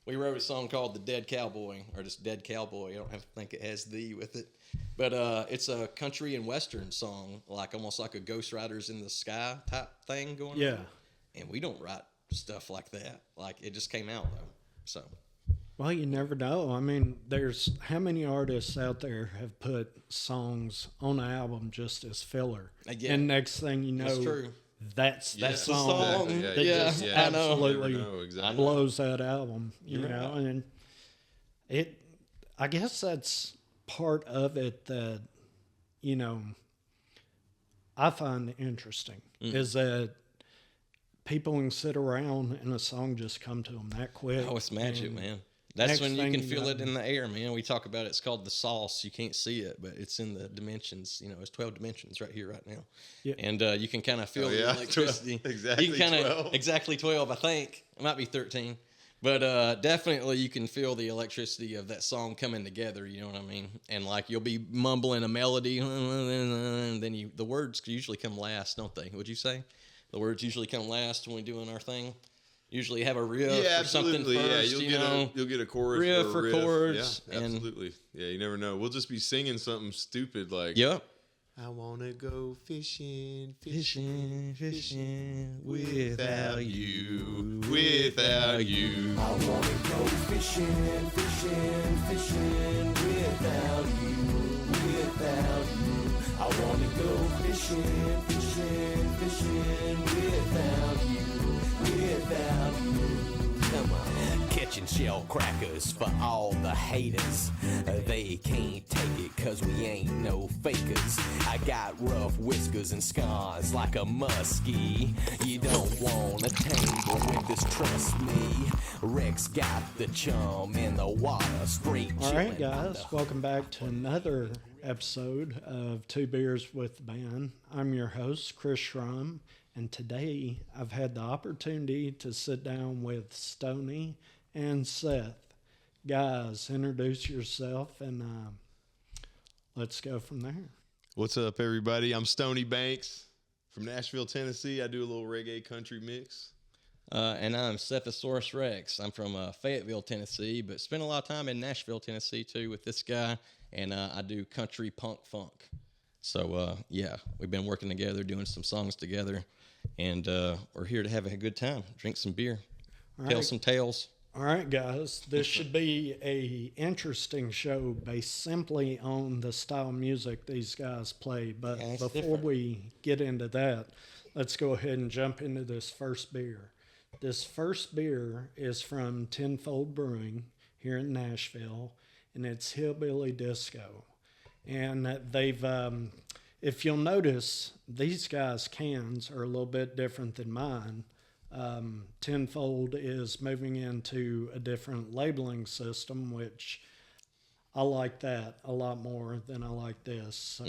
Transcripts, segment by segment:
We wrote a song called "The Dead Cowboy," or just "Dead Cowboy." I don't have to think it has "the" with it, but it's a country and western song, like almost like a Ghost Riders in the Sky type thing going on. Yeah. And we don't write stuff like that. Like it just came out though. So. Well, you never know. I mean, there's how many artists out there have put songs on an album just as filler, and next thing you know, that's true. That's that song. Exactly. That Yeah, just I know. absolutely Exactly. blows that album. You You're know, right. and I guess that's part of it that, you know, I find interesting is that people can sit around and a song just come to them that quick. Oh, it's magic, And man. That's next when you thing can you feel know- it in the air, man. We talk about it. It's called the sauce. You can't see it, but it's in the dimensions. You know, it's 12 dimensions right here, right now. Yeah. And you can kind of feel the yeah. electricity. Exactly You can 12. Exactly 12, I think. It might be 13. But definitely you can feel the electricity of that song coming together, you know what I mean? And like you'll be mumbling a melody, and then the words usually come last, don't they? Would you say? The words usually come last when we're doing our thing. Usually have a riff or something first, you'll get a chorus riff or a or chords. Yeah, absolutely. Yeah, you never know. We'll just be singing something stupid like, Yep. I wanna go fishing Fishing without you, without you. I wanna go fishing, fishing, fishing without you, without you. I wanna go fishing, fishing, fishing without you, without you. Come on. Catching shell crackers for all the haters. They can't take it cause we ain't no fakers. I got rough whiskers and scars like a muskie. You don't wanna tangle with this, trust me. Rex got the chum in the water, straight All right, chillin' guys, under. welcome back to another episode of Two Beers with the Band. I'm your host, Chris Shrum, and today I've had the opportunity to sit down with Stoney and Seth. Guys, introduce yourself and let's go from there. What's up, everybody? I'm Stoney Banks from Nashville, Tennessee. I do a little reggae country mix. And I'm Sethasaurus Rexx. I'm from Fayetteville, Tennessee, but spent a lot of time in Nashville, Tennessee, too, with this guy. And I do country punk funk. So, yeah, we've been working together, doing some songs together. And we're here to have a good time, drink some beer, tell right. some tales. All right, guys, this should be a interesting show based simply on the style of music these guys play. But Yeah, it's before different. we get into that, let's go ahead and jump into this first beer. This first beer is from Tenfold Brewing here in Nashville, and it's Hillbilly Disco. And they've, if you'll notice, these guys' cans are a little bit different than mine. Tenfold is moving into a different labeling system, which I like that a lot more than I like this. So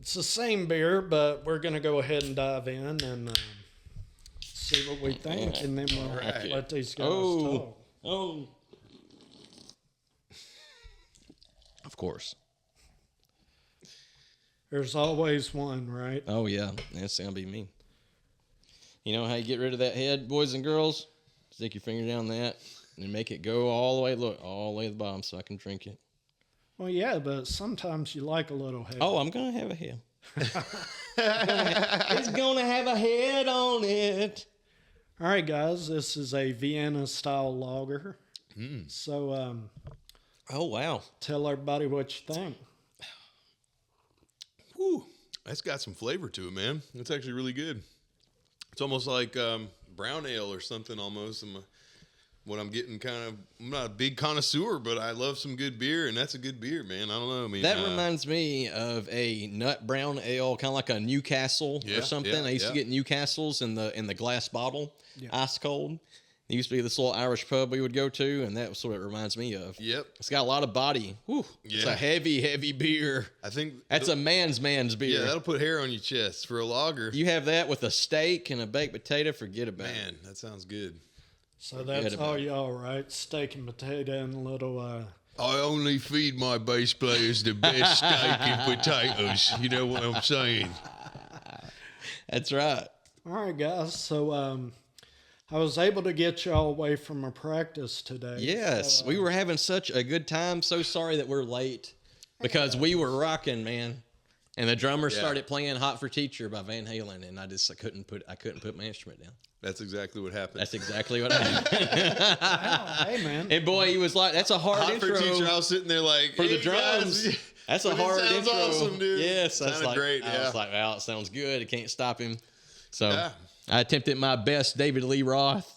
it's the same beer, but we're going to go ahead and dive in and see what we think, and then we'll right. let these guys Oh. talk. Oh. Of course. There's always one, right? Oh, yeah. That's going to be me. You know how you get rid of that head, boys and girls? Stick your finger down that and then make it go all the way, look, all the way to the bottom so I can drink it. Well, yeah, but sometimes you like a little head. Oh, I'm going to have a head. It's going to have a head on it. All right, guys, this is a Vienna-style lager. So Oh, wow. tell everybody what you think. Whew, that's got some flavor to it, man. It's actually really good. It's almost like brown ale or something almost. What I'm getting I'm not a big connoisseur, but I love some good beer, and that's a good beer, man. I don't know. I mean, That reminds me of a nut brown ale, kind of like a Newcastle Yeah, or something. yeah, I used to yeah. get Newcastles in the glass bottle, Yeah. ice cold. It used to be this little Irish pub we would go to, and that's what it reminds me of. Yep. It's got a lot of body. Whew. It's Yeah. a heavy beer. I think That's a man's beer. yeah, that'll put hair on your chest for a lager. You have that with a steak and a baked potato, forget about it. Man, that sounds good. So that's Forget about all it. y'all, right? Steak and potato and a little... I only feed my bass players the best steak and potatoes. You know what I'm saying? That's right. All right, guys. So I was able to get y'all away from a practice today. Yes, so, we were having such a good time. So sorry that we're late because we were rocking, man. And the drummer started playing "Hot for Teacher" by Van Halen, and I couldn't put my instrument down. That's exactly what happened. That's exactly what happened. wow, hey man. And boy, he was like, "That's a hard Hot intro for Teacher. I was sitting there like for the "Hey, drums." guys." That's a But it hard sounds intro. awesome, dude. Yes, I was Sounded like, great, I yeah. was like, "Wow, it sounds good. I can't stop him." So Yeah. I attempted my best, David Lee Roth,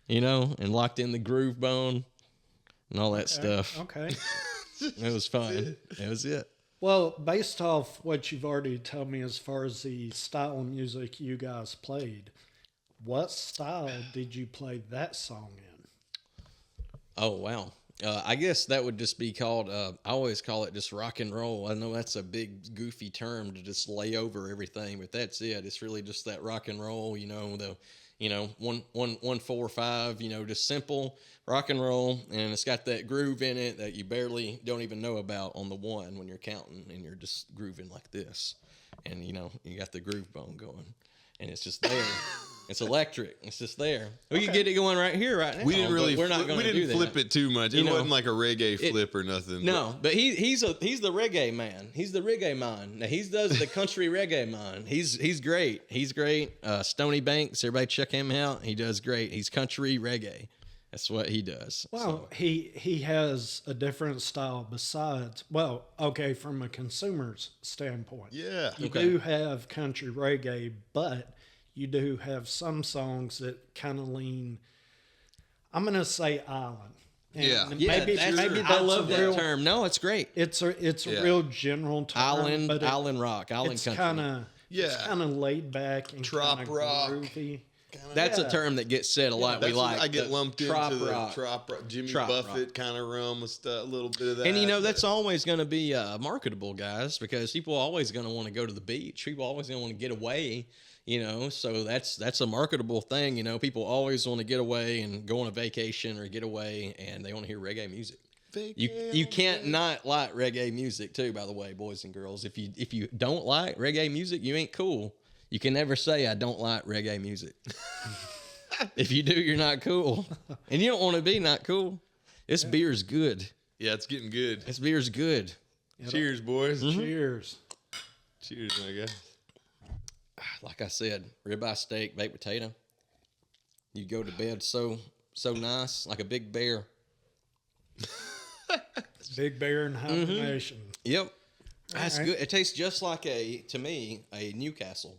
and locked in the groove bone and all that stuff. Okay. It was fun. That was it. Well, based off what you've already told me as far as the style of music you guys played, what style did you play that song in? Oh, wow. I guess that would just be called, I always call it just rock and roll. I know that's a big, goofy term to just lay over everything, but that's it. It's really just that rock and roll, the 1 4 5, just simple rock and roll, and it's got that groove in it that you barely don't even know about on the one when you're counting, and you're just grooving like this, and you got the groove bone going, and it's just there. It's electric. It's just there. We could get it going right here, right now. We didn't really. We're not going to do that. Flip it too much. It wasn't like a reggae flip or nothing. No, but he's the reggae man. He's the reggae man. Now he does the country reggae man. He's great. He's great. Stoney Banks. Everybody check him out. He does great. He's country reggae. That's what he does. Well, he has a different style besides, from a consumer's standpoint. Yeah. You do have country reggae, but you do have some songs that kind of lean, I'm going to say island. And maybe that's I love that real term. No, it's great. It's a real general term. Island rock, island it's country. It's kind of laid back and Trop kinda rock. groovy. That's a term that gets said a lot. We like. I get lumped into rock. trop rock, Jimmy Trop Buffett kind of realm with a little bit of that. And that's always going to be marketable, guys, because people are always going to want to go to the beach. People are always going to want to get away. So that's a marketable thing. People always want to get away and go on a vacation or get away, and they want to hear reggae music. You can't not like reggae music too, by the way, boys and girls. If you don't like reggae music, you ain't cool. You can never say I don't like reggae music. If you do, you're not cool, and you don't want to be not cool. This beer's good. Yeah, it's getting good. This beer's good. Cheers, boys. Mm-hmm. Cheers. Cheers, my guy. Like I said, ribeye steak, baked potato. You go to bed so nice, like a big bear. Big bear and hibernation. Yep. That's right. good. It tastes just like to me, a Newcastle,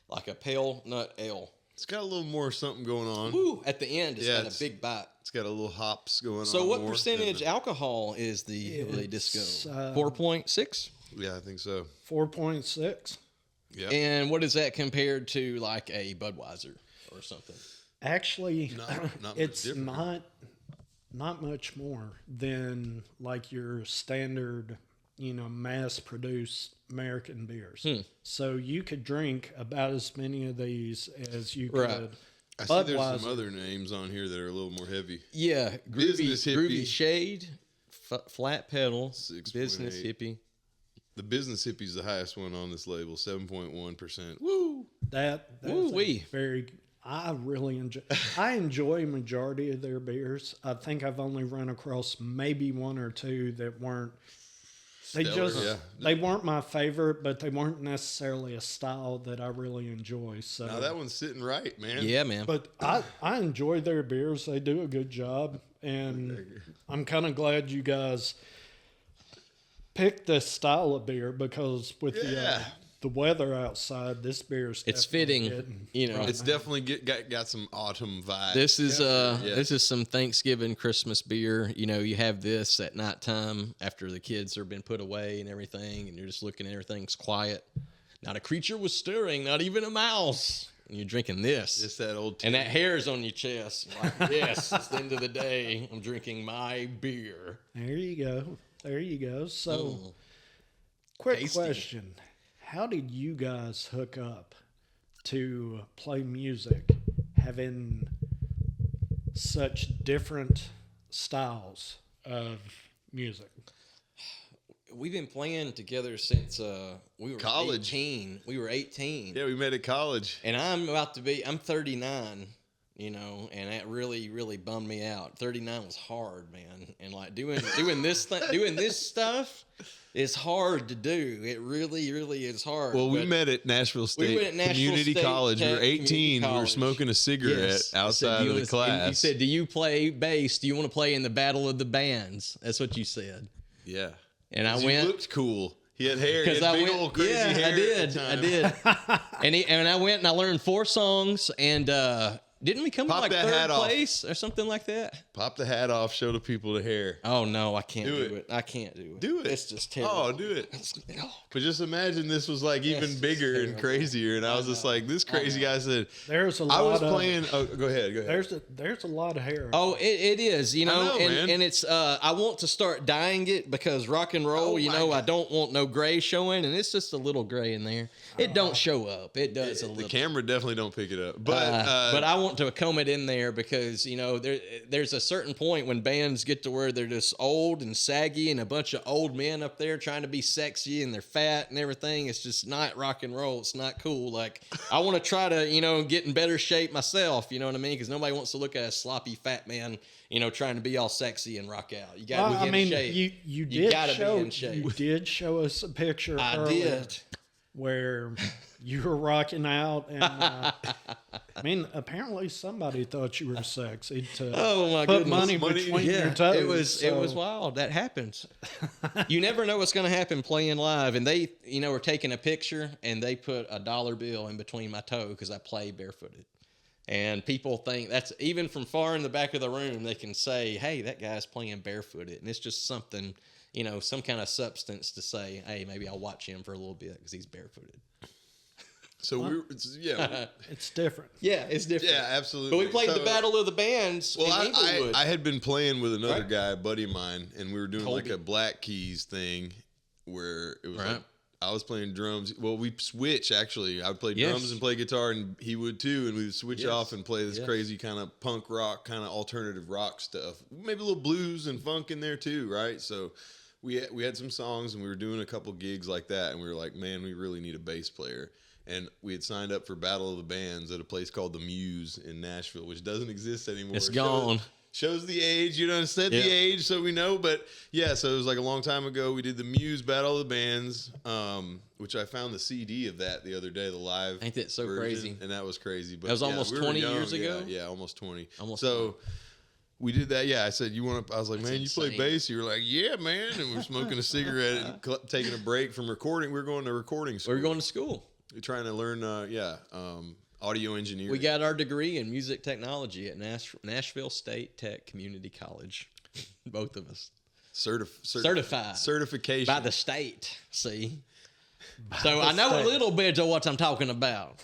like a pale nut ale. It's got a little more something going on. Woo! At the end, it's got a big bite. It's got a little hops going on. So, what more percentage than alcohol is the disco? 4.6. Yeah, I think so. 4.6. Yeah. And what is that compared to like a Budweiser or something? Actually, Not it's much different. not much more than like your standard, mass-produced American beers. So you could drink about as many of these as you could. I see there's some other names on here that are a little more heavy. Yeah, Business Hippie. Groovy Shade, Flat Pedal, 6.8. Business Hippie. The Business Hippie's the highest one on this label, 7.1%. Woo! That's Woo-wee. very. I really enjoy. I enjoy a majority of their beers. I think I've only run across maybe one or two that weren't. They weren't my favorite, but they weren't necessarily a style that I really enjoy. So Now that one's sitting right, man. Yeah, man. But I enjoy their beers. They do a good job, and I'm kind of glad you guys picked this style of beer because with the weather outside, this beer's It's fitting, It's definitely got some autumn vibe. This is this is some Thanksgiving Christmas beer. You have this at nighttime after the kids have been put away and everything, and you're just looking at everything's quiet. Not a creature was stirring, not even a mouse. And you're drinking this. Just that old and that hair's on your chest. You're like, yes, it's the end of the day. I'm drinking my beer. There you go. So, quick Tasty. question. How did you guys hook up to play music, having such different styles of music? We've been playing together since we were college. 18. We were 18. Yeah, we met at college. And I'm 39, you know, and that really, really bummed me out. 39 was hard, man. And like doing this stuff is hard to do. It really, really is hard. Well, we But met at Nashville State we went at Nashville Community State College. We were Tech 18. Community We were College. smoking a cigarette Yes. I said, outside "Do you of the wanna-" class. and you said, "Do you play bass? Do you want to play in the Battle of the Bands?" That's what you said. yeah. And I 'Cause went. He looked cool. He had hair. He had I big went, old crazy yeah, hair. I at did, the I time. did, and I went and I learned 4 songs, and didn't we come in Pop like that 3rd hat off. place or something like that? Pop the hat off. Show the people the hair. Oh no, I can't Do do it. it. I can't do it. Do it. It's just terrible. Oh, do it. Oh, But just imagine this was like even Yes, bigger it's and terrible. crazier. And I was just like, this crazy guy said, There's a lot I was of playing. Oh, go ahead. there's a lot of hair. Oh, it is, you know, know, man. and it's I want to start dyeing it because rock and roll, Oh, you my know, I God. don't want no gray showing, and it's just a little gray in there. It don't show up. It does a The little. camera definitely don't pick it up. But But I want to comb it in there because, you know, there's a certain point when bands get to where they're just old and saggy and a bunch of old men up there trying to be sexy and they're fat and everything. It's just not rock and roll. It's not cool. Like, I want to try to, you know, get in better shape myself. You know what I mean? Because nobody wants to look at a sloppy fat man, you know, trying to be all sexy and rock out. You got to Well, be in shape. you You did gotta be show in shape. you did show us a picture I earlier did. where you were rocking out, and I mean, apparently somebody thought you were sexy to Oh my put goodness. money Money- between Yeah, your toes. it was so- wild. That happens. You never know what's going to happen playing live. And they, you know, were taking a picture and they put a dollar bill in between my toe because I play barefooted. And people think that's even from far in the back of the room, they can say, "Hey, that guy's playing barefooted," and it's just something, you know, some kind of substance to say, "Hey, maybe I'll watch him for a little bit because he's barefooted." so yeah, It's different. Yeah, it's different. yeah, absolutely. But we played So- the Battle of the Bands Well, in Inglewood. I had been playing with another Right. guy, a buddy of mine, and we were doing like Colby. a Black Keys thing where it was Right. like I was playing drums. Well, we switch actually. I would play Yes. drums and play guitar, and he would too, and we would switch Yes. off and play this Yes. crazy kind of punk rock, kind of alternative rock stuff. Maybe a little blues and funk in there too, right? So we had some songs, and we were doing a couple gigs like that, and we were like, man, we really need a bass player. And we had signed up for Battle of the Bands at a place called the Muse in Nashville, which doesn't exist anymore. It's Shows- gone. Shows the age, you know, said the Yeah. age, so we know. But yeah, so it was like a long time ago. We did the Muse Battle of the Bands, which I found the CD of that the other day, the live. Ain't that so version, crazy? And that was crazy. But That was yeah, almost we were 20 young, years ago? Yeah, almost 20. Almost So we did that. Yeah, I said, you want to? I was like, That's man, you play insane. bass? You were like, yeah, man. And we were smoking a cigarette and taking a break from recording. We were going to recording school. We were going to school. We're trying to learn, audio engineering. We got our degree in music technology at Nashville State Tech Community College. Both of us. Certified. Certification. By the state. See? So I know a little bit of what I'm talking about.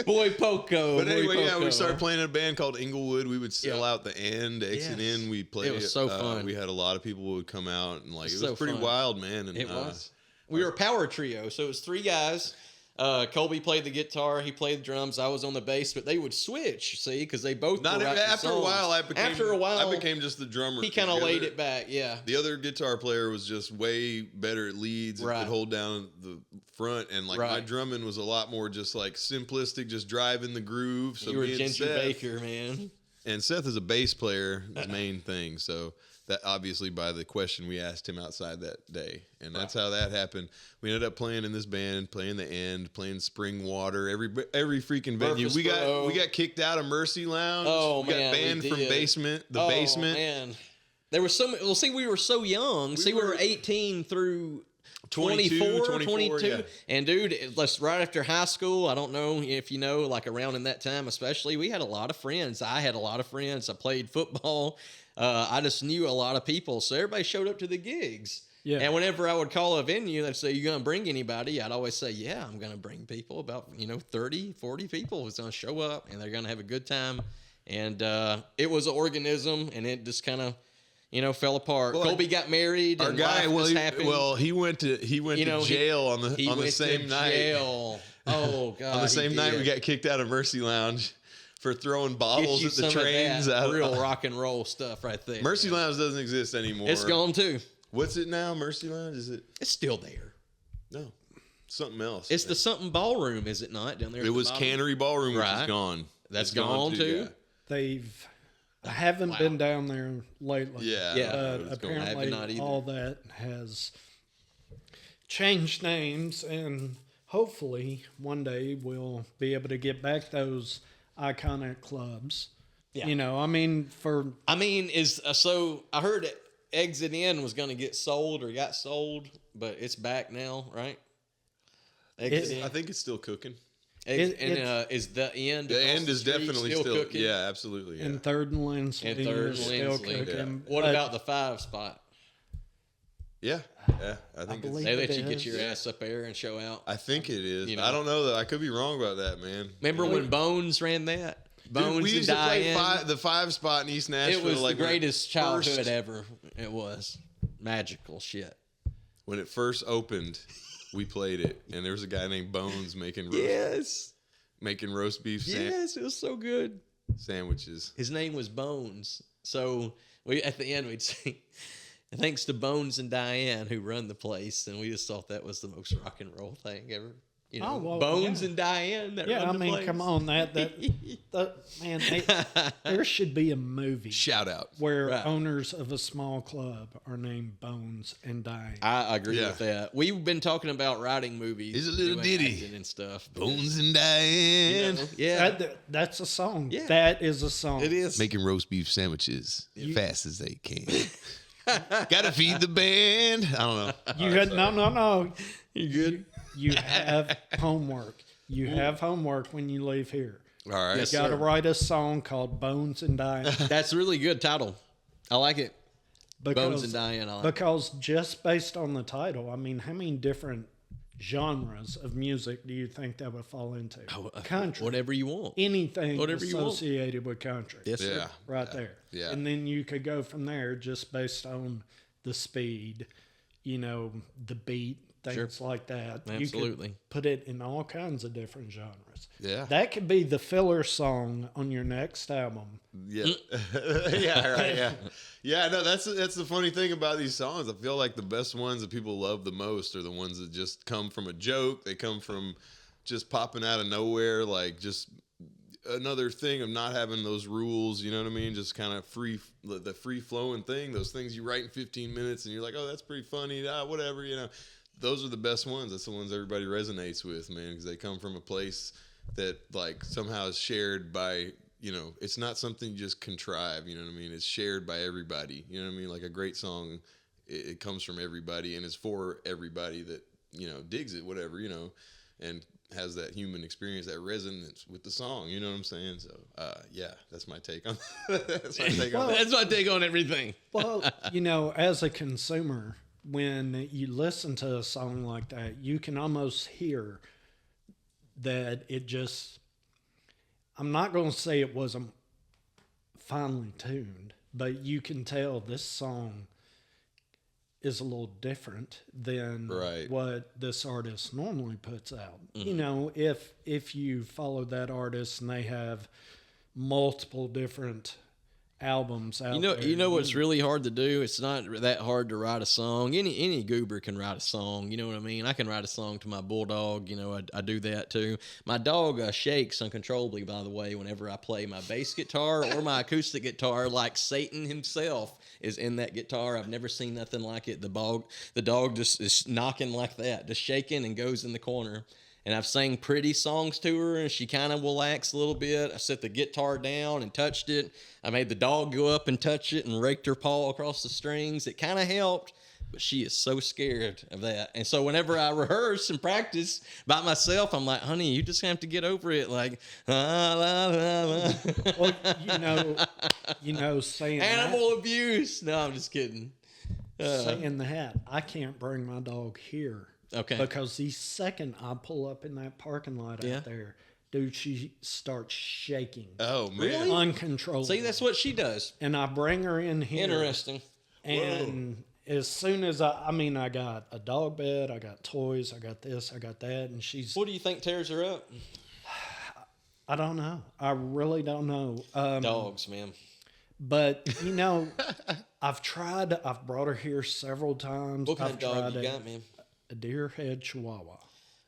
Boy Poco. But boy anyway, yeah, Poco. we started playing in a band called Inglewood. We would sell Yeah. out the end, X and Yes. in. We played. It was so fun. We had a lot of people who would come out, and like it was So pretty fun. wild, man. And It was. We were a power trio, so it was 3 guys. Colby played the guitar, he played the drums, I was on the bass, but they would switch, see, because they both Not were writing after a songs. while. I became just the drummer. he kind of The laid other- it back, yeah. The other guitar player was just way better at leads and Right. could hold down the front, and like my Right. drumming was a lot more just like simplistic, just driving the groove. So You were me and Ginger Seth- Baker, man. And Seth is a bass player, his main thing. So that obviously by the question we asked him outside that day. And that's how that happened. We ended up playing in this band, playing the end, playing Spring Water, every freaking venue. We Murfreesboro. got kicked out of Mercy Lounge. Oh, we got man, we banned from did. Basement. The Oh, Basement. man. There was some, well, see, we were so young. We were 18 through 24, 22. yeah. And dude, let's right after high school, I don't know if you know, like around in that time especially, we had a lot of friends. I had a lot of friends. I played football. I just knew a lot of people. So everybody showed up to the gigs. Yeah. And whenever I would call a venue, they'd say, you going to bring anybody? I'd always say, yeah, I'm going to bring people. About, 30, 40 people who's going to show up, and they're going to have a good time. And it was an organism, and it just kind of, fell apart. Well, Colby got married, Our and guy, life just happened. he went to jail on he the went same to night. jail. Oh, God. On the he same night, did. we got kicked out of Mercy Lounge for throwing Get bottles you at the some of trains. that Out real rock and roll stuff right there. Mercy Lounge doesn't exist anymore. It's gone too. What's it now? Mercy Lounge? Is it? It's still there. No. something else. It's the something ballroom, is it not? Down there. It was Cannery Ballroom, which Right. is gone. That's It's gone too? Yeah. I haven't been down there lately. Yeah. Yeah. But It's gone. I have apparently not either. all that has changed names, and hopefully one day we'll be able to get back those iconic clubs. Yeah. You know, I mean, So I heard Exit In was going to get sold or got sold, but it's back now, right? Exit I think it's still cooking. is the end? The across end the is street definitely still cooking? Yeah, absolutely. Yeah. and Third and Lindsley And Third is and still Lindsley. cooking. What but about the 5 spot? yeah. I think believe- They let it you get is. your ass up there and show out. I think it is. You know. I don't know that. I could be wrong about that, man. Remember when Bones ran that? Bones Dude, we and used to play Diane. the 5 spot in East Nashville. It was like the when it greatest childhood first- ever. It was magical shit. When it first opened, we played it, and there was a guy named Bones making roast beef Yes, it was so good. sandwiches. His name was Bones. So we at the end we'd say, thanks to Bones and Diane who run the place, and we just thought that was the most rock and roll thing ever. You know, Oh, well, Bones yeah. and Diane. That yeah, run I the mean, place. come on, man, there should be a movie Shout out. where Right. owners of a small club are named Bones and Diane. I agree Yeah. with that. We've been talking about writing movies. Here's a little doing ditty. acting and stuff. Bones and You Diane. know, yeah, That's a song. Yeah. That is a song. it is. Making roast beef sandwiches fast as they can. Gotta feed the band. I don't know. You had no. You good? You have homework. You have homework when you leave here. All right. Yes, You got to sir. write a song called Bones and Diane. That's a really good title. I like it. Because, Bones and Diane. I like because just based on the title, I mean, how many different genres of music do you think that would fall into? Country. Whatever you want. Anything Whatever you want. associated with country. Yes, sir. Yeah. Right there. Yeah. And then you could go from there just based on the speed, you know, the beat, things like that. You Absolutely. could put it in all kinds of different genres. Yeah. That could be the filler song on your next album. Yeah. Yeah, right. Yeah. Yeah, no, that's the funny thing about these songs. I feel like the best ones that people love the most are the ones that just come from a joke. They come from just popping out of nowhere, like just another thing of not having those rules, you know what I mean? Just kind of the free flowing thing, those things you write in 15 minutes and you're like, oh, that's pretty funny, whatever, you know. Those are the best ones. That's the ones everybody resonates with, man, because they come from a place that like somehow is shared by, you know, it's not something you just contrive, you know what I mean? It's shared by everybody, you know what I mean? Like a great song, it comes from everybody and it's for everybody that, you know, digs it, whatever, you know, and has that human experience, that resonance with the song, you know what I'm saying? So, yeah, that's my take on that's my take on that. That's my take on everything. Well, you know, as a consumer, when you listen to a song like that, you can almost hear that it just, I'm not going to say it wasn't finely tuned, but you can tell this song is a little different than Right. what this artist normally puts out. You know, if you follow that artist and they have multiple different albums out there. You know what's really hard to do? It's not that hard to write a song. Any goober can write a song. You know what I mean? I can write a song to my bulldog. You know, I do that too. My dog shakes uncontrollably, by the way, whenever I play my bass guitar or my acoustic guitar, like Satan himself is in that guitar. I've never seen nothing like it. The dog just is knocking like that, just shaking and goes in the corner. And I've sang pretty songs to her, and she kind of relaxed a little bit. I set the guitar down and touched it. I made the dog go up and touch it and raked her paw across the strings. It kind of helped, but she is so scared of that. And so whenever I rehearse and practice by myself, I'm like, honey, you just have to get over it. Like, la, la, la. Well, you know, saying Animal abuse. No, I'm just kidding. saying that, I can't bring my dog here. Okay. Because the second I pull up in that parking lot Yeah. out there, dude, she starts shaking. Oh, man. Uncontrollably. See, that's what she does. And I bring her in here. Interesting. And as soon as I got a dog bed, I got toys, I got this, I got that, and she's, What do you think tears her up? I don't know. I really don't know. Dogs, man. But, you know, I've brought her here several times. What kind I've of dog tried you got, man? a deer head chihuahua.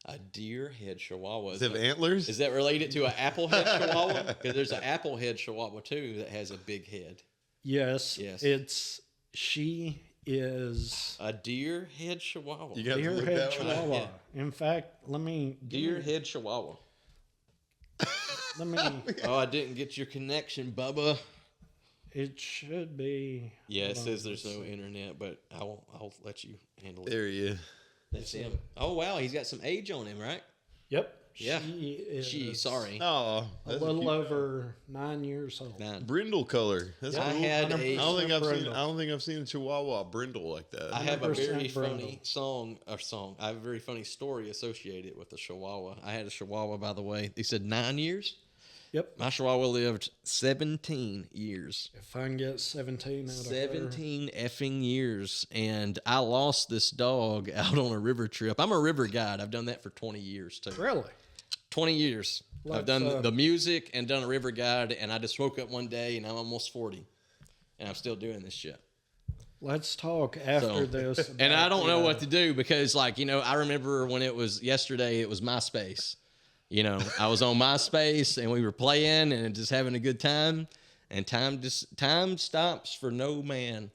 A deer head chihuahua. Does it have antlers? Is that related to an apple head chihuahua? Because there's an apple head chihuahua too that has a big head. Yes. Yes. She is A deer head chihuahua. You got to deer look head that one up. chihuahua. Yeah. In fact, let me Deer head chihuahua. Let me. Oh, I didn't get your connection, Bubba. It should be. Yeah, it hold says on, there's let's no see. internet, but I'll let you handle it. There he is. That's him. Oh wow, he's got some age on him, right? Yep. Yeah. She is Sorry. Oh, a little over 9 years old. Nine. brindle color. That's I cool. had I a. don't think I've seen. brindle. I don't think I've seen a Chihuahua brindle like that. I have a 100% very brindle. funny song. I have a very funny story associated with the Chihuahua. I had a Chihuahua, by the way. They said 9 years. Yep. My Chihuahua lived 17 years. If I can get 17 out of her. 17 effing years. And I lost this dog out on a river trip. I'm a river guide. I've done that for 20 years, too. Really? 20 years. I've Let's, done the music and done a river guide, and I just woke up one day, and I'm almost 40. And I'm still doing this shit. Let's talk after this. And I don't know about what to do because, like, you know, I remember when it was yesterday, it was MySpace. You know, I was on MySpace and we were playing and just having a good time. And time stops for no man,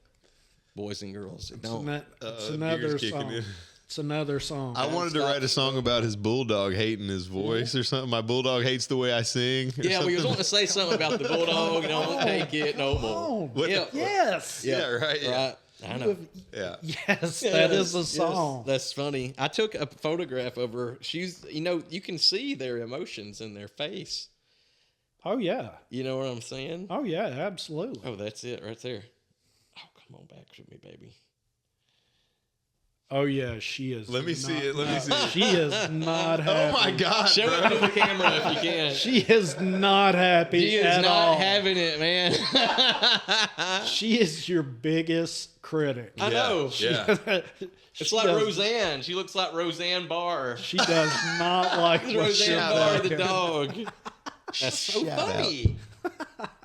boys and girls. It don't. It's another kicking song. in. It's another song. I wanted to write a song about his bulldog hating his voice or something. My bulldog hates the way I sing. or Yeah, we was something. wanting to say something about the bulldog. Don't take it no more. What? Yeah, Yes. Yeah, right. Yeah. right. I know. Yeah. Yes, that is a song. That's funny. I took a photograph of her. She's, you know, you can see their emotions in their face. Oh, yeah. You know what I'm saying? Oh, yeah, absolutely. Oh, that's it right there. Oh, come on back to me, baby. Oh, yeah, she is. Let me see it. Let me see it. She is not happy. Oh my God, Show bro. it to the camera if you can. She is not happy She is at not all. having it, man. She is your biggest critic. I know. Yeah. It's like Roseanne. She looks like Roseanne Barr. She does not like what Roseanne you're Barr, the doing. dog. That's so funny.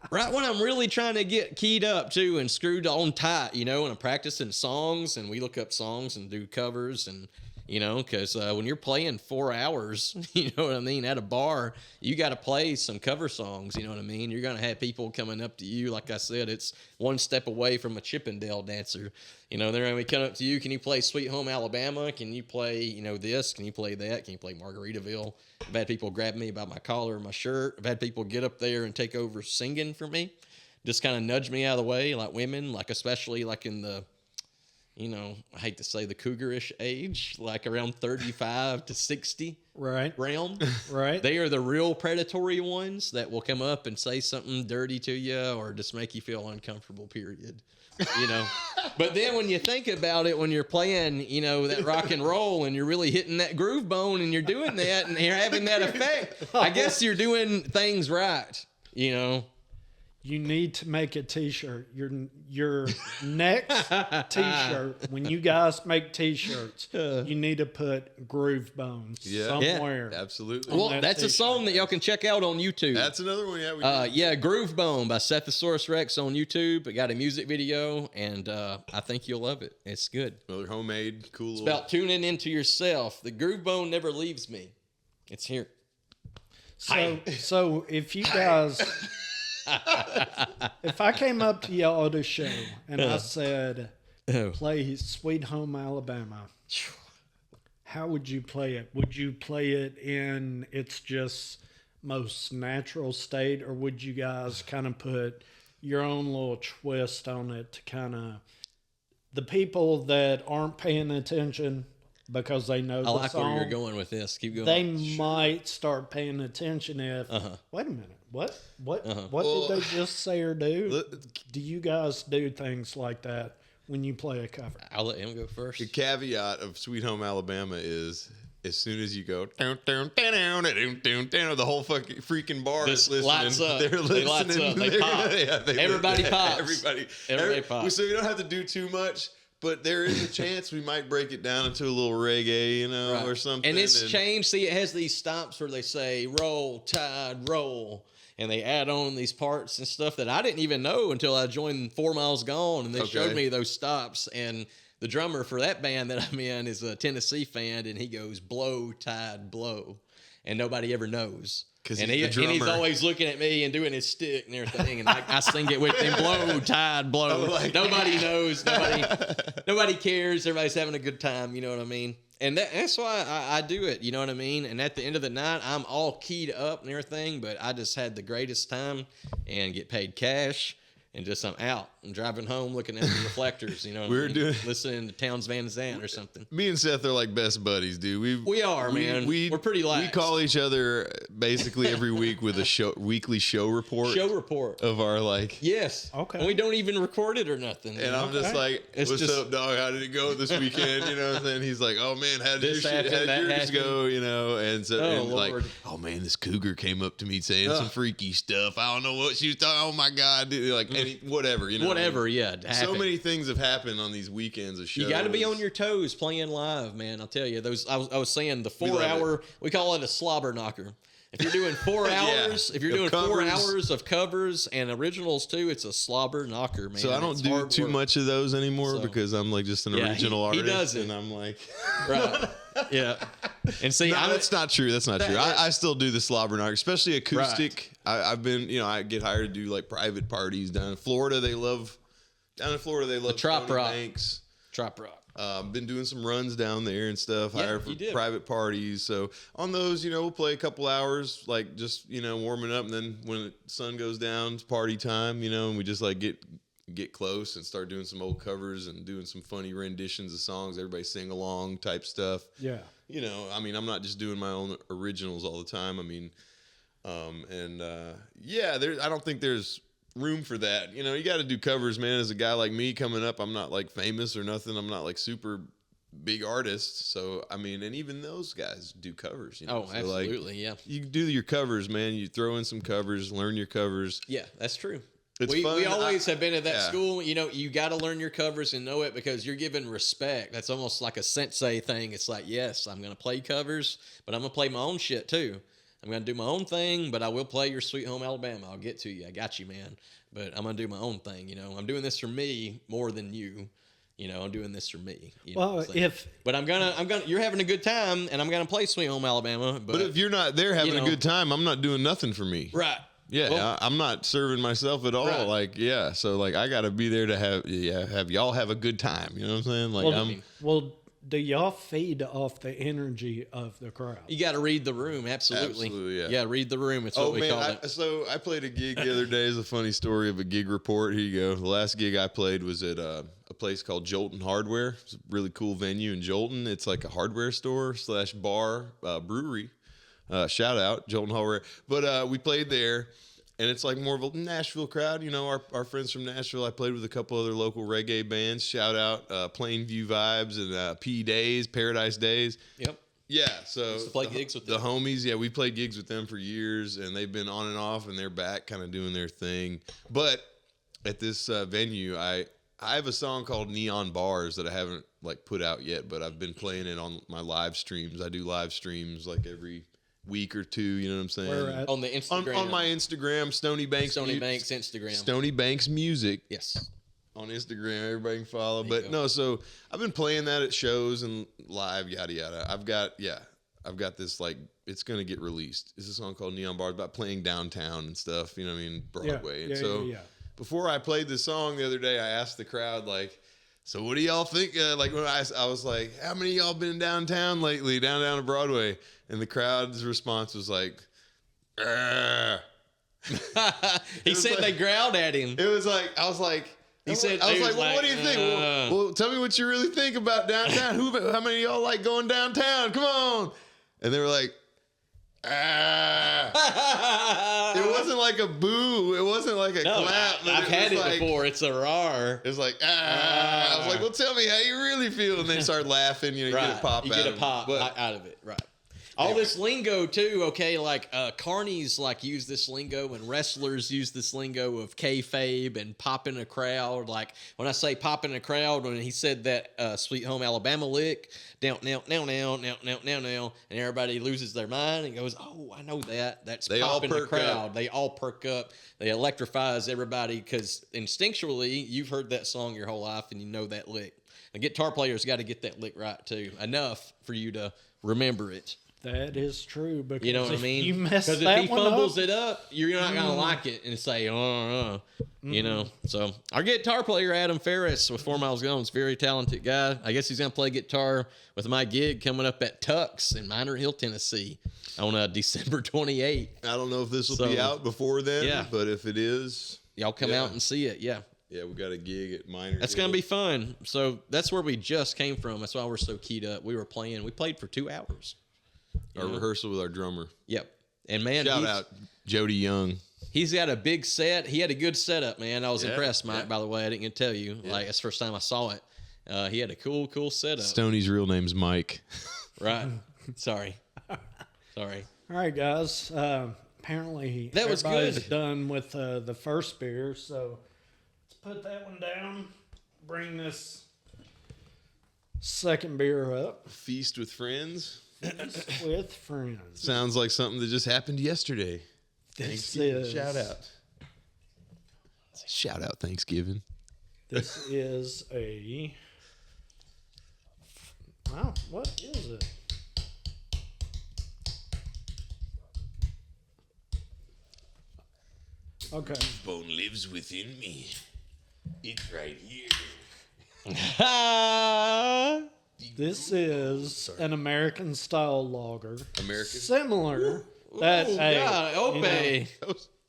Right when I'm really trying to get keyed up too and screwed on tight, you know, and I'm practicing songs and we look up songs and do covers and, you know, because when you're playing 4 hours, you know what I mean, at a bar, you got to play some cover songs, you know what I mean? You're going to have people coming up to you. Like I said, it's one step away from a Chippendale dancer. You know, they're going to be coming up to you. Can you play Sweet Home Alabama? Can you play, you know, this? Can you play that? Can you play Margaritaville? I've had people grab me by my collar or my shirt. I've had people get up there and take over singing for me. Just kind of nudge me out of the way, like women, like especially like in the, you know, I hate to say the cougarish age, like around 35 to 60 Right, realm. right. They are the real predatory ones that will come up and say something dirty to you or just make you feel uncomfortable, period. You know, but then when you think about it, when you're playing, you know, that rock and roll and you're really hitting that groove bone and you're doing that and you're having that effect, I guess you're doing things right, you know. You need to make a T-shirt. Your next T-shirt, when you guys make T-shirts, you need to put Groove Bones somewhere. Absolutely. Well, that that's a t-shirt. song that y'all can check out on YouTube. That's another one. Yeah. Yeah, Groove Bone by Sethasaurus Rexx on YouTube. It got a music video, and I think you'll love it. It's good. Another homemade, cool. It's about tuning into yourself. The Groove Bone never leaves me. It's here. So if you guys, if I came up to y'all at a show and I said, play Sweet Home Alabama, how would you play it? Would you play it in its just most natural state, or would you guys kind of put your own little twist on it to kind of, the people that aren't paying attention because they know I the like song, where you're going with this. Keep going. they might start paying attention if, wait a minute, what did they just say or do? Do you guys do things like that when you play a cover? I'll let him go first. The caveat of Sweet Home Alabama is as soon as you go down, down, down, down, down, down, down, the whole fucking freaking bar This is listening. lights up. They're They listening. lights up. They pop. Everybody pops. Everybody pops. So you don't have to do too much, but there is a chance we might break it down into a little reggae, you know, or something. And it's changed. See, it has these stops where they say roll, tide, roll. And they add on these parts and stuff that I didn't even know until I joined 4 Miles Gone. And they showed me those stops. And the drummer for that band that I'm in is a Tennessee fan, and he goes, blow, tide, blow. And nobody ever knows. And he's always looking at me and doing his stick and everything. And I sing it with him, blow, tide, blow. Like, nobody knows. Nobody cares. Everybody's having a good time. You know what I mean? And that's why I do it. You know what I mean? And at the end of the night, I'm all keyed up and everything. But I just had the greatest time and get paid cash. And just I'm out and driving home looking at the reflectors, you know. Listening to Townes Van Zandt or something. Me and Seth are like best buddies, dude. We are, man. We're pretty lax. We call each other basically every week with a weekly show report. Of our like. Yes. Okay. And we don't even record it or nothing. And I'm just like, what's up, dog? How did it go this weekend? You know what I'm saying? He's like, oh man, how did yours go? You know, and so like, oh man, this cougar came up to me saying some freaky stuff. I don't know what she was talking. Oh my god, dude. Like whatever, you know. Whatever, yeah. So many things have happened on these weekends of shows. You got to be on your toes playing live, man. I'll tell you. I was saying the 4 hour. We call it a slobber knocker. If you're doing 4 hours, if you're doing 4 hours of covers and originals too, it's a slobber knocker, man. So I don't do too much of those anymore because I'm like just an original artist. He does it. And I'm like, right. Yeah. And see, that's not true. That's not true. I still do the slobber knocker, especially acoustic. Right. I've been, I get hired to do like private parties down in Florida. They love the trop rock. Banks. Trop rock. Been doing some runs down there and stuff. Hired for private parties. So on those, we'll play a couple hours, like just warming up, and then when the sun goes down, it's party time. And we just like get close and start doing some old covers and doing some funny renditions of songs. Everybody sing along type stuff. Yeah. I'm not just doing my own originals all the time. I don't think there's room for that. You got to do covers, man. As a guy like me coming up, I'm not like famous or nothing. I'm not like super big artist. So, and even those guys do covers. Oh, so absolutely. Yeah. You do your covers, man. You throw in some covers, learn your covers. Yeah, that's true. We always have been at that school. You got to learn your covers and know it because you're given respect. That's almost like a sensei thing. It's like, yes, I'm going to play covers, but I'm going to play my own shit too. I'm going to do my own thing, but I will play your Sweet Home Alabama. I'll get to you. I got you, man. But I'm going to do my own thing. I'm doing this for me more than you. I'm doing this for me. But you're having a good time, and I'm going to play Sweet Home Alabama. But if you're not there having a good time, I'm not doing nothing for me. Right. Yeah, well, I'm not serving myself at all. Right. So I got to be there to have y'all have a good time. You know what I'm saying? Do y'all feed off the energy of the crowd? You got to read the room, absolutely. Yeah. Yeah, read the room. It's what we call it. So I played a gig the other day. It's a funny story of a gig report. Here you go. The last gig I played was at a place called Jolton Hardware. It's a really cool venue in Jolton. It's like a hardware store / bar brewery. Shout out Jolton Hardware. But we played there. And it's like more of a Nashville crowd. Our friends from Nashville. I played with a couple other local reggae bands. Shout out Plainview Vibes and P Days, Paradise Days. Yep. Yeah, so used to play gigs with the homies. Yeah, we played gigs with them for years, and they've been on and off, and they're back kind of doing their thing. But at this venue, I have a song called Neon Bars that I haven't like put out yet, but I've been playing it on my live streams. I do live streams like every week or two, you know what I'm saying? Where at? On the Instagram. On my Instagram, Stoney Banks Instagram. Stony Banks Music. Yes. On Instagram, everybody can follow. But no, so I've been playing that at shows and live, yada yada. I've got this like it's gonna get released. It's a song called Neon Bars about playing downtown and stuff, Broadway. Before I played this song the other day, I asked the crowd like, so what do y'all think? Like when I was like, how many of y'all been downtown lately, down to Broadway? And the crowd's response was like, he said like, they growled at him. It was like, I was like, well, what do you think? Well, tell me what you really think about downtown. How many of y'all like going downtown? Come on. And they were like, It wasn't like a boo. It wasn't like a clap. I've had it before. It's a roar. It's like, I was like, well, tell me how you really feel. And they start laughing. You get a pop out of it. Right. All this lingo too, okay? Like carnies like use this lingo, and wrestlers use this lingo of kayfabe and pop in a crowd. Like when I say pop in a crowd, when he said that Sweet Home Alabama lick, down, now, and everybody loses their mind and goes, "Oh, I know that. That's They pop all in the perk crowd." up. They all perk up. They electrifies everybody because instinctually you've heard that song your whole life and you know that lick. A guitar player's got to get that lick right too, enough for you to remember it. That is true. Because You know what I if mean? you mess Because that if he one fumbles up, it up, you're not gonna like it and say, you know. So our guitar player Adam Ferris with 4 Miles Gone is a very talented guy. I guess he's gonna play guitar with my gig coming up at Tux in Minor Hill, Tennessee, on December 28th. I don't know if this will So, be out before then, yeah. but if it is, Y'all come Yeah. out and see it. Yeah, yeah, we got a gig at Minor. that's gonna be fun. So that's where we just came from. That's why we're so keyed up. We played for 2 hours. our rehearsal with our drummer. Yep. And man, Shout out Jody Young. He's got a big set. He had a good setup, man. I was Yeah, impressed, Mike, yeah. by the way. I didn't get to tell you. Like, that's the first time I saw it. He had a cool setup. Stoney's real name's Mike. Right. Sorry. all right, guys. Apparently, That was everybody's good. done with the first beer. So let's put that one down. Bring this second beer up. Feast with friends. With friends. Sounds like something that just happened yesterday. This is Shout out Thanksgiving. This is a. Wow, what is it? Okay. Bone lives within me. It's right here. This is an American style lager. American? Similar. That Oh, God. Obey.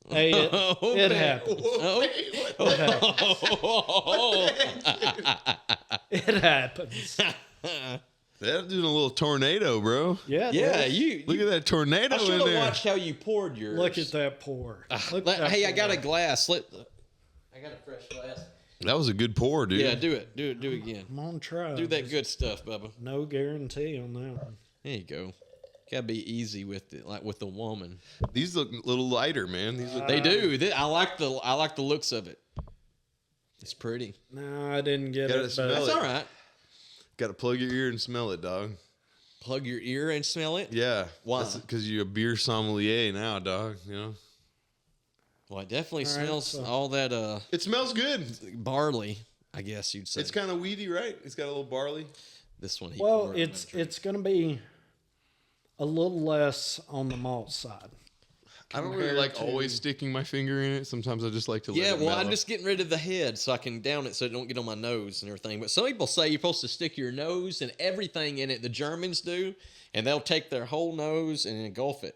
Hey, it happens. It happens. That's doing a little tornado, bro. Yeah. Yeah, you Look at that tornado I should in have there. watched how you poured yours. look at that pour. Look at that Hey, I pour. got a glass. I got a fresh glass. That was a good pour, dude. Yeah, do it. Do it again. I'm on try. Do that good stuff, Bubba. No guarantee on that one. There you go. Gotta be easy with it, like with the woman. These look a little lighter, man. These look They do. I like the looks of it. It's pretty. No, I didn't get Gotta it. smell But That's it. all right. Got to plug your ear and smell it, dog. Plug your ear and smell it. Yeah. Why? Because you're a beer sommelier now, dog. You know. Well, it definitely All right, smells so- all that It smells good. barley. I guess you'd say It's kind of weedy, right? It's got a little barley. this one. well, poured. it's going to be a little less on the malt side. I don't really Compared like to- always sticking my finger in it. Sometimes I just like to let Yeah, it well, mellow. I'm just getting rid of the head so I can down it so it don't get on my nose and everything. But some people say you're supposed to stick your nose and everything in it. The Germans do, and they'll take their whole nose and engulf it.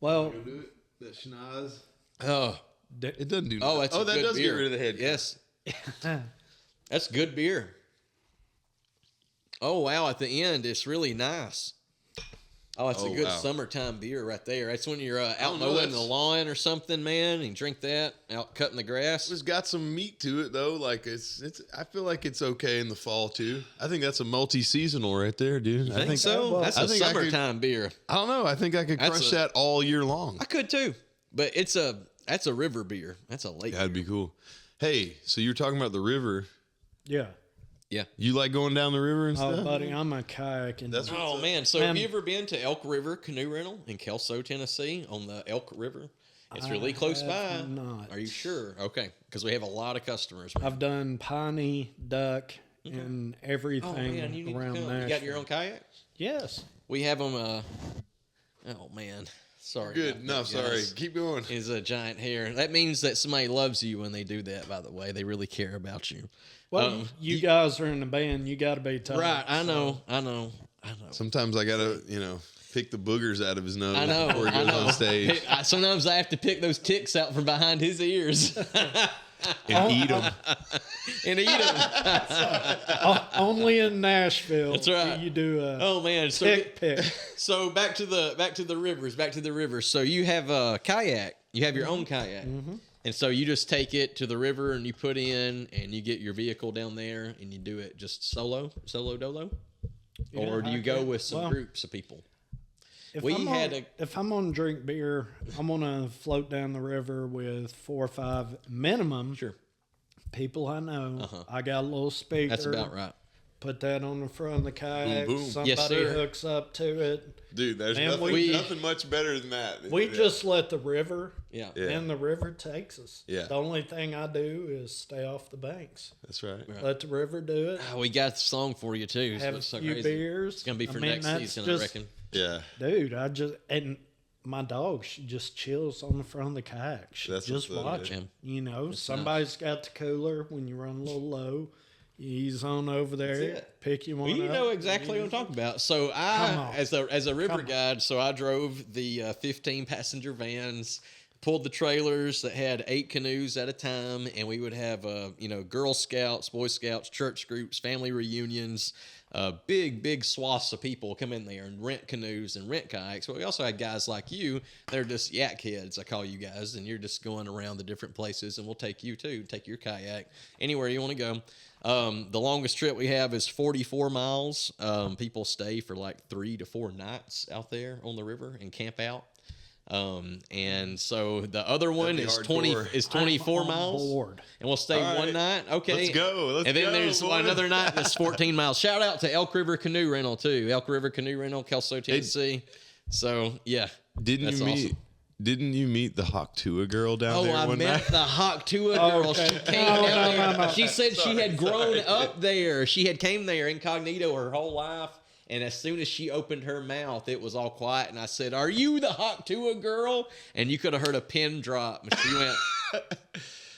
Well, do it. That schnoz. Oh, It doesn't do. oh, that's a that good does beer. get rid of the head. Yes, that's good beer. Oh wow! At the end, it's really nice. Oh, it's Oh, a good wow. summertime beer right there. That's when you're out don't know, mowing the that's- lawn or something, man, and you drink that out cutting the grass. It's got some meat to it though. Like it's. I feel like it's okay in the fall too. I think that's a multi-seasonal right there, dude. I think so. well, That's I a think I could- summertime beer. I don't know. I think I could That's crush a- that all year long. I could too, but that's a river beer. That's a lake. That'd be cool. Hey, so you're talking about the river. yeah. Yeah. You like going down the river and Oh, stuff? buddy, I'm a kayaking. That's what- Oh man! So Man. have you ever been to Elk River Canoe Rental in Kelso, Tennessee, on the Elk River? It's really close by. have not. Are you sure? Okay, because we have a lot of customers. Man. I've done piney, duck, and everything Oh man, you need to around come. Nashville. You got your own kayak? Yes. We have them. Oh man, sorry. Good. about No, that, sorry. guys. Keep going. Is a giant hair. That means that somebody loves you when they do that. By the way, they really care about you. Well, you guys are in the band. You got to be tough. Right? I so- know. Sometimes I gotta, pick the boogers out of his nose I know. before he I goes know. on stage Sometimes I have to pick those ticks out from behind his ears and eat them. and eat them. Only in Nashville. That's right. do you do a Oh man! pick. So back to the rivers. So you have a kayak. You have your own kayak, and so you just take it to the river and you put in and you get your vehicle down there and you do it just solo dolo. or do you go with some groups of people? If I'm gonna drink beer, I'm gonna float down the river with 4 or 5 minimum. Sure. People I know. I got a little speaker. That's about right. Put that on the front of the kayak. Boom, boom. Somebody Yes, sir. hooks up to it. Dude, there's Man, nothing much better than that. We just let the river, Yeah. and the river takes us. Yeah. The only thing I do is stay off the banks. That's right. Let the river do it. We got the song for you too. Have a so few crazy. beers. It's gonna be for that's next season, I reckon. Yeah. Dude, and my dog, she just chills on the front of the kayak. She That's just what's up, watching. You know, somebody's got the cooler when you run a little low. You ease on over there, pick you one Well, you up. know exactly what I'm talking about. So as a river guide, so I drove the 15 passenger vans, pulled the trailers that had 8 canoes at a time, and we would have Girl Scouts, Boy Scouts, church groups, family reunions, big swaths of people come in there and rent canoes and rent kayaks. But we also had guys like you. They're just yak heads, I call you guys, and you're just going around the different places, and we'll take you too. Take your kayak anywhere you want to go. The longest trip we have is 44 miles. People stay for like 3 to 4 nights out there on the river and camp out. And so the other one is 24 miles, board. and we'll stay one night. Okay, Let's go. And then there's another night that's 14 miles. Shout out to Elk River Canoe Rental too. Elk River Canoe Rental, Kelso, Tennessee. So yeah, Didn't you meet the Hawktua girl down there I one met night? the Hawktua girl. Okay. She came down there. She said she had grown up there. She had came there incognito her whole life. And as soon as she opened her mouth, it was all quiet. And I said, "Are you the Hawktua girl?" And you could have heard a pin drop. And she went,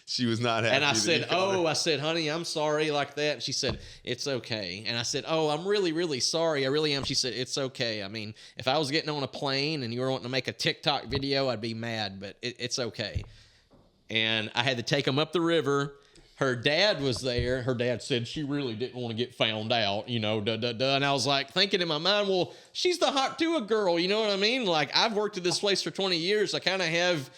She was not happy. and I said, "Oh," I said, "Honey, I'm sorry," like that. And she said, "It's okay." And I said, "Oh, I'm really, really sorry. I really am." She said, "It's okay. I mean, if I was getting on a plane and you were wanting to make a TikTok video, I'd be mad, but it's okay." And I had to take them up the river. Her dad was there. Her dad said she really didn't want to get found out, And I was like thinking in my mind, well, she's the Hawktua girl, you know what I mean? Like, I've worked at this place for 20 years. I kind of have,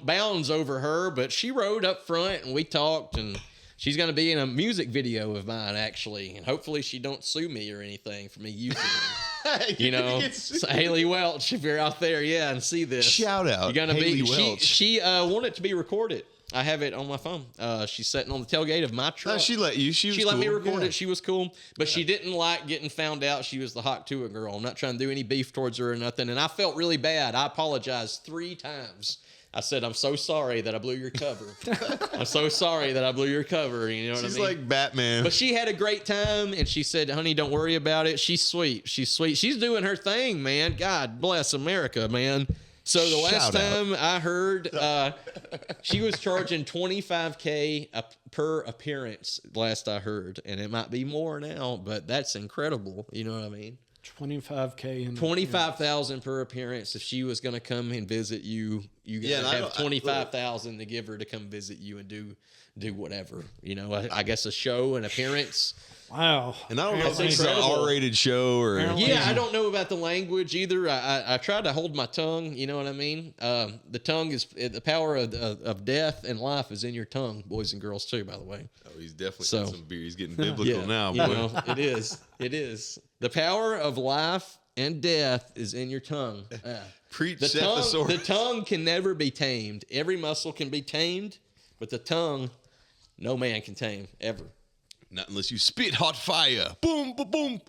bounds over her, but she rode up front and we talked, and she's going to be in a music video of mine, actually. And hopefully she don't sue me or anything for me using it. So Haley Welch, if you're out there, and see this. Shout out, You're gonna Haley be, Welch. She wanted it to be recorded. I have it on my phone. She's sitting on the tailgate of my truck. No, she let you. She let me cool. record it. She was cool, but she didn't like getting found out she was the Hawktua girl. I'm not trying to do any beef towards her or nothing, and I felt really bad. I apologized 3 times. I said, "I'm so sorry that I blew your cover. I'm so sorry that I blew your cover." You know what I mean? She's like Batman. But she had a great time, and she said, "Honey, don't worry about it. She's sweet. She's sweet. She's doing her thing, man. God bless America, man." So the last time I heard, she was charging $25K per appearance. Last I heard, and it might be more now, but that's incredible. You know what I mean? 25K and 25,000 per appearance. If she was going to come and visit you, you gotta have 25,000 to give her to come visit you and do whatever. I guess a show, an appearance. Wow. And I don't know if it's an R-rated show or... Yeah, I don't know about the language either. I tried to hold my tongue, you know what I mean? The tongue is... The power of death and life is in your tongue, boys and girls, too, by the way. Oh, he's definitely got some beer. He's getting biblical now, you boy. know, it is. It is. The power of life and death is in your tongue. Preach, Sethasaurus. The tongue can never be tamed. Every muscle can be tamed, but the tongue, no man can tame, ever. Not unless you spit hot fire. Boom, boom, boom.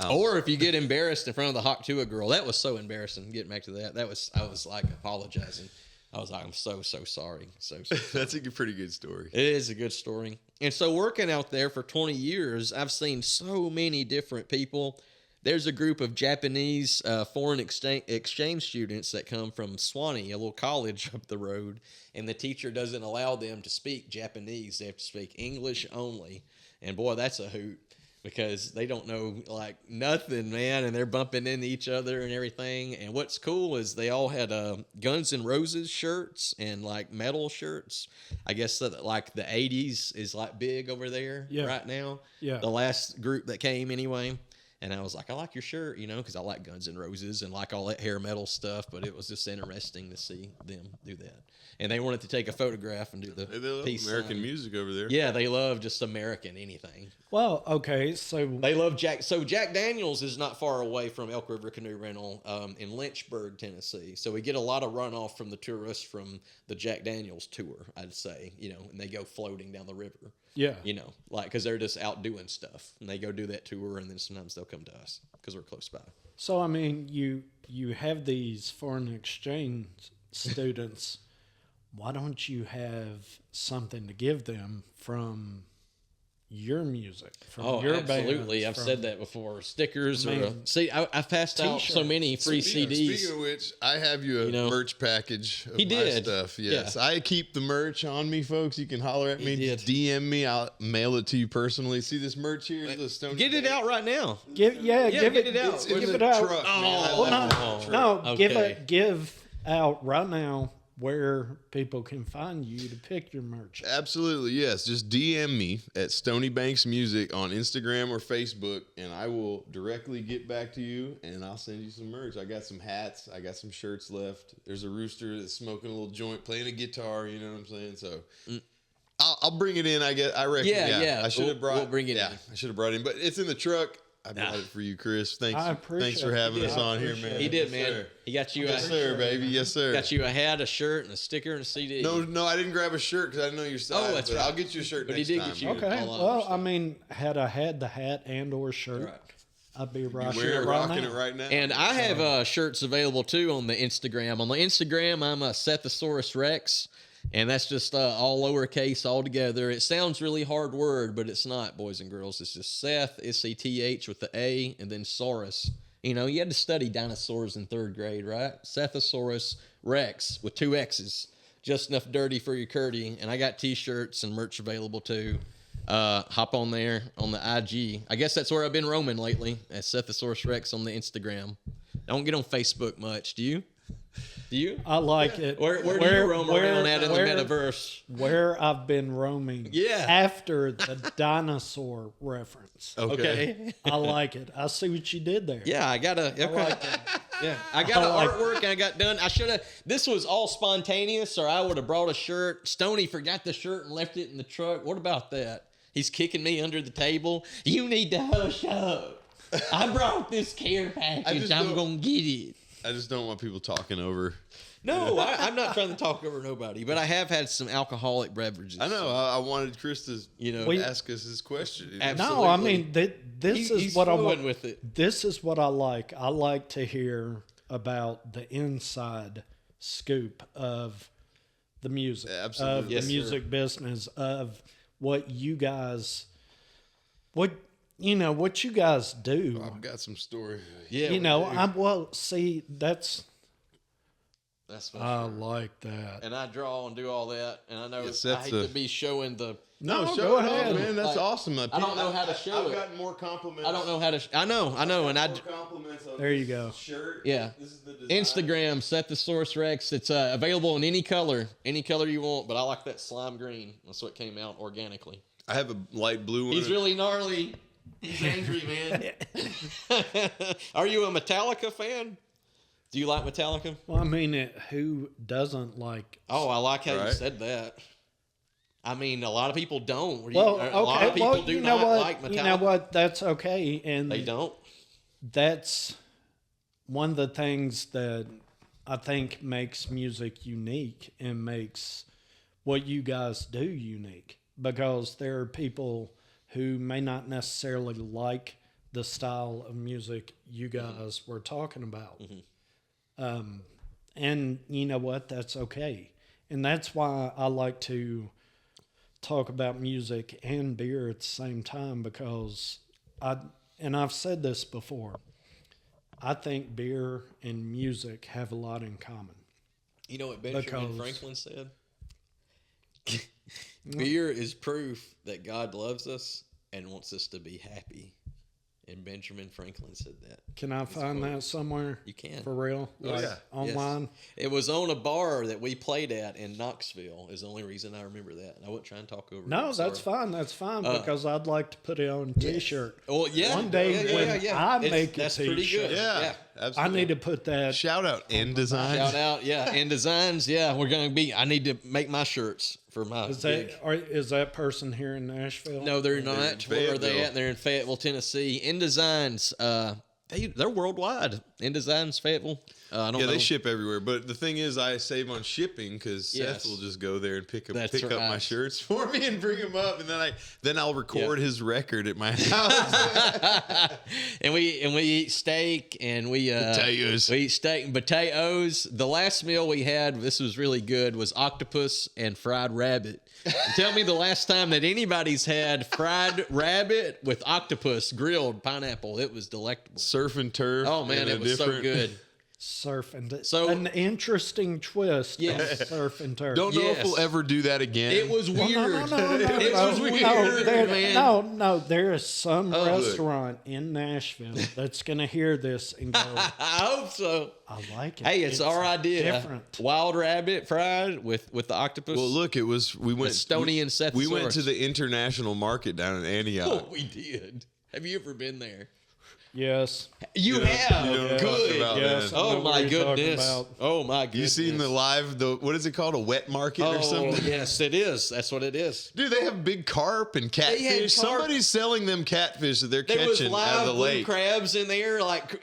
Or if you get embarrassed in front of the Hawktua girl. That was so embarrassing. Getting back to that. I was like apologizing. I was like, I'm so sorry. So sorry. That's a pretty good story. It is a good story. And so working out there for 20 years, I've seen so many different people. There's a group of Japanese foreign exchange students that come from Swanee, a little college up the road, and the teacher doesn't allow them to speak Japanese. They have to speak English only. And boy, that's a hoot, because they don't know like nothing, man, and they're bumping into each other and everything. And what's cool is they all had Guns N' Roses shirts and like metal shirts. I guess that like the 80s is like big over there right now. Yeah. The last group that came anyway. And I was like, I like your shirt, you know, because I like Guns N' Roses and like all that hair metal stuff. But it was just interesting to see them do that. And they wanted to take a photograph and do the They love peace American sign. music over there. Yeah, they love just American anything. Well, okay, so They love Jack. So Jack Daniels is not far away from Elk River Canoe Rental in Lynchburg, Tennessee. So we get a lot of runoff from the tourists from the Jack Daniels tour, I'd say, you know, and they go floating down the river. yeah, You know, like, because they're just out doing stuff. And they go do that tour, and then sometimes they'll come to us because we're close by. so I mean, you have these foreign exchange students. Why don't you have something to give them from your music, from Oh, your absolutely. bands, I've from- said that before. Stickers. Man. See, I've passed out so T-shirts. many free CDs. Speaking of which, I have you a You know, merch package of he my did. stuff. Yes, Yeah. I keep the merch on me, folks. You can holler at He me, did. DM me. I'll mail it to you personally. See this merch here? The Stoney Get it Bank. out right now. give get it out. It's Give in it the out. truck. Oh, man. I well, left it in no. the truck. No, Okay. give out right now where people can find you to pick your merch. Absolutely, yes. Just DM me at Stony Banks Music on Instagram or Facebook, and I will directly get back to you, and I'll send you some merch. I got some hats. I got some shirts left. There's a rooster that's smoking a little joint, playing a guitar. You know what I'm saying? So I'll bring it in. I reckon. Yeah. I should have brought. We'll bring it yeah, in. I should have brought it in, but it's in the truck. I brought it for you, Chris. Thanks. I appreciate Thanks for it. having He us did. on I here, appreciate man. it. He did, Yes, man. sir. He got you Yes, sir, baby. Yes, sir. got you a hat, a shirt, and a sticker and a CD. No, I didn't grab a shirt because I didn't know your size. that's but right. I'll get you a shirt But next he did time. get you- Okay, all I well, understand. I mean, had I had the hat and or shirt, Right. I'd be You rocking wear it it, right rocking now. it right now. And I have shirts available too on the Instagram. On the Instagram, I'm a Sethasaurus Rexx, and that's just all lowercase all together. It sounds really hard word, but it's not, boys and girls. It's just Seth, S-E-T-H with the A, and then Saurus. You know, you had to study dinosaurs in 3rd grade, right? Sethasaurus Rexx with 2 X's. Just enough dirty for your Curdy. And I got T-shirts and merch available too. Hop on there on the IG. I guess that's where I've been roaming lately. At Sethasaurus Rexx on the Instagram. I don't get on Facebook much. Do you? Do you? I like it. Where do you roam around at in the metaverse? Where I've been roaming. Yeah. After the dinosaur reference. Okay. I like it. I see what you did there. Yeah, I got a. Okay. like that. Yeah, I got I an like artwork and I got done. I should have. This was all spontaneous, or I would have brought a shirt. Stoney forgot the shirt and left it in the truck. What about that? He's kicking me under the table. You need to hush up. I brought this care package. just I'm don't- gonna get it. I just don't want people talking over. No, I'm not trying to talk over nobody, but I have had some alcoholic beverages. I know. I wanted Chris to, We- ask us his question. Absolutely. No, I mean this is He's what I flowing want. with it. This is what I like. I like to hear about the inside scoop of the music, Absolutely. of Yes, the sir. music business, of what you guys, what you guys do. I've got some story. Yeah, You know, see, that's that's for I sure. like that. And I draw and do all that, and I know Yes, I that's hate a- to be showing the. No, No, show go it off, ahead. man. That's Like, awesome. I don't know how to show I've it. gotten more compliments. I don't know how to. I know, and I. More compliments on There you this go. Shirt. Yeah. This is the design. Instagram, Sethasaurus Rexx. It's available in any color you want, but I like that slime green. That's what came out organically. I have a light blue one. He's really gnarly. He's angry, man. Are you a Metallica fan? Do you like Metallica? Well, I mean, who doesn't like? Oh, I like how you Right. said that. I mean, a lot of people don't. Well, A lot of okay. people Well, do you know not what? like Metallica. You know what? That's okay, and They don't. that's one of the things that I think makes music unique and makes what you guys do unique, because there are people who may not necessarily like the style of music you guys were talking about. And you know what? That's okay. And that's why I like to talk about music and beer at the same time, because I've said this before, I think beer and music have a lot in common. You know what Benjamin Because- Franklin said? Beer is proof that God loves us and wants us to be happy. And Benjamin Franklin said that. Can I find that somewhere? You can. For real? Like yeah. online? Yes. It was on a bar that we played at in Knoxville is the only reason I remember that. I wasn't trying to talk over it. No, I'm that's sorry. fine. That's fine because I'd like to put it on a T-shirt. Well, yeah. One day when I make a that's pretty T-shirt. good. Yeah, I absolutely. need to put that. Shout out InDesign. Shout out, yeah. And designs, yeah. We're going to be, I need to make my shirts for my Is gig. is that person here in Nashville? No, they're not. Where are they Fayetteville. at? They're in Fayetteville, Tennessee. InDesigns, they're worldwide. InDesigns, Fayetteville. I don't know. They ship everywhere. But the thing is, I save on shipping because Yes. Seth will just go there and pick up That's my right. shirts for me and bring them up, and then I'll record his record at my house. and we eat steak and we Potatoes. We eat steak and potatoes. The last meal we had, this was really good, was octopus and fried rabbit. And tell me the last time that anybody's had fried rabbit with octopus grilled pineapple. It was delectable. Surf and turf. Oh man, in a it was so different- good. Surf and So- an interesting twist. Yes. On surf and turf. Don't know if Yes. we'll ever do that again. It was weird. No, It was weird, man. No, there is some restaurant in Nashville that's going to hear this and go, I hope so. I like it. Hey, it's our idea. Different. Wild rabbit fried with the octopus. Well, look, we went Stoney and Seth. We went to the international market down in Antioch. Oh, we did. Have you ever been there? Yes. You have. You know what I'm talking Good. about, Yes. man. I know Oh what my you're talking goodness. about. Oh my goodness. You seen what is it called? A wet market or Oh something? yes, it is. That's what it is. Dude, they have big carp and had catfish. carp. Somebody's selling them catfish that they're There was catching out live of the blue lake. crabs in there, like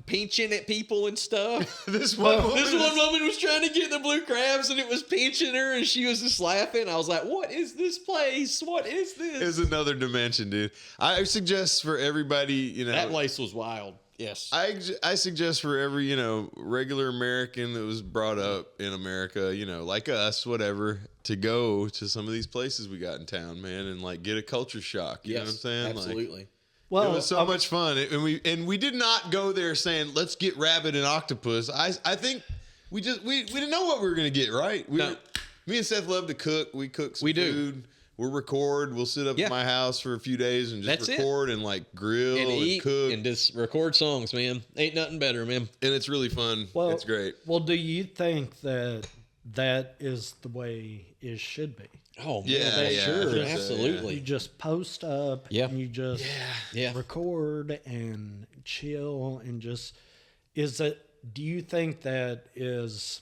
pinching at people and stuff. This one woman This one woman was trying to get the blue crabs, and it was pinching her, and she was just laughing. I was like, "What is this place? What is this?" is another dimension, dude. I suggest for everybody, That place was wild. Yes. I suggest for every, regular American that was brought up in America, like us, whatever, to go to some of these places we got in town, man, and like get a culture shock. You know what I'm saying? Absolutely. Like, Well, it was so much fun. And we did not go there saying, let's get rabbit and octopus. I think we didn't know what we were going to get, right? No. Me and Seth love to cook. We cook some We do. food. We'll record. We'll sit up Yeah. at my house for a few days and just That's it. record and like grill And and, eat cook. and just record songs, man. Ain't nothing better, man. And it's really fun. Well, It's great. Well, do you think that is the way it should be? Oh, man. Yeah, that's yeah, I sure. think so, Absolutely. You just post up Yeah. and you just Yeah. record and chill and just do you think that is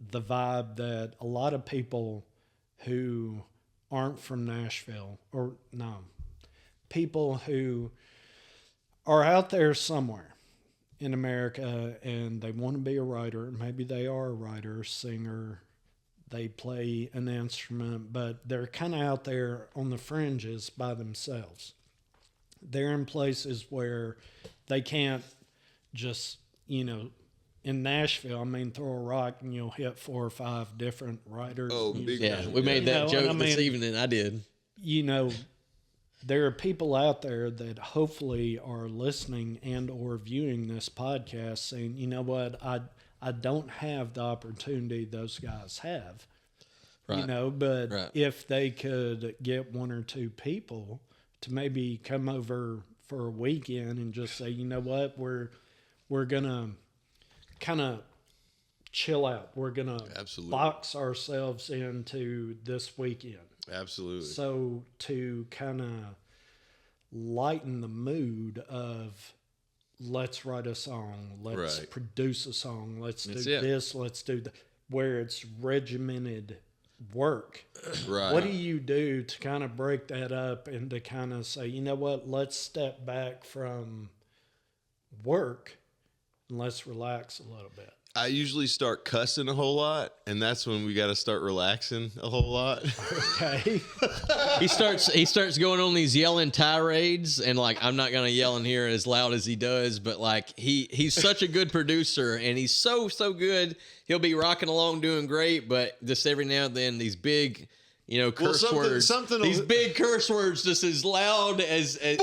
the vibe that a lot of people who aren't from Nashville people who are out there somewhere in America and they want to be a writer, maybe they are a writer, singer, they play an instrument, but they're kind of out there on the fringes by themselves. They're in places where they can't just, in Nashville, throw a rock and you'll hit 4 or 5 different writers. Oh, big Yeah, time. we made You that know, joke and I this mean- evening. I did. There are people out there that hopefully are listening and or viewing this podcast saying, you know what, I don't have the opportunity those guys have. Right. But Right. if they could get 1 or 2 people to maybe come over for a weekend and just say, you know what, we're gonna kind of chill out. We're gonna Absolutely. box ourselves into this weekend. Absolutely. So to kind of lighten the mood of let's write a song, let's Right. produce a song, let's do That's it. this, let's do that, where it's regimented work. Right. What do you do to kind of break that up and to kind of say, you know what, let's step back from work and let's relax a little bit? I usually start cussing a whole lot, and that's when we got to start relaxing a whole lot. Okay. He starts going on these yelling tirades, and like I'm not gonna yell in here as loud as he does, but like he's such a good producer, and he's so good. He'll be rocking along, doing great, but just every now and then these big, curse words, these big curse words, just as loud as it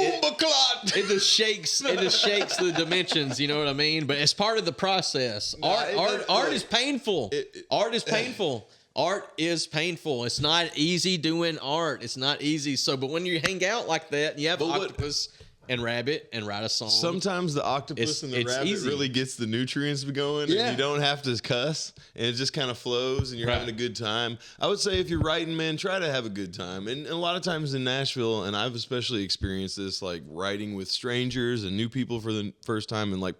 just shakes the dimensions. You know what I mean? But it's part of the process. Art is painful. Art is painful. Art is painful. It's not easy doing art. It's not easy. So, but when you hang out like that and you have octopus and rabbit and write a song. Sometimes the octopus and the rabbit easy. really gets the nutrients going, Yeah. and you don't have to cuss, and it just kind of flows, and you're having a good time. I would say if you're writing, man, try to have a good time. And a lot of times in Nashville, and I've especially experienced this, like writing with strangers and new people for the first time, and like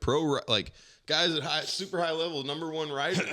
guys at super high level, number one writers.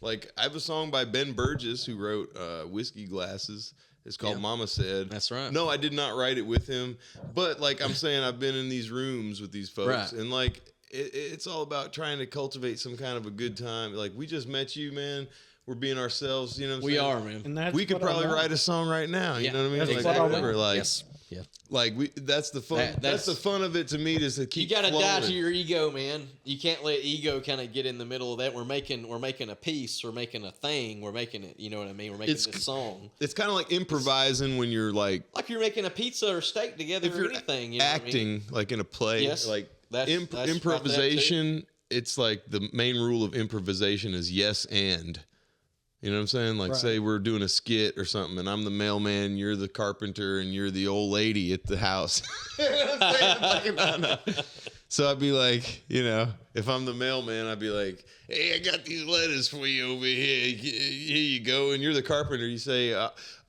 Like I have a song by Ben Burgess who wrote Whiskey Glasses. It's called Mama Said. That's right. No, I did not write it with him. But like I'm saying, I've been in these rooms with these folks. Right. And like it's all about trying to cultivate some kind of a good time. Like we just met you, man. We're being ourselves. You know what I'm We saying? are, man. And that's We could what I probably want. write a song right now. You know what I mean? That's Like, what I want. whatever, like, Yes. Yeah. like that's the fun. That's the fun of it to me, is to You keep. got to die flowing. to your ego, man. You can't let ego kind of get in the middle of that. We're making a piece. We're making a thing. We're making it. You know what I mean? We're making this song. It's kind of like improvising when you're like Like you're making a pizza or steak together if or you're anything. You know what I acting mean? like in a play. Yes. Like That's about that, too. improvisation. It's like the main rule of improvisation is yes and. You know what I'm saying? Like, Right. say we're doing a skit or something, and I'm the mailman, you're the carpenter, and you're the old lady at the house. You know what I'm saying? Like, no. So I'd be like, you know, if I'm the mailman, I'd be like, hey, I got these letters for you over here. Here you go. And you're the carpenter. You say,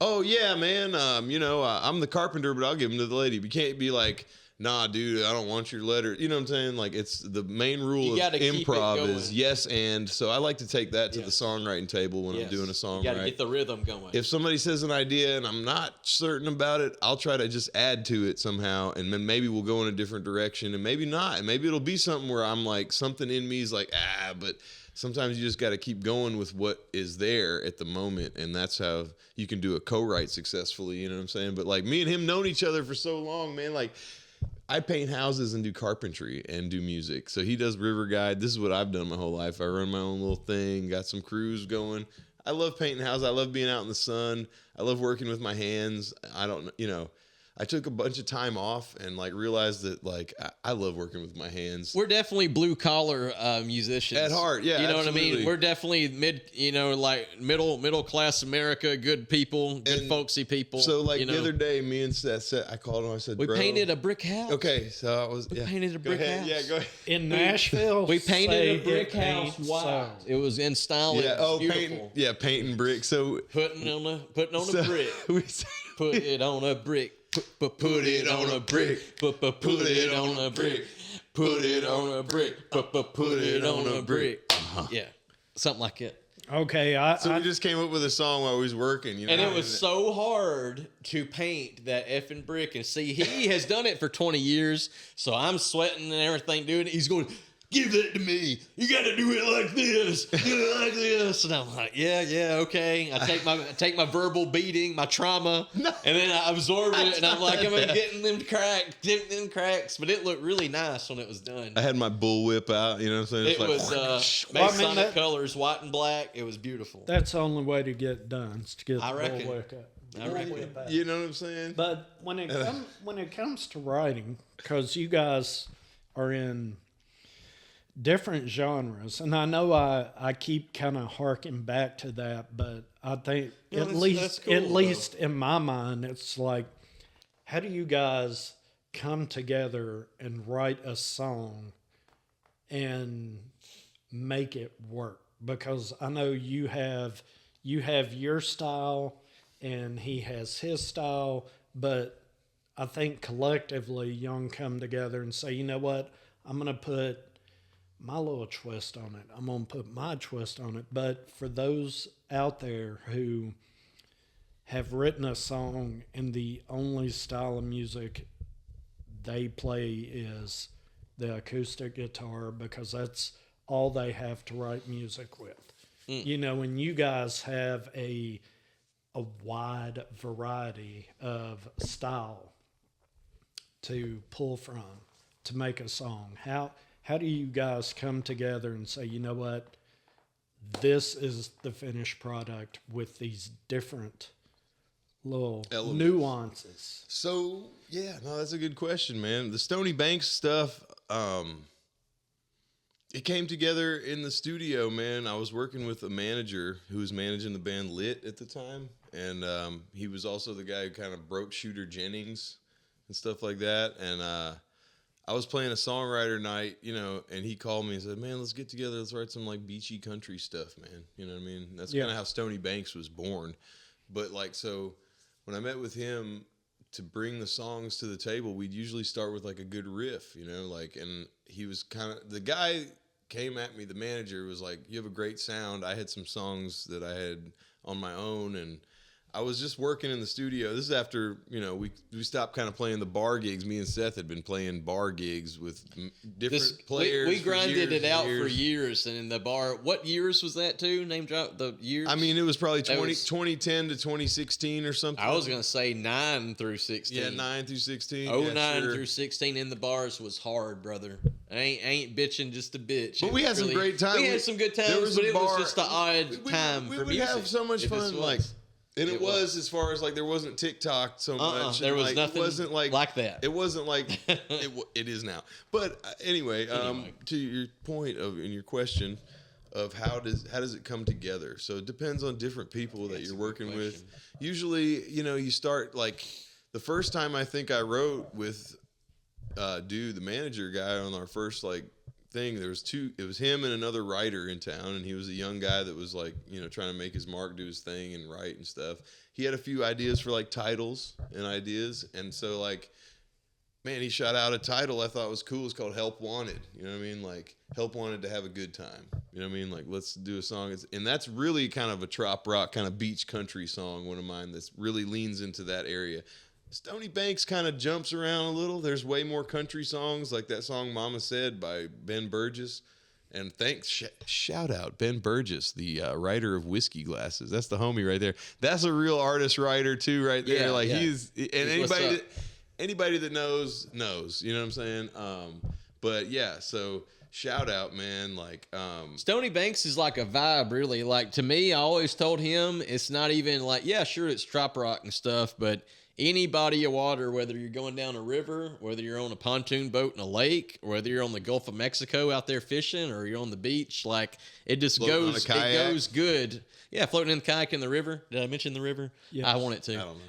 oh, yeah, man, I'm the carpenter, but I'll give them to the lady. But you can't be like, nah, dude, I don't want your letter. You know what I'm saying? Like, it's the main rule of gotta keep it improv going. is yes and. So I like to take that to the songwriting table when I'm doing a song. You got to get the rhythm going. If somebody says an idea and I'm not certain about it, I'll try to just add to it somehow, and then maybe we'll go in a different direction, and maybe not. And maybe it'll be something where I'm like, something in me is like, but sometimes you just got to keep going with what is there at the moment, and that's how you can do a co-write successfully. You know what I'm saying? But like me and him known each other for so long, man, like I paint houses and do carpentry and do music. So he does river guide. This is what I've done my whole life. I run my own little thing, got some crews going. I love painting houses. I love being out in the sun. I love working with my hands. I took a bunch of time off and like realized that like I love working with my hands. We're definitely blue collar musicians At heart, yeah, You know what I absolutely. mean? We're definitely middle class America, good people, good And folksy people. So like you know? the other day, me and Seth, I called him. I said, we bro, painted a brick house. Okay, so I was painted a Go brick ahead. house. Yeah, go ahead. In Nashville, We painted say a brick it house ain't white. so. It was in style. Yeah. It was Painting. beautiful. Yeah, painting bricks. So Putting on a brick. we Put it on a brick. Put it on a brick. Put it on a brick. Put it on a brick. Put it on a brick. Yeah, something like that. Okay, we just came up with a song while we was working. You know? And it was so hard to paint that effing brick. And see, he has done it for 20 years. So I'm sweating and everything doing it. He's going, give that to me. You got to do it like this. Do it like this. And I'm like, yeah, okay. I take my verbal beating, my trauma, and then I absorb it. And I'm like, I'm getting them cracks. But it looked really nice when it was done. I had my bullwhip out. You know what I'm saying? It was Masonic colors, white and black. It was beautiful. That's the only way to get done. Is to get I the reckon. bullwhip up. I reckon. You know what I'm saying? But when it comes to writing, because you guys are in different genres, and I know I keep kind of harking back to that, but I think No, at that's cool, least in my mind, it's like, how do you guys come together and write a song and make it work? Because I know you have your style and he has his style, but I think collectively y'all come together and say, you know what, I'm going to put my little twist on it. I'm going to put my twist on it. But for those out there who have written a song and the only style of music they play is the acoustic guitar because that's all they have to write music with. You know, and you guys have a wide variety of style to pull from to make a song. How do you guys come together and say, you know what, this is the finished product with these different little Elements. nuances? So yeah, no, that's a good question, man. The Stony Banks stuff, it came together in the studio, man. I was working with a manager who was managing the band Lit at the time, and he was also the guy who kind of broke Shooter Jennings and stuff like that. And I was playing a songwriter night, and he called me and said, "Man, let's get together. Let's write some like beachy country stuff, man." You know what I mean? That's kind of how Stoney Banks was born. But like, so when I met with him to bring the songs to the table, we'd usually start with like a good riff, and he was the guy came at me, the manager was like, "You have a great sound." I had some songs that I had on my own, and I was just working in the studio. This is after, we stopped kind of playing the bar gigs. Me and Seth had been playing bar gigs with different players. We grinded it out for years. And in the bar, what years was that too? Name drop the years? I mean, it was probably 2010 to 2016 or something. I was going to say 9 through 16. Yeah, 9 through 16. 09 through 16 in the bars was hard, brother. I ain't bitching just a bitch. But we had some great times. We had some good times, but it was just an odd time for music. We would have so much fun, And it was as far as like there wasn't TikTok so much. There was nothing. It wasn't like that. It wasn't like it is now. But anyway, to your point in your question of how does it come together? So it depends on different people that you're working with. Usually, you start like the first time I think I wrote with the manager guy on our first thing. There was two. It was him and another writer in town, and he was a young guy that was trying to make his mark, do his thing, and write and stuff. He had a few ideas for titles and ideas, and so man, he shot out a title I thought was cool. It's called "Help Wanted." You know what I mean? Help Wanted to have a good time. You know what I mean? Let's do a song, and that's really kind of a trop rock, kind of beach country song. One of mine that's really leans into that area. Stoney Banks kind of jumps around a little. There's way more country songs, like that song "Mama Said" by Ben Burgess. And shout out Ben Burgess, the writer of Whiskey Glasses. That's the homie right there. That's a real artist writer too, right there. Anybody that knows. You know what I'm saying? But yeah, so shout out, man. Stoney Banks is like a vibe, really. To me, I always told him it's not even sure, it's trop rock and stuff, but any body of water, whether you're going down a river, whether you're on a pontoon boat in a lake, or whether you're on the Gulf of Mexico out there fishing, or you're on the beach, it just goes good. Yeah, floating in the kayak in the river. Did I mention the river? Yeah, I want it to. I don't know.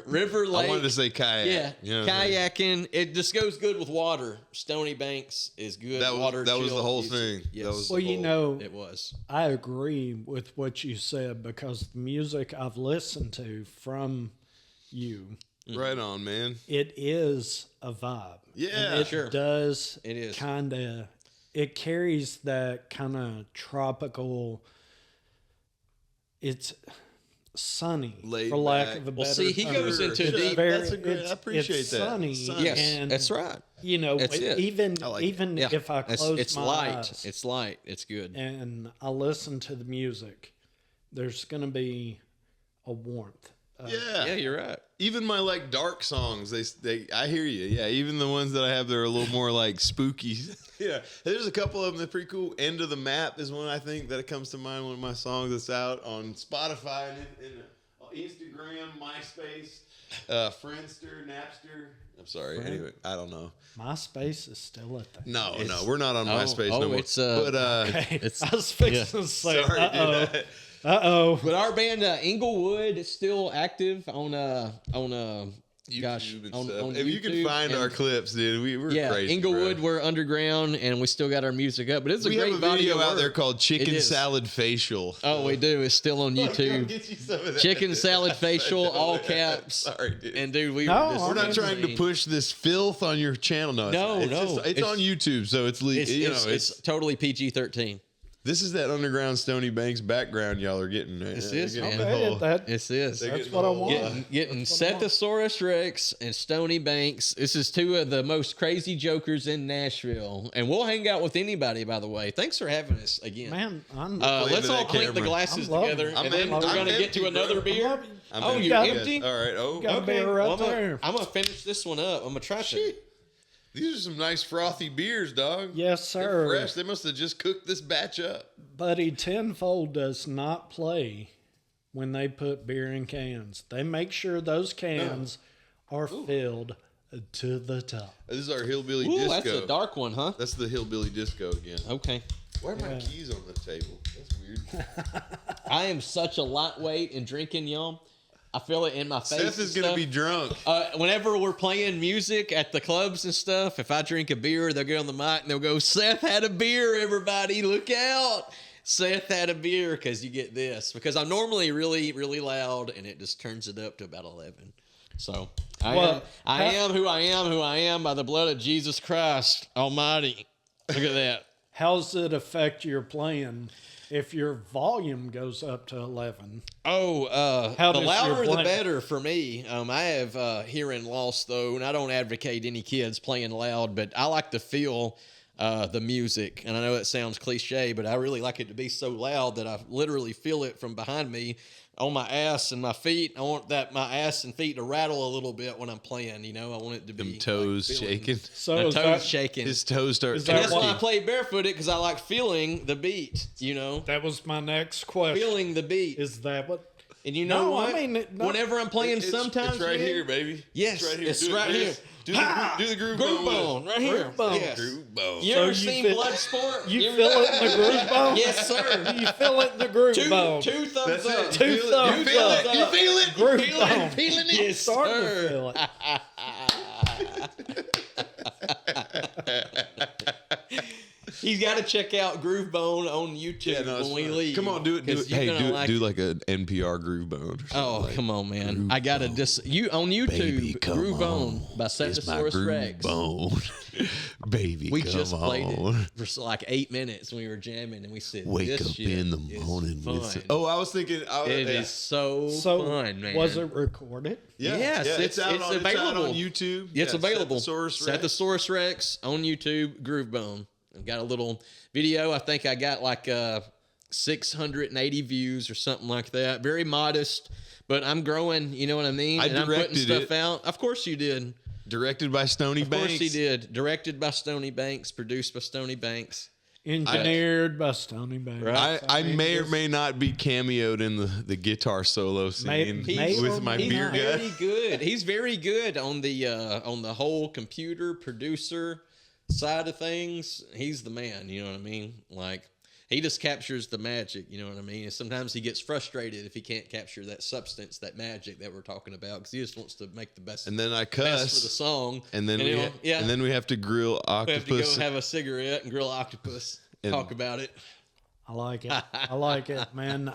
River, lake. I wanted to say kayak. Yeah, kayaking. It just goes good with water. Stoney Banks is good. That was the whole music. thing. Yes. It was. I agree with what you said, because the music I've listened to from you. Right on, man. It is a vibe. Yeah, and it does. It is it carries that kind of tropical. It's sunny, laid for lack back. of a better term. He goes into deep. I appreciate it's that. sunny. Yes, and, that's right. That's it. Even if I close my eyes, it's light. It's good. And I listen to the music, there's going to be a warmth. Yeah, you're right. Even my dark songs, I hear you. Yeah, even the ones that I have that are a little more spooky. Yeah, there's a couple of them that are pretty cool. "End of the Map" is one I think that comes to mind. One of my songs that's out on Spotify and Instagram, MySpace, Friendster, Napster. I'm sorry. Anyway, I don't know. MySpace is still a thing. No, we're not on MySpace no more. Okay. I was fixing to say, sorry, dude. But our band Inglewood is still active on YouTube on if YouTube, you can find our clips, dude, we're crazy. Inglewood, bro. we're underground, and we still got our music up. But it's a great have a video out there work. called "Chicken Salad Facial." Oh, we do. It's still on YouTube. Get you some of that. Chicken Salad Facial, all caps. Sorry, dude. And dude, we're not trying to push this filth on your channel. No, it's on YouTube, so it's totally PG-13. This is that underground Stoney Banks background y'all are getting. This is, man. This is. That's what I want. Getting Sethasaurus Rexx and Stoney Banks. This is two of the most crazy jokers in Nashville. And we'll hang out with anybody, by the way. Thanks for having us again. Man, let's all clink the glasses together, and then we're going to get to another beer. You're empty? All right. Okay. I'm going to finish this one up. I'm going to try to. These are some nice frothy beers, dog. Yes, sir. They're fresh. They must have just cooked this batch up. Buddy, Tenfold does not play when they put beer in cans. They make sure those cans are filled to the top. This is our Hillbilly Disco. That's a dark one, huh? That's the Hillbilly Disco again. Okay. Why are my keys on the table? That's weird. I am such a lightweight in drinking, y'all. I feel it in my face. Seth is going to be drunk. Whenever we're playing music at the clubs and stuff, if I drink a beer, they'll get on the mic and they'll go, Seth had a beer, everybody, look out. Seth had a beer, because you get this. Because I'm normally really, really loud, and it just turns it up to about 11. So I am who I am by the blood of Jesus Christ Almighty. Look at that. How does it affect your playing if your volume goes up to 11? The How does louder your the blank- better for me. I have hearing loss, though, and I don't advocate any kids playing loud, but I like to feel the music. And I know it sounds cliche, but I really like it to be so loud that I literally feel it from behind me on my ass and my feet. I want my ass and feet to rattle a little bit when I'm playing. I want it to be Them toes like shaking. So My is toes that, shaking. His toes start Is that And that's why I shaking. play barefooted, because I like feeling the beat, that was my next question. feeling the beat. Is that what? And you know No, what? I mean, no. Whenever I'm playing, sometimes It's right man, here, baby. Yes, it's right here. it's Do it, right Chris. here. Do the groove Groove bone. bone, right here. Groove bone. Yes. Groove bone. You So ever you seen feel- Bloodsport? You ever- feel it in the groove bone? Yes, sir. You feel it in the groove bone. Two thumbs That's up. it. Two You feel thumbs it. You feel up. it. You feel it. Groove You feel bone. it. Feeling it. Yes, Starting to sir. feel it. He's got to check out Groove Bone on YouTube No, it's when we fine. leave. Come on, do it. 'Cause you're gonna Do like an NPR groove bone. Or something Oh, come on, man. I got to you on YouTube, Baby, come Groove Bone on. by It's my Sethasaurus groove Rexx. bone. Baby, We come just played on. it for like 8 minutes when we were jamming, and we said, Wake this up shit in the is morning with fun. Oh, I was thinking. It is so fun, man. was it recorded? Yes, it's out available on YouTube. It's Yeah, available. Sethasaurus Rexx. Sethasaurus Rexx on YouTube, Groove Bone. I've got a little video. I think I got like 680 views or something like that. Very modest, but I'm growing, you know what I mean? I And I'm putting directed stuff it. out. Of course you did. Directed by Stoney Of Banks. course he did. Directed by Stoney Banks, produced by Stoney Banks. Engineered by Stoney Banks. Right. I may or may not be cameoed in the guitar solo scene May with or my may beer not. gut. Very good. He's very good on the whole computer producer side of things. He's the man, you know what I mean? Like, he just captures the magic, you know what I mean? And sometimes he gets frustrated if he can't capture that substance, that magic that we're talking about, because he just wants to make the best, And then I best for the cuss, song. and then he'll- and then we have to grill we have to octopus. go have a cigarette and grill octopus, And- talk about it. I like it. I like it, man.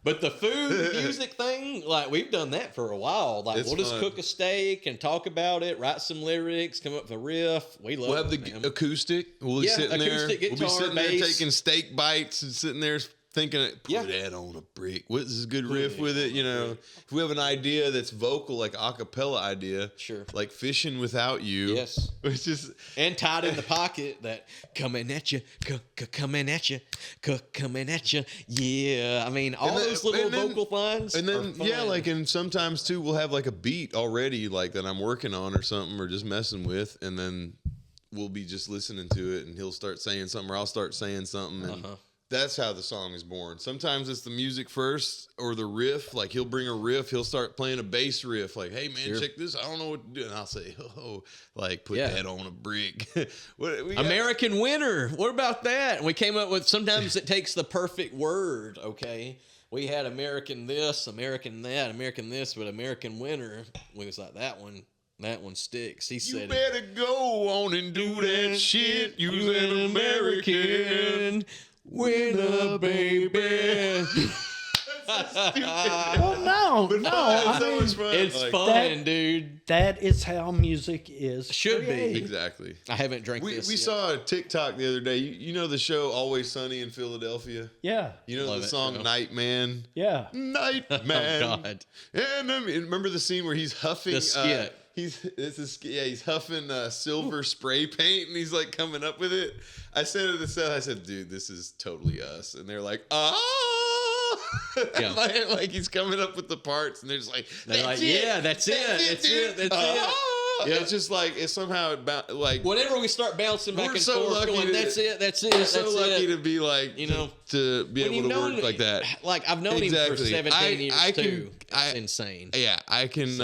But the food music thing, like, we've done that for a while. Like, It's we'll just fun. cook a steak and talk about it, write some lyrics, come up with a riff. We love We'll have it, the man. acoustic. We'll be Yeah, sitting there. acoustic We'll be guitar, sitting there bass. taking steak bites and sitting there thinking, put Yeah. that on a brick. What is a good riff with it? You know, if we have an idea that's vocal, like a cappella idea, Sure. like Fishing Without You. Yes. Which is And tied in the pocket, that coming at you, coming at you, coming at you. Yeah. I mean, all And then- those little and then- vocal lines. And then, are fun. yeah, like, and sometimes too, we'll have like a beat already, like that I'm working on or something, or just messing with, and then we'll be just listening to it, and he'll start saying something, or I'll start saying something, and that's how the song is born. Sometimes it's the music first, or the riff. Like, he'll bring a riff, he'll start playing a bass riff, like, "Hey man, Sure. check this. I don't know what to do," and I'll say, "Oh, like put Yeah. that on a brick." What, we got- American Winter. What about that? And we came up with, sometimes it takes the perfect word, okay? We had American this, American that, American this, but American Winter, we was like, that one sticks. He You said, better go on and do that shit. You's an American. winner, baby. Well, no. I so mean, much fun. It's Like, fun, that- dude. that is how music is. Should be. created. Exactly. I haven't drank We this yet. saw a TikTok the other day. You know the show Always Sunny in Philadelphia? Yeah. You know Love the it, song bro. Night Man? Yeah. Night Man. Oh, God. And remember the scene where he's huffing The skit. he's huffing silver spray paint and he's like coming up with it. I said it to Seth, I said, "Dude, this is totally us." And they're like, "Oh." Yeah. like he's coming up with the parts and they're just like, They're "That's like, it. yeah, that's it. That's dude. it. That's it. Ah." Yeah. It's just like, it's somehow like, Whenever we start bouncing back We're and so forth, lucky going, to- that's it, that's it, we're that's so lucky it. to be like, You know, to be When able you to know work like that. Like, I've known him for Exactly. 17 years, I can- too. It's I- insane. Yeah, I can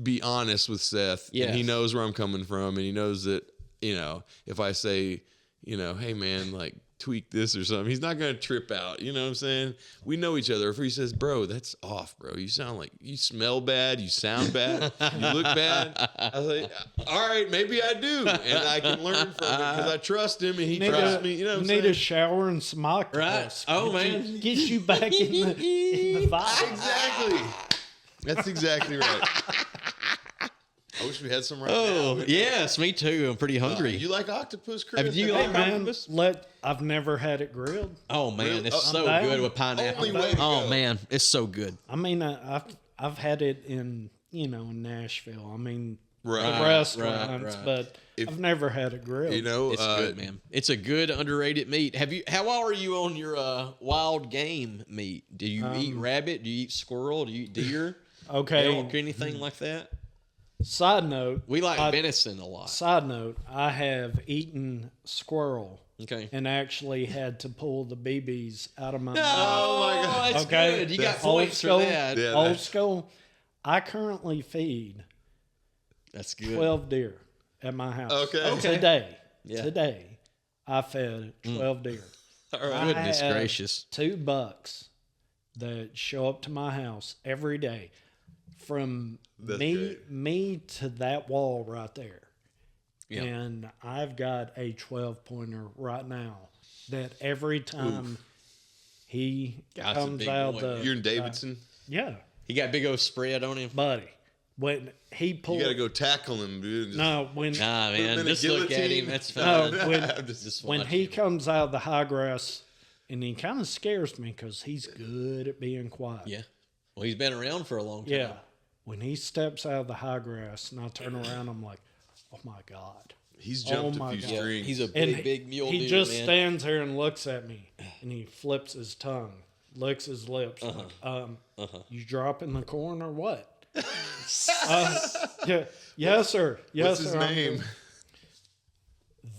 be honest with Seth. Yes. And he knows where I'm coming from, and he knows that, if I say, "Hey man, like tweak this or something. He's not going to trip out. You know what I'm saying? We know each other. If he says, bro, that's off, bro. You sound like, you smell bad. You sound bad. You look bad. I was like, all right, maybe I do. And I can learn from it because I trust him and he trusts me. You know what I'm saying? Need a shower and some octopus. Right. Oh, man. Get you back in the vibe. Exactly. That's exactly right. I wish we had some right now. Oh, yes, me too. I'm pretty hungry. You like octopus, Chris? You Hey like man, octopus? I've never had it grilled. Oh, man, Really? it's so down. good with pineapple. Only way to Oh, go. man, it's so good. I mean, I've had it in in Nashville. I mean, Right, the restaurants, right. but I've never had it grilled. You know, It's good, man. It's a good underrated meat. How are you on your wild game meat? Do you eat rabbit? Do you eat squirrel? Do you eat deer? Okay. Elk, anything like that? Side note. We like venison a lot. Side note. I have eaten squirrel. Okay. And actually had to pull the BBs out of my mouth. Oh my God! That's Okay. good. You got That's old points for school. that. Yeah. Old school. I currently feed That's good. 12 deer at my house. Okay. Today. Yeah. Today. I fed 12 deer. All right. Goodness I have gracious! 2 bucks that show up to my house every day. From That's me great. to that wall right there. Yeah. And I've got a 12-pointer right now that every time he That's a comes big out boy. You're in Davidson. yeah, He got big old spread on him. buddy. When he pulled You got to go tackle him, dude. Just- no, when Nah, him man. in a Just look at guillotine. him. That's no, fine. when Just when watch he him. comes out of the high grass, and he kind of scares me because he's good at being quiet. Yeah. Well, he's been around for a long time. Yeah. When he steps out of the high grass and I turn around, I'm like, oh my God. He's jumped my a few God. strings. He's a And big mule he dude, just man. stands here and looks at me and he flips his tongue, licks his lips. Like, you dropping the corn or what? Yeah, yes, sir. Yes, What's his sir. name?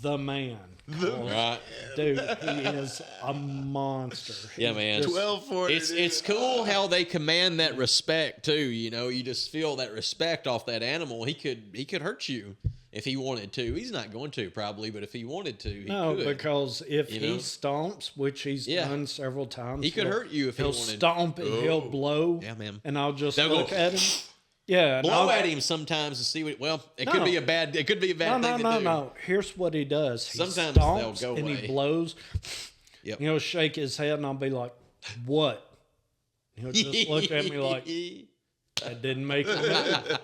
The man. Right. Dude, he is a monster. Yeah, man. 12 for it. It's cool how they command that respect too. You know, you just feel that respect off that animal. He could hurt you if he wanted to. He's not going to probably, but if he wanted to, he No, could. because if You he know? stomps, which he's Yeah. done several times, He could hurt you if he he'll wanted. stomp and he'll blow. Yeah, man. And I'll just They'll go, look at him. Yeah, and blow I'll- at him sometimes to see what. Well, it No. could be a bad. It could be a bad No, thing no, to do. no. Here's what he does. He Sometimes stomps they'll go and away. he blows. Yep. He'll shake his head and I'll be like, "What?" He'll just look at me like, "That didn't make it."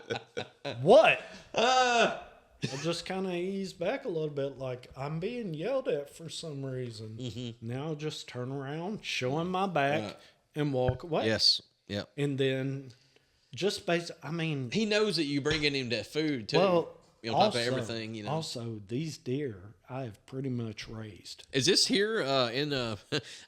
What? I'll just kind of ease back a little bit, like I'm being yelled at for some reason. Mm-hmm. Now I'll just turn around, show him my back, Right. and walk away. Yes. Yep. And then just I mean, He knows that you bringing him that food too. well, on top of everything, you know. Also, these deer I have pretty much raised. Is this here in I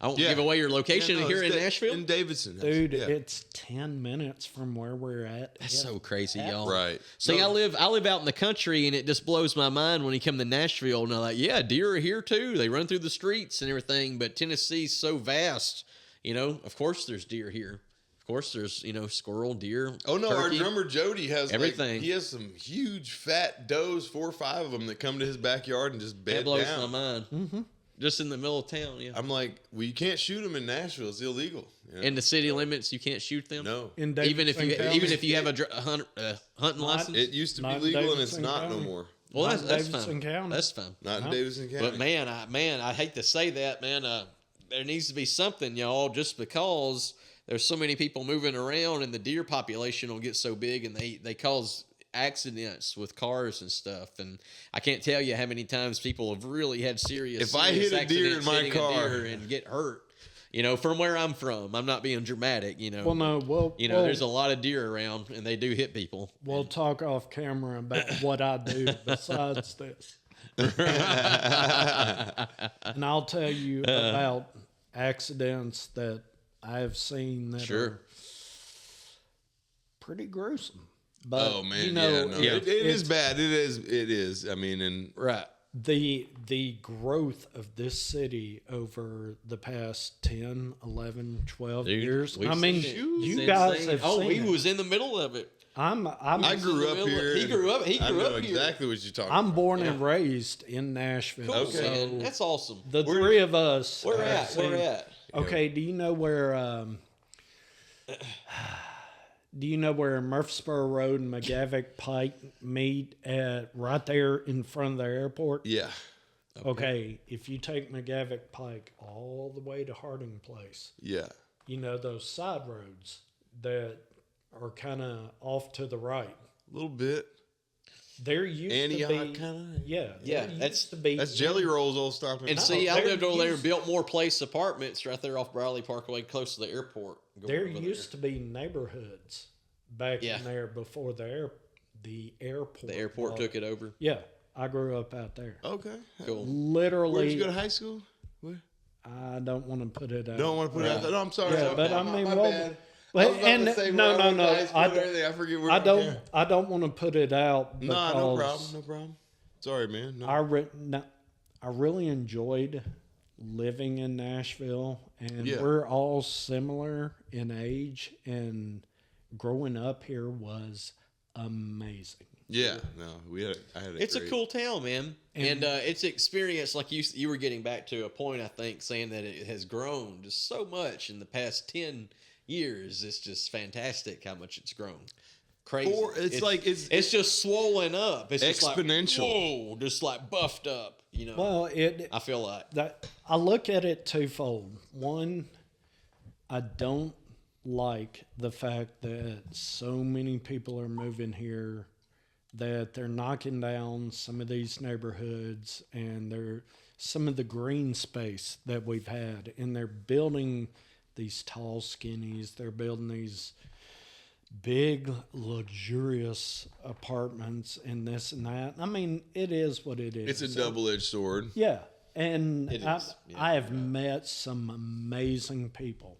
won't Yeah. give away your location Yeah, no, here it's in Nashville? in Davidson. Dude, Yeah. it's 10 minutes from where we're at. That's so crazy, Yeah. y'all. Right. See, No. I live out in the country, and it just blows my mind when you come to Nashville, and they're like, yeah, deer are here too. They run through the streets and everything, but Tennessee's so vast. You know, of course there's deer here. Of course there's, squirrel, deer. Oh no, turkey. our drummer Jody has Everything. he has some huge fat does, 4 or 5 of them that come to his backyard and just That bed blows down. my mind. Mm-hmm. Just in the middle of town, yeah. I'm like, well, you can't shoot them in Nashville. It's illegal. You know? In the city limits, you can't shoot them. No, In Even if Davidson you County. have a hunting license. it used to be Not legal and it's Davidson not no County. more. Well, Not that's Davidson fine. County. That's fine. Not in No. Davidson County. But man, I hate to say that, man. There needs to be something, y'all, just because there's so many people moving around, and the deer population will get so big, and they cause accidents with cars and stuff. And I can't tell you how many times people have really had serious. If I hit a deer in accidents my hitting a car- deer and get hurt. From where I'm from, I'm not being dramatic. Well, no, There's a lot of deer around, and they do hit people. We'll talk off camera about what I do besides this. And I'll tell you about accidents that I've seen that Sure. are pretty gruesome. But, Oh man, you know, yeah, no, Yeah. it is it's- bad. It is. I mean, and Right. the growth of this city over the past 10, 11, 12 Dude, years. we've I mean, seen it. you It's guys insane. have Oh, seen he it. was in the middle of it. I grew up here. He grew up. He I grew know up here. exactly what you're talking I'm about. born and raised in Nashville. Cool, Okay. man. That's awesome. The three of us. Where have at? seen- Where at? Okay, do you know where Murfreesboro Road and McGavick Pike meet at right there in front of the airport? Yeah. Okay, if you take McGavick Pike all the way to Harding Place, Yeah. you know those side roads that are kind of off to the right. A little bit. There used Antioch to be, kind of. yeah, Yeah, there that's- used to be. That's Jelly Roll's old stopping. And No, see, I there lived over there and used- built more place apartments right there off Bradley Parkway, close to the airport. Go There over used to be neighborhoods back Yeah. in there before the airport. The airport took it over. Yeah, I grew up out there. Okay. Cool. Literally, Where'd you go to high school? Where? I don't want to put it out. Don't want to put it out there. No, I'm sorry. Yeah, I'm- but I my mean, bad. well, I was but, about and to say no, where no, I went to no, high school I and everything. I forget where I I'm don't, at. I don't want to put it out. Nah, no because problem. No problem. Sorry, man. No. I really enjoyed living in Nashville, and Yeah. we're all similar in age, and growing up here was amazing. Yeah. No, I had It's a cool town, man, and it's experience like you were getting back to a point, I think, saying that it has grown just so much in the past 10 years. It's just fantastic how much it's grown. Crazy. It's just swollen up. It's exponential. Just like, whoa, just like buffed up. You know, Well, I feel like that I look at it twofold. One, I don't like the fact that so many people are moving here, that they're knocking down some of these neighborhoods and they're some of the green space that we've had, and they're building these tall skinnies. They're building these big luxurious apartments and this and that. I mean, it is what it is. It's a double-edged sword. Yeah, and It I, is, yeah. I have met some amazing people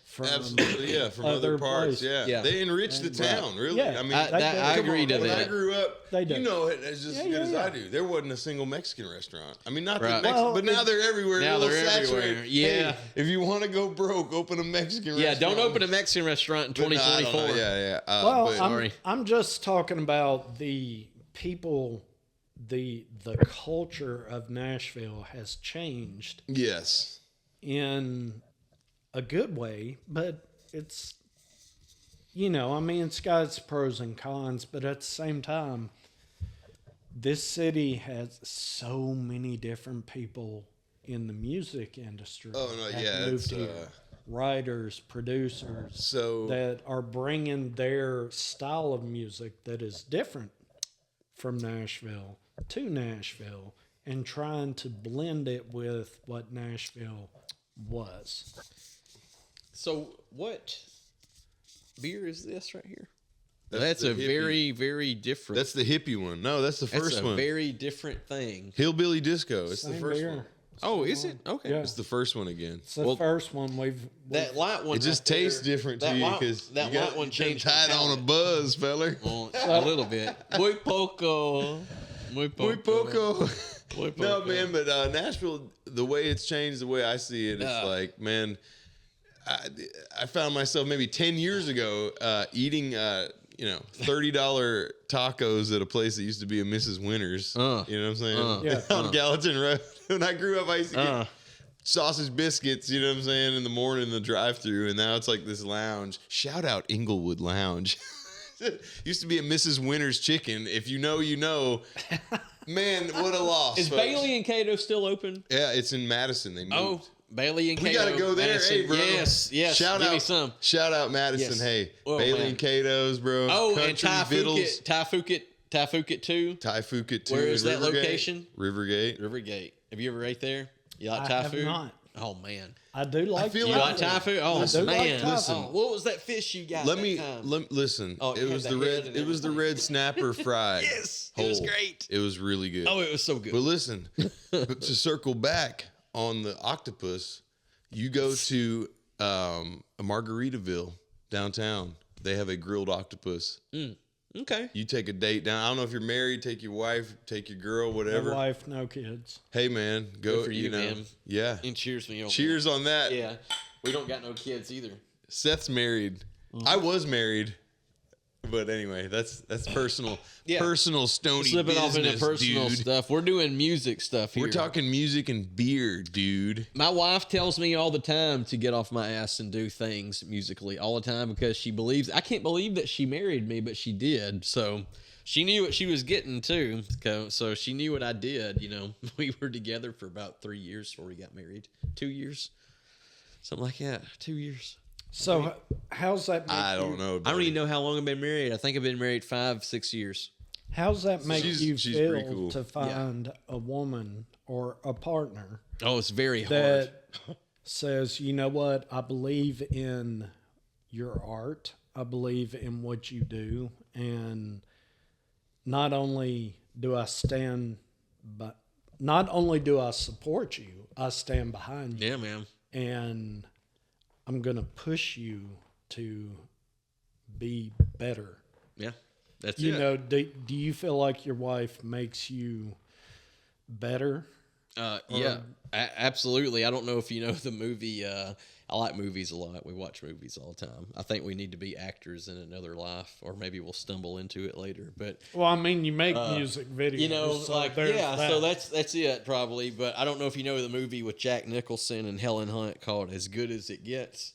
from Absolutely, yeah, from other parts. places. Yeah. Yeah. they enrich the town. Really, Yeah. I mean, I Come agree on, to when I that. grew up, They do. you know it as just Yeah, as good yeah, as yeah. I do. There wasn't a single Mexican restaurant. I mean, not Right. that Mexican, Well, but now they're everywhere. now a little they're everywhere. saturated. Yeah. Hey, if you want to go broke, open a Mexican yeah. restaurant. Don't open a Mexican restaurant in But no, I don't 2024. know. Yeah. Well, but, sorry. I'm just talking about the people. The culture of Nashville has changed yes. in a good way, but it's, I mean, it's got its pros and cons, but at the same time, this city has so many different people in the music industry. Oh, no, that yeah, moved it's, here. Writers, producers So that are bringing their style of music that is different from Nashville to Nashville and trying to blend it with what Nashville was. So what beer is this right here? That's That's the a hippie. very, very different. that's the hippie one. No, that's the That's first a one. very different thing. Hillbilly Disco. It's the Same first beer. one. Oh, is it? Okay. Yeah. It's the first one again. It's the Well, first one we've That light one. It just right there, tastes different to that you light- because that you light one you've been changed. my tied on a palate. buzz, feller. Well, a little bit. Muy poco. Muy poco. Muy poco. Muy poco. No, man, but Nashville, the way it's changed, the way I see it, it's Yeah. like, man, I found myself maybe 10 years ago eating, $30 tacos at a place that used to be a Mrs. Winters. You know what I'm saying? Yeah. On Gallatin Road. When I grew up, I used to get sausage biscuits, you know what I'm saying, in the morning in the drive-thru, and now it's like this lounge. Shout out Inglewood Lounge. Used to be a Mrs. Winters chicken. If you know, you know. Man, what a loss. Is folks. Bailey and Cato still open? Yeah, it's in Madison. They moved. Oh, Bailey and we Cato. got to go there, Madison. hey, bro. Yes, yes. Shout Give out, me some. Shout out Madison. Yes. Hey, Oh, Bailey man. and Cato's, bro. Oh, Country and Thai Vittles. Fuket too. Thai Phuket too. Where is in that Rivergate. location? Rivergate. Rivergate. Have you ever ate there? You like I Thai have food? not. Oh man. I do like feel You like- like Thai food? Oh I do like man. Thai Listen. Oh, what was that fish you got? Let that me time? listen. Oh, it it had was the the head red. and It was the red snapper fried. Yes, it was whole. great. It was really good. Oh, it was so good. But listen, but to circle back on the octopus, you go to a Margaritaville downtown. They have a grilled octopus. Okay. You take a date down. I don't know if you're married. Take your wife. Take your girl. Whatever. No wife, no kids. Hey man, go Good for you, man. Yeah. And cheers for you. Cheers on that. Yeah. We don't got no kids either. Seth's married. I was married. But anyway, that's personal. Yeah. Personal Stoney Slipping business, off into personal dude. stuff. We're doing music stuff here. We're talking music and beer, dude. My wife tells me all the time to get off my ass and do things musically all the time because she believes. I can't believe that she married me, but she did. So she knew what she was getting too. So she knew what I did. You know, we were together for about 3 years before we got married. 2 years, something like that. 2 years. So how's that make I don't you, know. I don't even know how long I've been married. I think I've been married 5-6 years. How's that make you she's feel pretty cool. to find a woman or a partner Oh, it's very hard. that says, you know what, I believe in your art. I believe in what you do. And not only do I support you, I stand behind you. Yeah, man. And I'm going to push you to be better. Yeah, that's You it. know, do you feel like your wife makes you better? Yeah, absolutely. I don't know if you know the movie. I like movies a lot. We watch movies all the time. I think we need to be actors in another life, or maybe we'll stumble into it later. But Well, I mean, you make music videos. you know, so like there's that. so that's it probably. But I don't know if you know the movie with Jack Nicholson and Helen Hunt called "As Good as It Gets."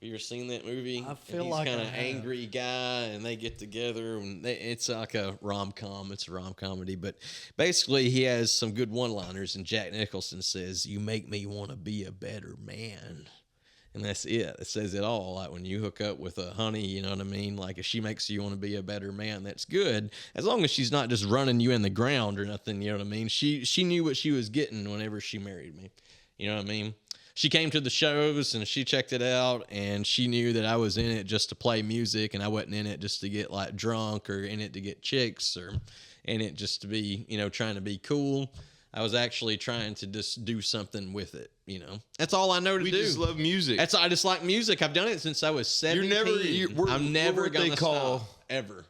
You ever seen that movie? I feel and he's like kind I of have. angry guy, and they get together, and it's like a rom-com. It's a rom-comedy, but basically he has some good one-liners, and Jack Nicholson says, "You make me want to be a better man." And that's it. It says it all. Like when you hook up with a honey, you know what I mean? Like if she makes you want to be a better man, that's good. As long as she's not just running you in the ground or nothing, you know what I mean? She knew what she was getting whenever she married me. You know what I mean? She came to the shows and she checked it out, and she knew that I was in it just to play music, and I wasn't in it just to get like drunk or in it to get chicks or in it just to be, you know, trying to be cool. I was actually trying to just do something with it, you know. That's all I know to We do. just love music. I just like music. I've done it since I was 17. I'm never what gonna they call- stop ever.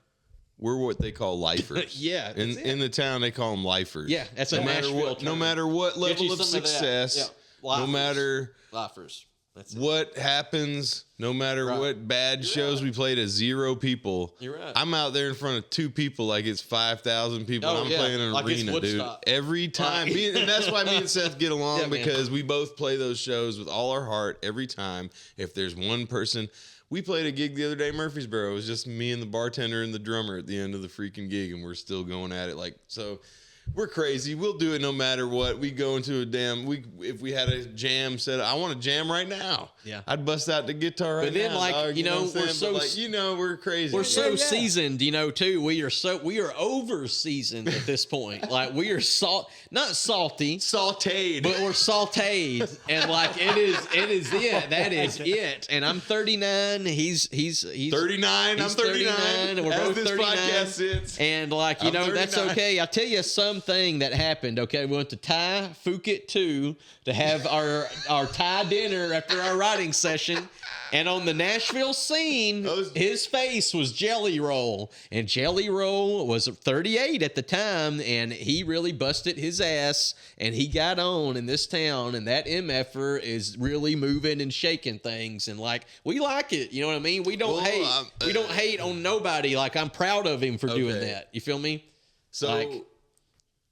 We're what they call lifers. Yeah, that's it. In the town they call them lifers. Yeah, that's a no matter Nashville what. No term. matter what Get level you of some of that. success. Yeah. No Lifers. matter Lifers. That's it. what happens, no matter Right. what bad You're shows right. we play to 0 people. You're right. I'm out there in front of 2 people like it's 5,000 people. Oh, and I'm yeah. playing an Like it's arena, dude. Woodstock. Every time. Like- And that's why me and Seth get along, Yeah, man. because we both play those shows with all our heart every time. If there's one person. We played a gig the other day in Murfreesboro. It was just me and the bartender and the drummer at the end of the freaking gig, and we're still going at it. Like, so we're crazy. We'll do it no matter what. We go into a if we had a jam set, I want to jam right now. Yeah. I'd bust out the guitar right now. But then, like, dog, you know, what I'm we're saying? so- But, like, you know, we're crazy. We're so Yeah. seasoned, you know, too. We are over seasoned at this point. Like we are not salty, Sauteed. but we're sauteed, and like it is it. That is it. And I'm 39. He's 39. I'm he's 39. and we're As both this 39. podcast sits. And like, you I'm know, that's 39. okay. I'll tell you something that happened. Okay, we went to Thai Phuket 2 to have our Thai dinner after our writing session. And on the Nashville scene, his face was Jelly Roll. And Jelly Roll was 38 at the time, and he really busted his ass, and he got on in this town, and that MFer is really moving and shaking things. And, like, we like it. You know what I mean? We don't hate. We don't hate on nobody. Like, I'm proud of him for doing Okay. that. You feel me? So Like,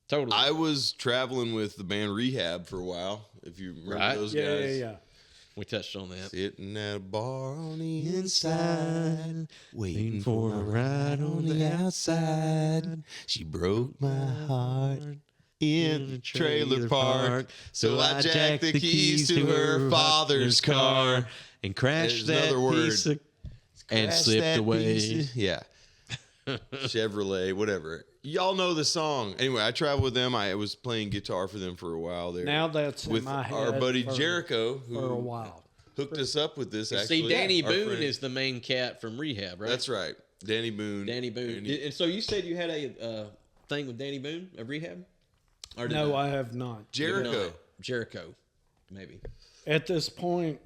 totally. I was traveling with the band Rehab for a while, if you remember Right. those Yeah, guys. yeah. We touched on that. Sitting at a bar on the inside, waiting for a ride on the outside. She broke my heart in the trailer park, so I jacked the keys to her father's car and crashed There's that another word. piece of, and Crashed slipped that away. piece of- yeah. Chevrolet, whatever. Y'all know the song. Anyway, I traveled with them. I was playing guitar for them for a while there. Now that's with in my head our buddy for, Jericho, for a who while. hooked us up with this. Actually, See, Danny Our Boone friend. is the main cat from Rehab, right? That's right, Danny Boone. Danny Boone. And so you said you had a thing with Danny Boone of Rehab? Or did No, I have not. Jericho. Jericho, maybe. At this point,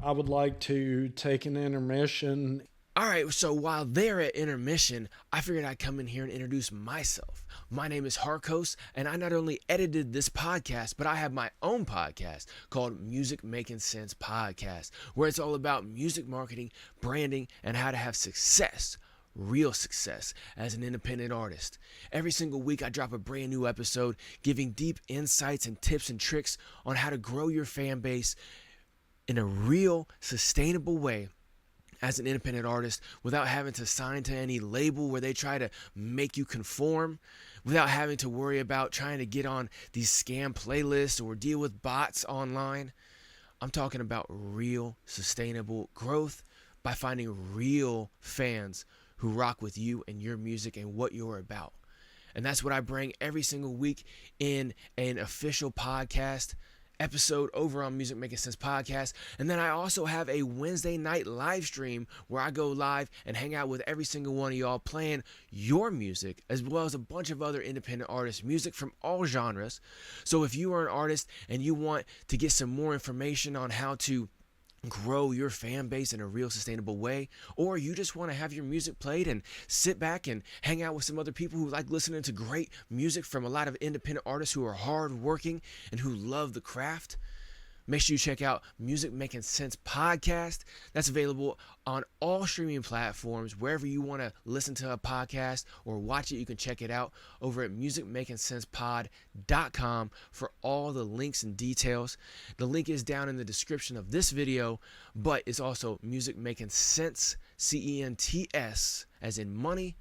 I would like to take an intermission All right, so while they're at intermission, I figured I'd come in here and introduce myself. My name is Harkos, and I not only edited this podcast, but I have my own podcast called Music Making Sense Podcast, where it's all about music marketing, branding, and how to have success, real success, as an independent artist. Every single week, I drop a brand new episode giving deep insights and tips and tricks on how to grow your fan base in a real, sustainable way as an independent artist without having to sign to any label where they try to make you conform, without having to worry about trying to get on these scam playlists or deal with bots online. I'm talking about real sustainable growth by finding real fans who rock with you and your music and what you're about. And that's what I bring every single week in an official podcast episode over on Music Making Sense Podcast. And then I also have a Wednesday night live stream where I go live and hang out with every single one of y'all playing your music, as well as a bunch of other independent artists, music from all genres. So if you are an artist and you want to get some more information on how to grow your fan base in a real sustainable way, or you just want to have your music played and sit back and hang out with some other people who like listening to great music from a lot of independent artists who are hardworking and who love the craft, make sure you check out Music Making Sense Podcast. That's available on all streaming platforms. Wherever you want to listen to a podcast or watch it, you can check it out over at musicmakingsensepod.com for all the links and details. The link is down in the description of this video, but it's also Music Making Sense, CENTS, as in money,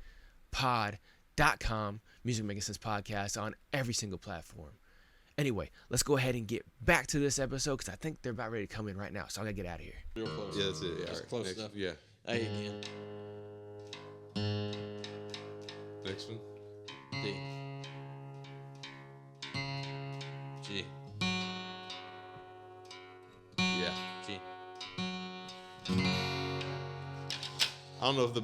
pod.com, Music Making Sense Podcast on every single platform. Anyway, let's go ahead and get back to this episode because I think they're about ready to come in right now. So I gotta get out of here. Real close. Yeah, that's it. Yeah, Just right. close Next, enough. yeah. A again. Next one. D. G. Yeah. G. I don't know if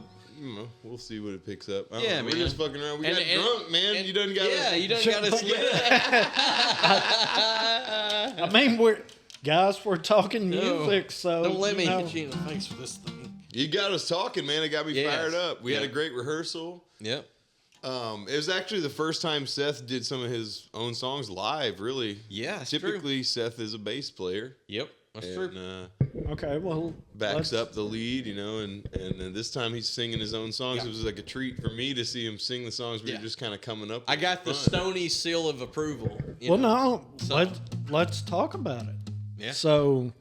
we'll see what it picks up. Yeah, we're man. just fucking around. We And- got and- drunk, man. and- You done got Yeah, us. you done got us. I mean, we're talking No. music, so Don't let me you know. hit you in the face with this thing. You got us talking, man. It got me Yes. fired up. We had Yeah. a great rehearsal. Yep. It was actually the first time Seth did some of his own songs live, really. Yeah, it's Typically, Seth is a bass player. Yep. That's And, true. Okay, well, backs let's- up the lead, and this time he's singing his own songs. Yeah. It was like a treat for me to see him sing the songs we Yeah. were just kind of coming up with. I got the for fun. Stoney seal of approval. you Well, know. no, So- let's talk about it. Yeah. So,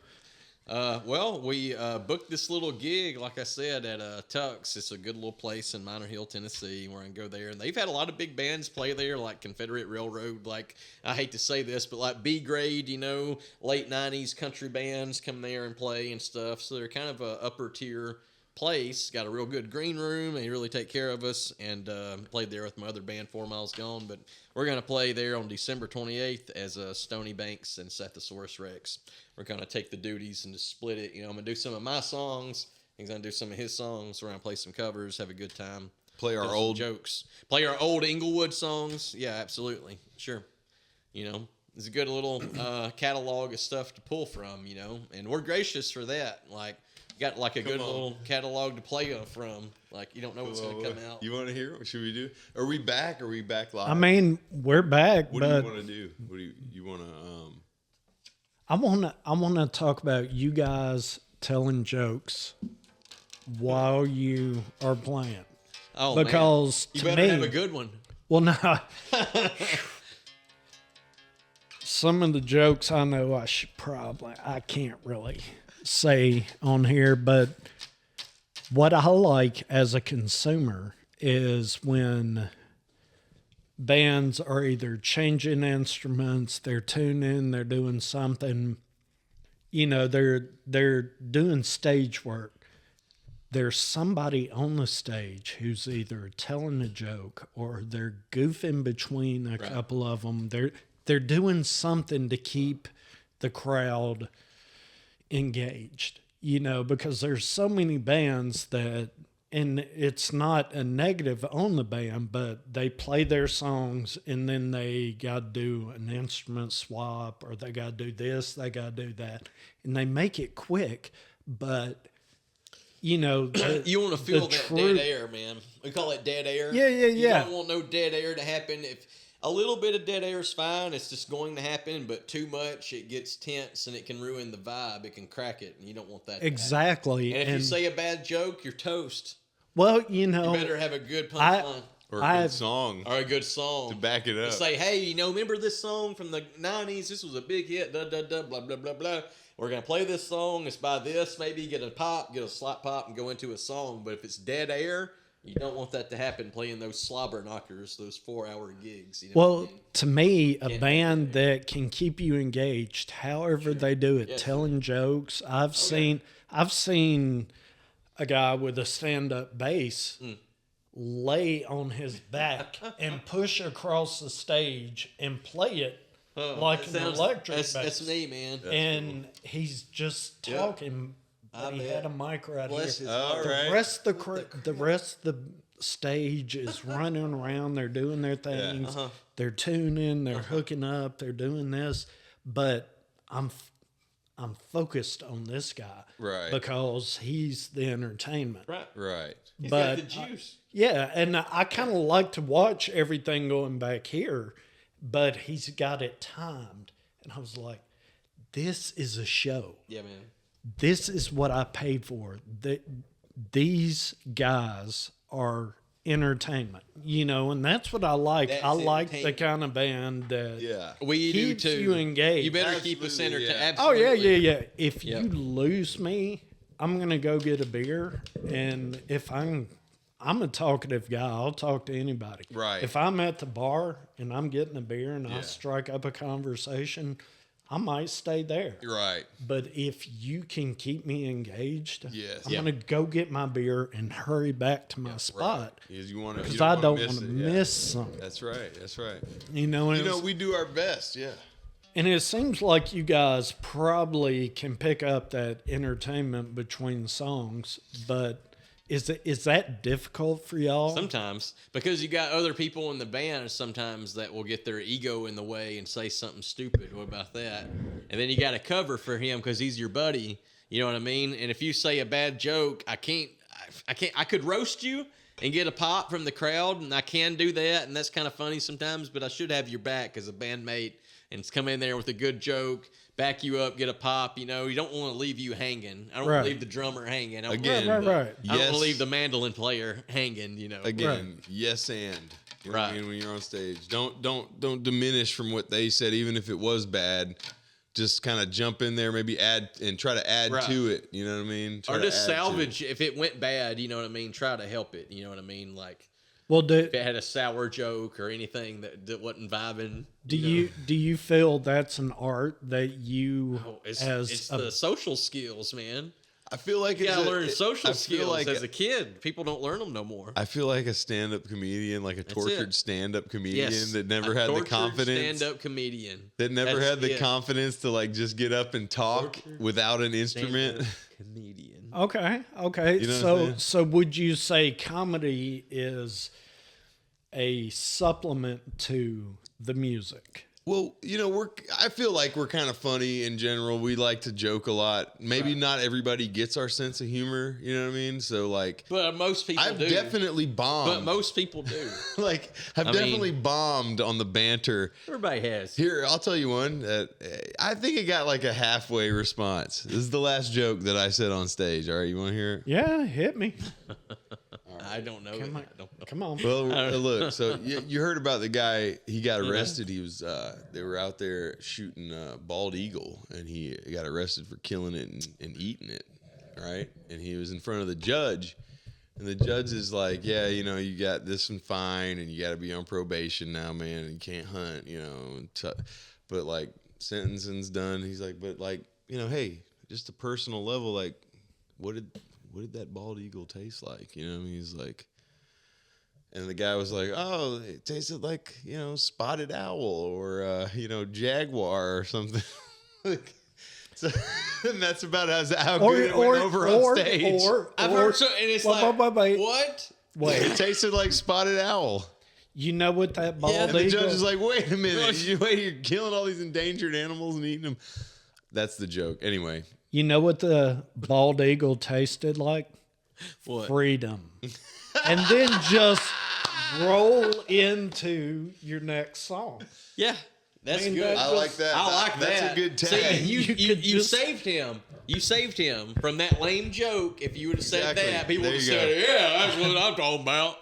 Well, we booked this little gig, like I said, at Tux. It's a good little place in Minor Hill, Tennessee. We're going to go there. And they've had a lot of big bands play there, like Confederate Railroad. Like, I hate to say this, but like B-grade, late 90s country bands come there and play and stuff. So they're kind of a upper tier place. Got a real good green room. They really take care of us. And played there with my other band, 4 Miles Gone. But we're going to play there on December 28th as Stoney Banks and Sethasaurus Rexx. We're going to take the duties and just split it. I'm going to do some of my songs. He's going to do some of his songs. We're going to play some covers, have a good time. Play our Tell some old jokes. Play our old Inglewood songs. Yeah, absolutely. Sure. It's a good little catalog of stuff to pull from, and we're gracious for that. Like, got like a good on. little catalog to play from. Like, you don't know what's going to come out. You want to hear it? What should we do? Are we back? Are we back live? I mean, we're back, what do but you want to do? What do you want to? I wanna talk about you guys telling jokes while you are playing. Oh, Because man. You to better me, have a good one. well, no. Some of the jokes I know I can't really say on here, but what I like as a consumer is when bands are either changing instruments, they're tuning, they're doing something, they're doing stage work. There's somebody on the stage who's either telling a joke or they're goofing between a couple of them. They're doing something to keep the crowd engaged, because there's so many bands that, and it's not a negative on the band, but they play their songs and then they got to do an instrument swap, or they got to do this, they got to do that. And they make it quick, but, you know, You want to feel the that truth. dead air, man. We call it dead air. Yeah, yeah, You yeah. don't want no dead air to happen. If a little bit of dead air is fine, it's just going to happen. But too much, it gets tense and it can ruin the vibe. It can crack it, and you don't want that. Exactly. And if you say a bad joke, you're toast. well, you know, You better have a good punchline Or a good song or a good song to back it up. Say, hey, you know, remember this song from the 90s? This was a big hit. Da da da. Blah blah blah blah. We're gonna play this song. It's by this. Maybe get a pop, get a slap pop, and go into a song. But if it's dead air, you don't want that to happen. Playing those slobber knockers, those 4-hour gigs. You know what I well, mean? to me, a Can't band that can keep you engaged, however they do it, Yes, telling jokes. I've seen a guy with a stand-up bass lay on his back and push across the stage and play it like That an sounds- electric bass. That's me, man. And he's just talking. But he had a mic right Bless here. his All heart. right. The rest of the stage is running around. They're doing their things. They're tuning. They're hooking up. They're doing this. But I'm focused on this guy, Right. Because he's the entertainment. Right. Right. He's But got the juice. yeah, and I kind of like to watch everything going back here, but he's got it timed, and I was like, "This is a show. Yeah, man. This is what I paid for. These guys are entertainment, you know, and that's what I like. That's I like the entertainment. kind of band that Yeah. We keeps do too. you engaged. You better keep us Absolutely, entertained. yeah. Oh yeah, Absolutely. yeah, yeah. If Yep. you lose me, I'm gonna go get a beer, and if I'm a talkative guy, I'll talk to anybody. Right. If I'm at the bar and I'm getting a beer and I Yeah. strike up a conversation, I might stay there. Right. But if you can keep me engaged, Yes. I'm Yeah. gonna go get my beer and hurry back to my spot Because you want to. because I don't want to miss something. That's right. That's right. You know, and You know, it's- we do our best. Yeah. and it seems like you guys probably can pick up that entertainment between songs, but is that difficult for y'all? Sometimes, because you got other people in the band sometimes that will get their ego in the way and say something stupid. What about that? And then you got to cover for him because he's your buddy. You know what I mean? And if you say a bad joke, I could roast you and get a pop from the crowd, and I can do that, and that's kind of funny sometimes, but I should have your back as a bandmate and come in there with a good joke, back you up, get a pop. You know, you don't want to leave you hanging. I don't want Right. to leave the drummer hanging. I don't Again, wanna- right. I don't want Yes. to leave the mandolin player hanging, you know. Again, yes, and you know what I Right. mean, when you're on stage, don't diminish from what they said, even if it was bad. Just kind of jump in there, maybe add and try to add Right. to it. You know what I mean? Try Or to just add to it. salvage if it went bad, you know what I mean? Try to help it, you know what I mean? Like Well, do if it had a sour joke or anything that wasn't vibing. know. do you feel that's an art that you It's as the social skills, man. I feel like You it's gotta a- learn social I feel skills like as a kid. People don't learn them no more. I feel like a stand-up comedian, like a tortured it. stand-up comedian Yes, that never a had the tortured confidence. stand-up comedian That never That's had the it. confidence to like just get up and talk Tortured without an instrument. Stand-up comedian. okay. You know what I'm so saying? so would you say comedy is a supplement to the music? Well, you know, I feel like we're kind of funny in general. We like to joke a lot. Maybe not everybody gets our sense of humor. You know what I mean? So like, But most people I've do. definitely bombed. But most people do. like, I've I mean- definitely bombed on the banter. Everybody has. Here, I'll tell you one. I think it got like a halfway response. This is the last joke that I said on stage. All right, you want to hear it? Yeah, hit me. I don't know. Come on. I don't know. Come on. Well, look. So you heard about the guy? He got arrested. He was. They were out there shooting bald eagle, and he got arrested for killing it and eating it. Right, and he was in front of the judge, and the judge is like, "Yeah, you know, you got this one fine, and you got to be on probation now, man, and you can't hunt, you know." But like sentencing's done. He's like, "But like, you know, hey, just a personal level, like, what did that bald eagle taste like?" You know, he's like. And the guy was like, "Oh, it tasted like, you know, spotted owl or you know, jaguar or something." So, and that's about how good it went over on stage. I've heard so, and it's wait, like, wait. what? It tasted like spotted owl. You know what that bald And the eagle? judge is like, "Wait a minute, you're killing all these endangered animals and eating them." That's the joke. Anyway, You know what the bald eagle tasted like? What? Freedom. And then just roll into your next song. Yeah, that's I mean, good. I like that. I like that. That's a good tag. See, you saved him. You saved him from that lame joke. If you would have said Exactly. that, people There would have you said, go. "Yeah, that's what I'm talking about."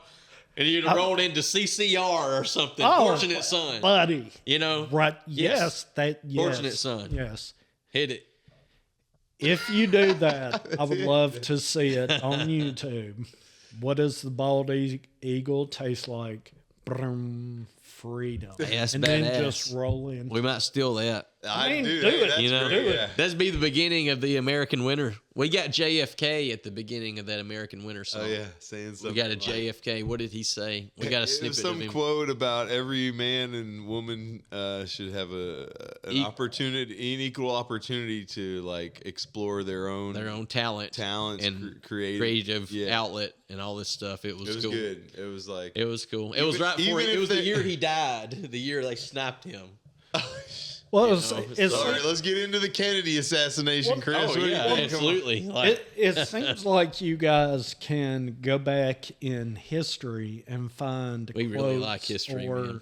And you'd have rolled into CCR or something. Oh, Fortunate Son. Buddy. You know, Right. Yes. Yes. Fortunate Son. Yes. Hit it. If you do that, I would love to see it on YouTube. What does the bald eagle taste like? Brum, freedom. Hey, that's and badass. then just roll in. We might steal that. I mean, do do it. That's You know, great, do it. yeah. That'd be the beginning of the American winter. We got JFK at the beginning of that American winter song. Oh yeah, saying We something. got a like- JFK. What did he say? We got a It was snippet of some him. quote about every man and woman should have an opportunity, an equal opportunity to like explore their own talents and creative Yeah. outlet and all this stuff. It was, It was cool. good. It was like It was cool. It was right before. even It if was the they- year he died. The year they sniped him. Well, You it's, know, it's, all right. Let's get into the Kennedy assassination, Chris. Oh What do you yeah, think? absolutely. Like, it seems like you guys can go back in history and find we really quotes like history, or man.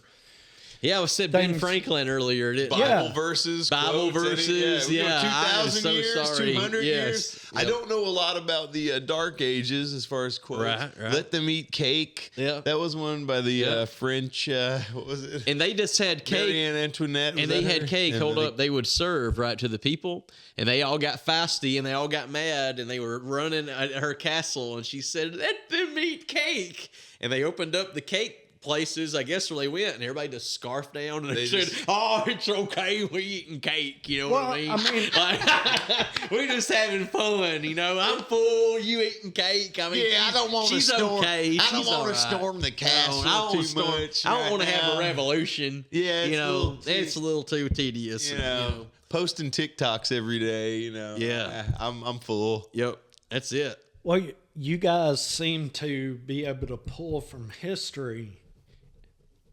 Yeah, I was saying Ben things- Franklin earlier. Didn't Bible I? Yeah. verses, Bible quotes, verses, we go yeah, I am 2,000 so years, sorry. 200 Yes, years. I yep. don't know a lot about the Dark Ages as far as quotes. Right. Let them eat cake. Yep. That was one by the Yep. French. What was it? And they just had cake. Marie Antoinette. was And they that had her? cake, And hold then up. They would serve right to the people, and they all got feisty and they all got mad and they were running at her castle. And she said, "Let them eat cake." And they opened up the cake places, I guess, where they went, and everybody just scarfed down and they They said, just- "Oh, it's okay. We eating cake." You know what I mean? Well, I mean- Like, we're just having fun. You know, I'm full. You eating cake? I mean, Yeah, I don't want to she's storm. okay. I don't She's want all to right. storm the castle I don't too storm- much. I don't right want to have now. a revolution. Yeah, you it's a know, little too- it's a little too tedious. You know, posting TikToks every day. You know. Yeah. I'm full. Yep, that's it. well, you guys seem to be able to pull from history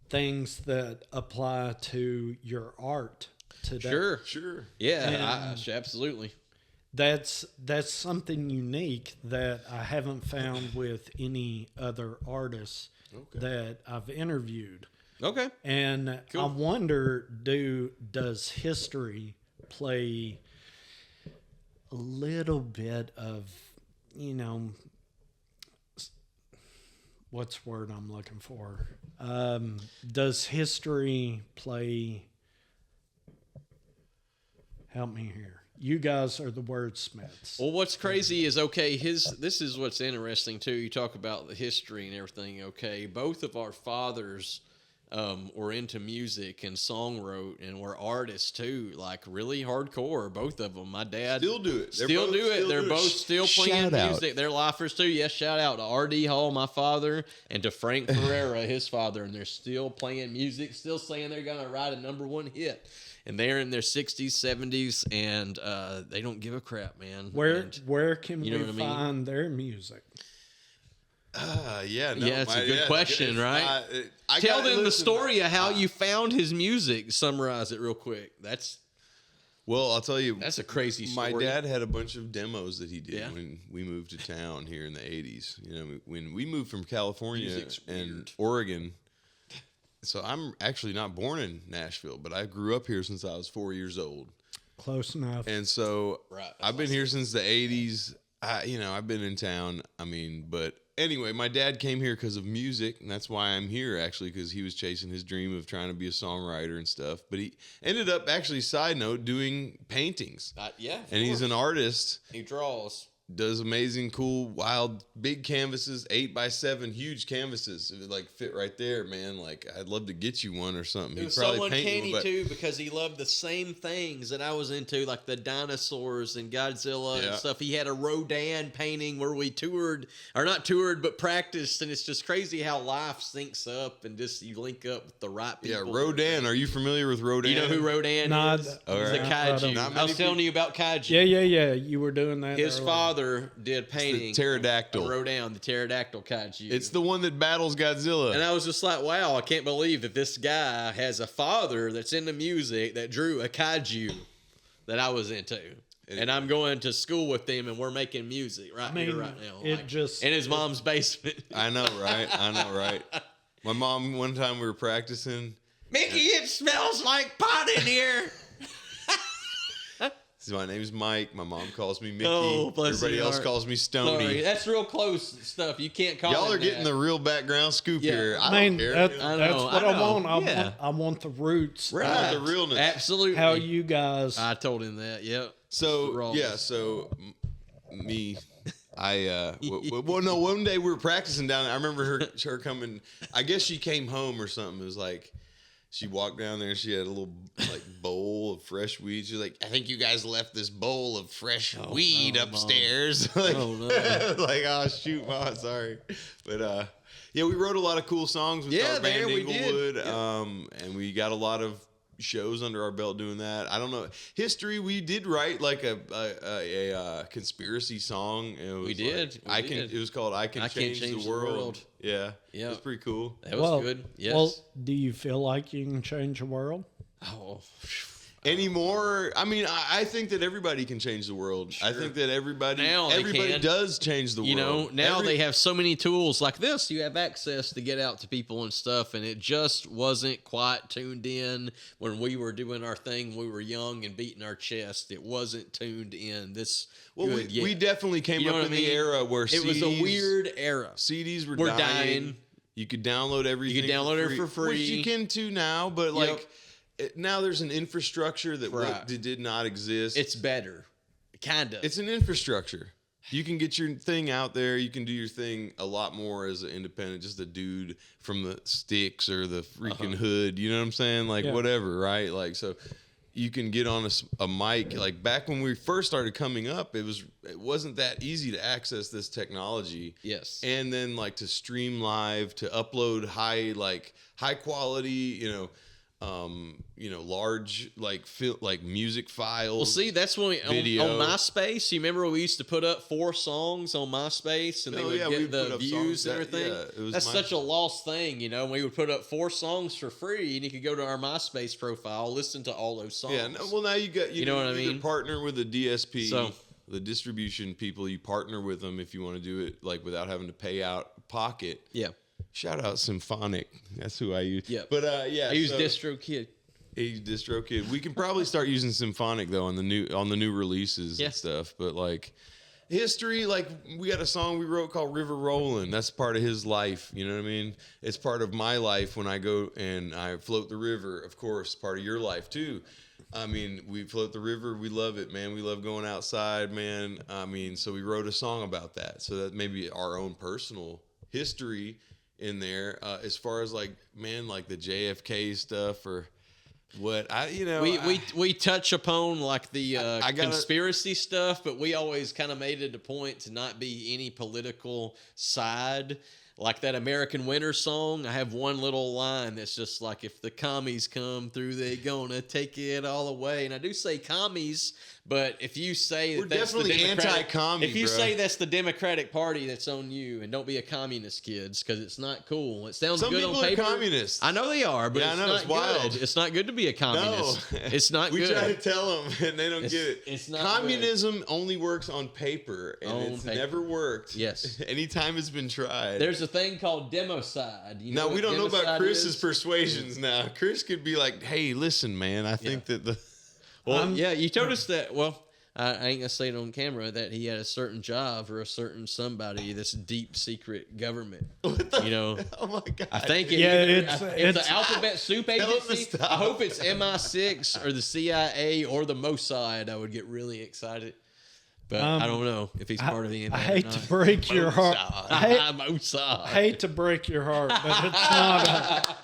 things that apply to your art today. Sure. Yeah, absolutely. That's something unique that I haven't found with any other artists that I've interviewed. Okay. And Cool. I wonder, does history play a little bit of, you know, what's the word I'm looking for? Does history play? Help me here. You guys are the wordsmiths. Well, what's crazy is, okay, this is what's interesting too. You talk about the history and everything. Okay, both of our fathers were into music and song wrote and were artists too, like really hardcore. Both of them. My dad Still do it. They're both still playing Shout out. music. They're lifers too. Yes, shout out to R.D. Hall, my father, and to Frank Ferreira, his father, and they're still playing music, still saying they're gonna write a #1 hit. And they're in their 60s, 70s, and they don't give a crap, man. And- Where can you know we what I mean? find their music? Yeah. No, Yeah, it's a good question, right? I Tell gotta them the listen. story of how you found his music. Summarize it real quick. Well, I'll tell you. That's a crazy My story. dad had a bunch of demos that he did Yeah. when we moved to town here in the 80s. You know, when we moved from California Music's and weird. Oregon. So I'm actually not born in Nashville, but I grew up here since I was 4 years old. Close enough. And so Right, that's I've been here since the 80s. I've been in town. I mean, but anyway, my dad came here because of music, and that's why I'm here, actually, because he was chasing his dream of trying to be a songwriter and stuff. But he ended up, actually, side note, doing paintings. Yeah, And he's an artist, He draws. does amazing, cool, wild, big canvases, 8x7, huge canvases. It would like fit right there, man. Like, I'd love to get you one or something. It was He'd probably so paint uncanny you, but too, because he loved the same things that I was into, like the dinosaurs and Godzilla Yeah. and stuff. He had a Rodin painting where we toured, or not toured, but practiced, and it's just crazy how life syncs up and just you link up with the right yeah, people. Rodin. Are you familiar with Rodin? You know who Rodin Nah, is? th- He's the Alright. kaiju. Not I many was telling you about kaiju. Yeah. You were doing that. His earlier. father did painting. pterodactyl. Rodin, the pterodactyl kaiju. It's the one that battles Godzilla. And I was just like, wow, I can't believe that this guy has a father that's into music that drew a kaiju that I was into. and I'm going to school with them, and we're making music right here, right now. It just in his mom's basement. I know, right? My mom, one time we were practicing. Mickey, it smells like pot in here. So my name's Mike. My mom calls me Mickey. Oh, bless Everybody your else heart. calls me Stoney. Sorry, that's real close stuff. You can't call Y'all him are getting that. the real background scoop Yeah. here. I I mean, don't care. that's know, what I I know. want. Yeah. I want the roots. Right. I want the realness. Absolutely. How you guys? I told him that. Yep. So Raw. yeah, so me, well, no, one day we were practicing down there. I remember her coming. I guess she came home or something. It was like she walked down there. She had a little like bowl of fresh weed. She's like, I think you guys left this bowl of fresh weed upstairs. Like, Oh, no. like, oh shoot, Mom, sorry. But yeah, we wrote a lot of cool songs with our band we did. Inglewood, Yeah. and we got a lot of shows under our belt doing that. I don't know history. We did write like a conspiracy song. It was We did. Like, We did. It was called "I Can Change the World." Yeah, Yeah. it was pretty cool. That was good. Yes. Well, do you feel like you can change the world? oh, Anymore, I mean, I think that everybody can change the world. I think that everybody Now they can. does change the you know, world. now they have so many tools like this. You have access to get out to people and stuff, and it just wasn't quite tuned in when we were doing our thing. When we were young and beating our chest. It wasn't tuned in. This Well, good we yet. definitely came You know up what in I the mean? era where It was a weird era. CDs were We're dying. dying. You could download everything. download it for free. which you can too now. But like now, there's an infrastructure that Right. did not exist. It's better, kind of. It's an infrastructure. You can get your thing out there. You can do your thing a lot more as an independent, just a dude from the sticks or the freaking hood. You know what I'm saying? Like whatever, right? Like so. You can get on a mic. Like back when we first started coming up, it wasn't that easy to access this technology. Yes. And then like to stream live, to upload high quality, large like music files. Well, see, that's when we, Video. on MySpace. You remember we used to put up 4 songs on MySpace, and they would we get would the put up views songs. and everything. It was That's such a lost thing, you know. We would put up 4 songs for free, and you could go to our MySpace profile, listen to all those songs. Yeah. No, well, now you got you know what I either mean? partner with the DSP, So- the distribution people. You partner with them if you want to do it like without having to pay out pocket. Yeah, Shout out Symphonic. That's who I use. Yeah. But yeah, I use so- DistroKid. Age Distro Kid. We can probably start using Symphonic though on the new releases Yeah. and stuff. But like history, like we got a song we wrote called River Rollin'. That's part of his life. You know what I mean? It's part of my life when I go and I float the river. Of course, part of your life too. I mean, we float the river. We love it, man. We love going outside, man. I mean, so we wrote a song about that. So that maybe our own personal history in there, as far as like, man, like the JFK stuff or what We touch upon like the I gotta- conspiracy stuff, but we always kind of made it a point to not be any political side. Like that American Winter song, I have one little line that's just like, if the commies come through, they gonna take it all away. And I do say commies, but if you say We're that's the definitely Democratic- anti-commie, if you bro. say that's the Democratic Party, that's on you, and don't be a communist, kids, because it's not cool. It sounds Some good people on are paper. communists. I know they are, but Yeah, I it's know, not it's wild. good. It's not good to be a communist. It's not we good. try to tell them, and they don't It's- get it. it's not Communism only works on paper, and On it's paper. never worked. Yes. Anytime it's been tried. There's a thing called democide. You now what we don't know about democide Chris's is? persuasions. Now Chris could be like, "Hey, listen, man. I think that the Well, yeah, you told us that. Well, I ain't gonna say it on camera that he had a certain job for a certain somebody. This deep secret government. You know. oh my god, I think Yeah, it's the Alphabet Soup him to Agency. stop. I hope it's MI6 or the CIA or the Mossad. I would get really excited. But I don't know if he's part of the. I hate to break your heart. Mossad. I hate to break your heart, but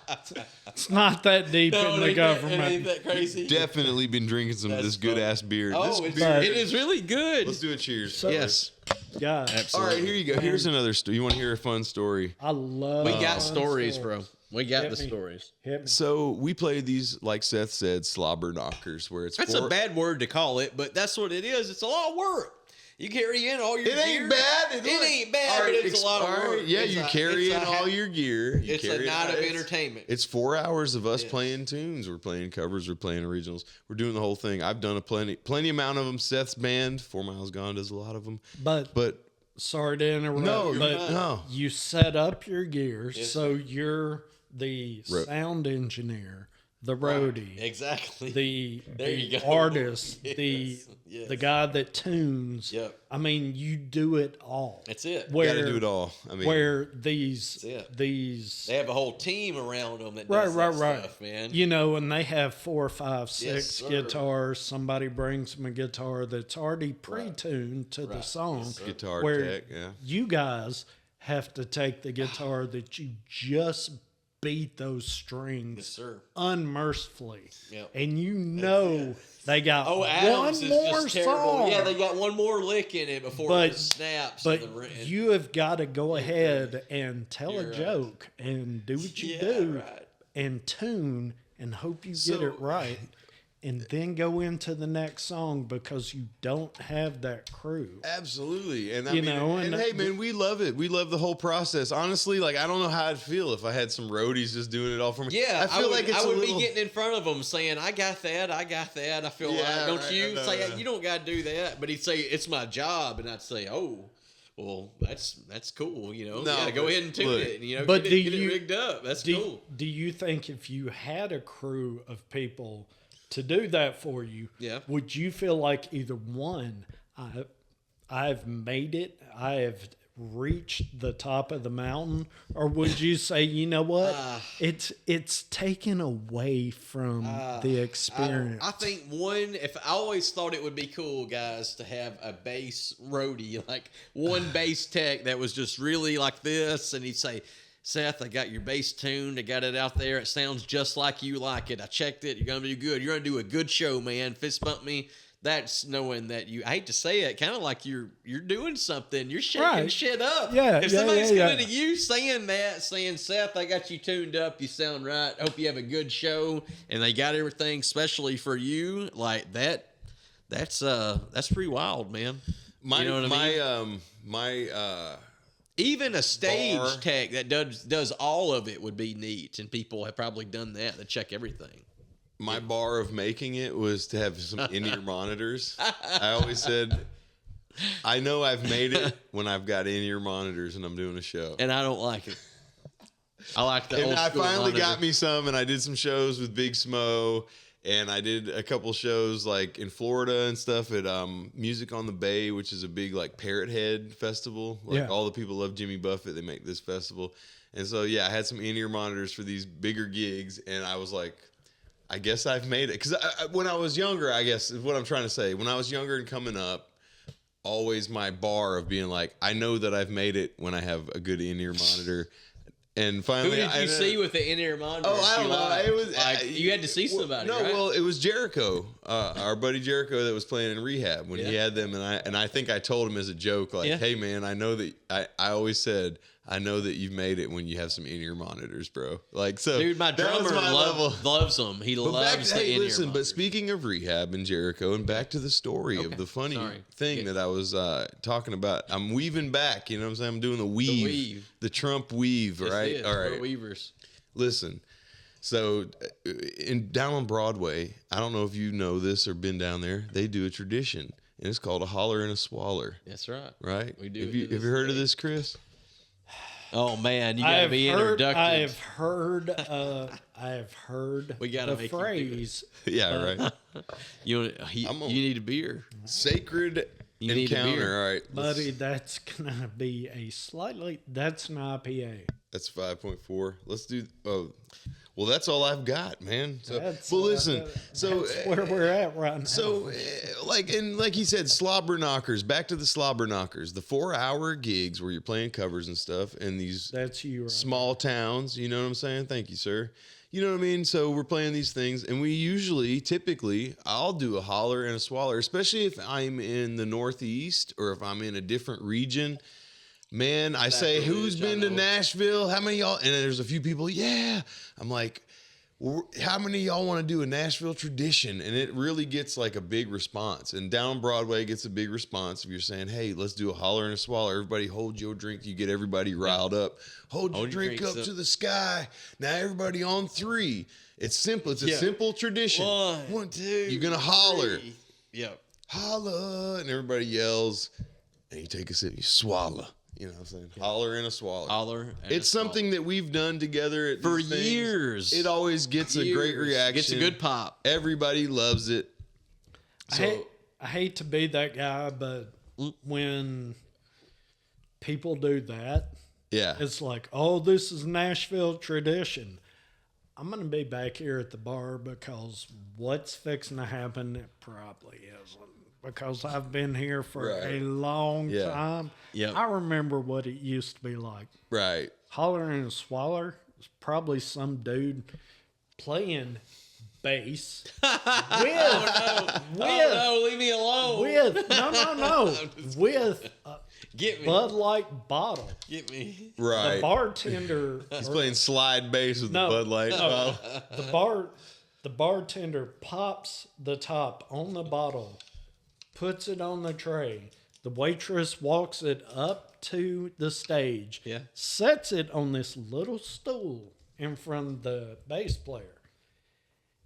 it's not that deep in the government. Ain't that crazy? definitely been drinking some of That's this good ass beer. Oh, this it's, beer. it is really good. Let's do a cheers. Yes. God, All right, here you go. Here's another story. You want to hear a fun story? I love. We got fun stories, bro. We got Hit the me. stories. Hit me. So we play these, like Seth said, slobber knockers, where it's That's a bad word to call it, but that's what it is. It's a lot of work. You carry in all your It gear. ain't bad. It ain't bad, but it's a lot of work. Yeah, It's you a- carry it's in a all your gear. You It's a carry it night out. of It's- entertainment. It's 4 hours of us Yes. playing tunes. We're playing covers. We're playing originals. We're doing the whole thing. I've done plenty amount of them. Seth's band, 4 Miles Gone, does a lot of them. But Sorry to interrupt. No, but no. you set up your gear, Yes, so you're the sound engineer, the roadie, Exactly. the you go. artist, Yes, the guy that tunes. Yep. I mean, you do it all. That's it. you got to do it all. I mean, Where these it. these They have a whole team around them that right, does right, that right. stuff, man. You know, and they have 4, 5, 6 sir. guitars. Somebody brings them a guitar that's already pre-tuned to the song. Yes, sir. guitar where tech, yeah. you guys have to take the guitar that you just beat those strings Yes, sir. unmercifully, Yep. and you know they got Oh, one Adams is more just terrible. song. Yeah, they got one more lick in it before But- it snaps. But and the, you have got to go ahead and tell You're a right. joke and do what you Yeah, do right. and tune and hope you get So- it right. And then go into the next song because you don't have that crew. Absolutely. And I You mean, know, and and hey, man, we love it. We love the whole process. Honestly, like, I don't know how I'd feel if I had some roadies just doing it all for me. yeah, I feel like it's I a would little... be getting in front of him saying, I got that. I feel Yeah, like, don't right, you? I know, Say, yeah. you don't got to do that. But he'd say, it's my job. And I'd say, oh, well, that's cool. You know, No, yeah, go but ahead and tune look, it. You know, but get, do it, get you- it rigged up. That's cool. Do you think if you had a crew of people to do that for you, Yeah. would you feel like either one, I've made it, I have reached the top of the mountain, or would you say, you know what, it's taken away from the experience? I think one, if I always thought it would be cool, guys, to have a bass roadie, like one bass tech that was just really like this, and he'd say, Seth, I got your bass tuned. I got it out there. It sounds just like you like it. I checked it. You're going to do good. You're going to do a good show, man. Fist bump me. That's knowing that you, I hate to say it, kind of like you're doing something. You're shaking Right. shit up. Yeah, If yeah, somebody's yeah, coming yeah. to you saying that, saying, Seth, I got you tuned up. You sound right. Hope you have a good show. And they got everything specially for you. Like that, that's pretty wild, man. My, you know what I mean? my Even a stage bar. tech that does all of it would be neat, and people have probably done that. They check everything. my bar of making it was to have some in-ear monitors. I always said, I know I've made it when I've got in-ear monitors and I'm doing a show. And I don't like it. I like the And old I school finally monitor. got me some, and I did some shows with Big Smo, and I did a couple shows like in Florida and stuff at Music on the Bay, which is a big like Parrot Head festival. Like Yeah. all the people love Jimmy Buffett. They make this festival. And so, yeah, I had some in-ear monitors for these bigger gigs, and I was like, I guess I've made it. Because when I was younger, I guess is what I'm trying to say. When I was younger and coming up, always my bar of being like, I know that I've made it when I have a good in-ear monitor. And Who finally, did you see with the in-ear monitor? Oh, I don't know. Like, It was like you had to see somebody. No, right? well, it was Jericho, our buddy Jericho, that was playing in rehab when he Yeah. had them, and I think I told him as a joke, like, Yeah. "Hey, man, I know that I always said I know that you've made it when you have some in-ear monitors, bro." Like, so Dude, my that was drummer my level. loves them. He But loves the hey, in-ear listen. But monitors. speaking of rehab and Jericho, and back to the story Okay. of the funny Sorry. thing Yeah. that I was talking about, I'm weaving back. You know what I'm saying? I'm doing the weave, the Trump weave, Yes, right? it is. All We're right. Weavers. Listen, so down on Broadway, I don't know if you know this or been down there. They do a tradition, and it's called a holler and a swaller. That's right. Right? We do Have it you to have this you heard of day. this, Chris? Oh man, you got to be introduced. I have heard We gotta the make you do it. phrase. Yeah, right. You I'm a- need a beer. Sacred You need a encounter. beer. All right, let's- Buddy, that's gonna be that's an IPA. that's 5.4. Let's do. Oh, well, that's all I've got, man. So, That's, well, listen. So that's where we're at right now. So, like he said, slobber knockers. Back to the slobber knockers. The 4-hour gigs where you're playing covers and stuff, and these that's you. Right? small towns. You know what I'm saying? Thank you, sir. You know what I mean? So we're playing these things, and we typically, I'll do a holler and a swaller, especially if I'm in the Northeast or if I'm in a different region. Man, I say, really who's is, been I to know. Nashville? How many of y'all? And then there's a few people, yeah. I'm like, how many of y'all want to do a Nashville tradition? And it really gets like a big response. And Down Broadway gets a big response if you're saying, hey, let's do a holler and a swallow. Everybody hold your drink. You get everybody riled up. Hold your drink up to the sky. Now everybody on 3. It's simple. It's a simple tradition. 1, 2. You're going to holler. Yep. Holler. And everybody yells. And you take a sip. You swallow. You know what I'm saying? Holler and a swallow. Holler. And it's something that we've done together at for these things. years. It always gets a great reaction. Gets a good pop. Everybody loves it. So, I hate to be that guy, but when people do that, it's like, oh, this is Nashville tradition. I'm going to be back here at the bar because what's fixing to happen, it probably isn't. Because I've been here for a long time. Yep. I remember what it used to be like. Right. Holler and a Swaller is probably some dude playing bass leave me alone. With Get me. Bud Light bottle. Get me. Right. The bartender. He's playing slide bass with the Bud Light. The bartender pops the top on the bottle, puts it on the tray. The waitress walks it up to the stage, sets it on this little stool in front of the bass player.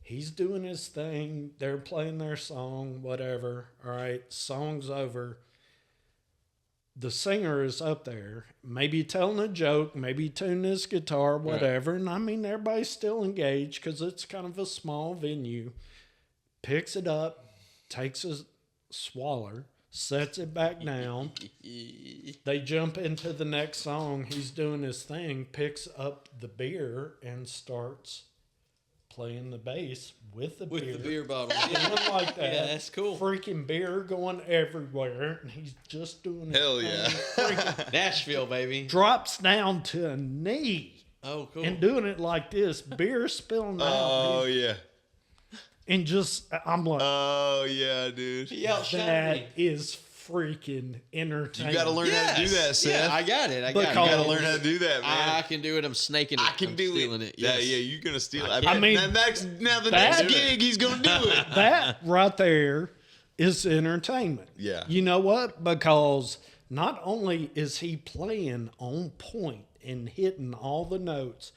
He's doing his thing. They're playing their song, whatever. All right, song's over. The singer is up there, maybe telling a joke, maybe tuning his guitar, whatever. Right. And I mean, everybody's still engaged because it's kind of a small venue. Picks it up, takes a swaller, sets it back down. They jump into the next song. He's doing his thing, picks up the beer and starts playing the bass with the beer bottle. Like that. Yeah, that's cool. Freaking beer going everywhere. And he's just doing Hell yeah. Nashville, baby. Drops down to a knee. Oh, cool. And doing it like this. Beer spilling out. Oh, yeah. And just, I'm like, oh, yeah, dude. that is freaking entertaining. You got to learn how to do that, Seth. Yeah, I got it. You got to learn how to do that, man. I can do it. I'm snaking it. I can do stealing it. Yes. Yeah, you're going to steal it. I mean, now the next gig, he's going to do it. That right there is entertainment. Yeah. You know what? Because not only is he playing on point and hitting all the notes,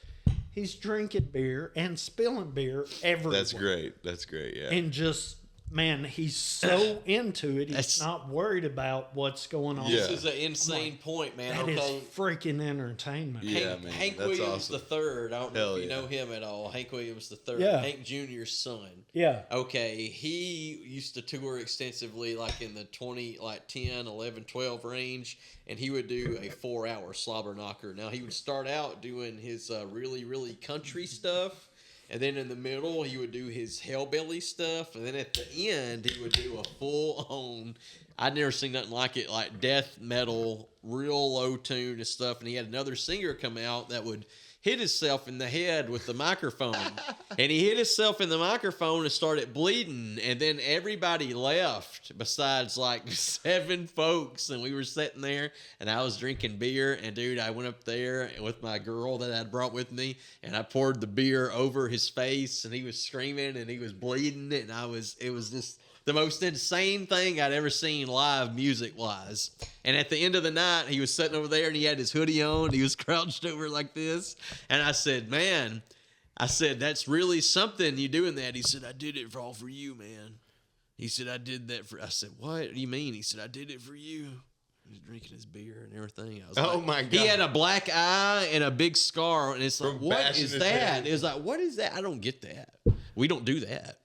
he's drinking beer and spilling beer everywhere. That's great, yeah. And just, man, he's so into it. He's not worried about what's going on. This is an insane point, man. That is freaking entertainment. Yeah, man. Hank That's Williams awesome. III. I don't know if you know him at all. Hank Williams III. Yeah. Hank Jr.'s son. Yeah. Okay, he used to tour extensively, like in the 10, 11, 12 range, and he would do a 4-hour slobber knocker. Now, he would start out doing his really, really country stuff, and then in the middle, he would do his hellbilly stuff, and then at the end, he would do a full-on, I'd never seen nothing like it, like death metal, real low tune and stuff, and he had another singer come out that would hit himself in the head with the microphone. And he hit himself in the microphone and started bleeding. And then everybody left besides like 7 folks. And we were sitting there and I was drinking beer. And dude, I went up there with my girl that I'd brought with me and I poured the beer over his face and he was screaming and he was bleeding. And it was just the most insane thing I'd ever seen live music-wise. And at the end of the night, he was sitting over there and he had his hoodie on. He was crouched over like this. And I said, man, that's really something you doing that. He said, I did it all for you, man. He said, I did that for, I said, what do you mean? He said, I did it for you. He was drinking his beer and everything. I was like, my God. He had a black eye and a big scar. And it's like, what is that? It was like, what is that? I don't get that. We don't do that.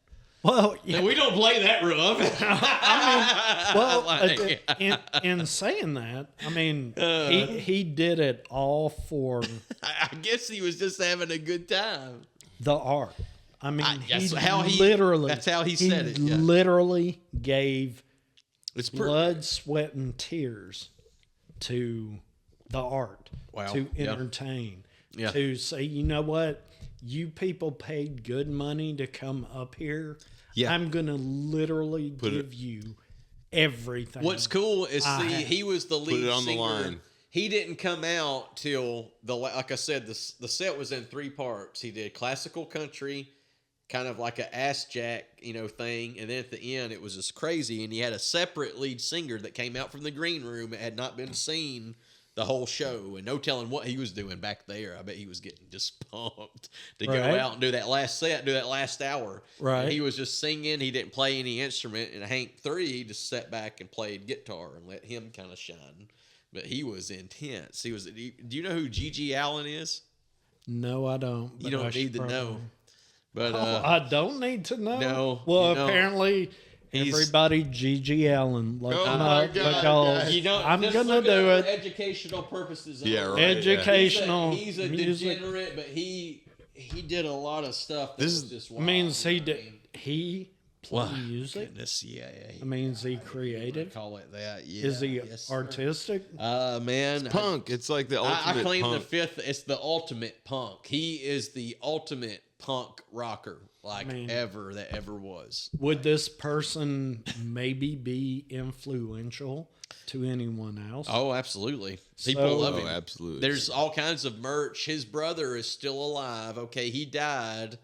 Well, yeah. We don't play that rough. In saying that, I mean, he did it all for. I guess he was just having a good time. The art. I mean, that's how he said it. Yeah. Literally gave blood, sweat, and tears to the art to entertain. Yeah. To say, you know what? You people paid good money to come up here. Yeah. I'm going to literally give you everything. What's cool is, he was the lead singer. On the line. he didn't come out till like I said, the set was in 3 parts. He did classical country, kind of like a ass jack, thing, and then at the end it was just crazy. And he had a separate lead singer that came out from the green room. It had not been seen the whole show, and no telling what he was doing back there. I bet he was getting just pumped to go out and do that last set, do that last hour. Right. And he was just singing. He didn't play any instrument. And Hank 3, he just sat back and played guitar and let him kind of shine. But he was intense. Do you know who G.G. Allen is? No, I don't. You don't need to know. But I don't need to know. No. Well, apparently everybody G.G. Allen. Look him up because I'm gonna do it. For educational purposes. Yeah, right. Educational. He's a music. degenerate, but he did a lot of stuff. That was just wild. Means he played music. Goodness, yeah. It means he creative. Call it that. Yeah. Is he artistic? It's punk. It's like the ultimate I claim punk. the 5th. It's the ultimate punk. He is the ultimate punk rocker, ever that ever was. Would this person maybe be influential to anyone else? Oh, absolutely. People love him. Oh, absolutely. There's all kinds of merch. His brother is still alive. Okay, he died.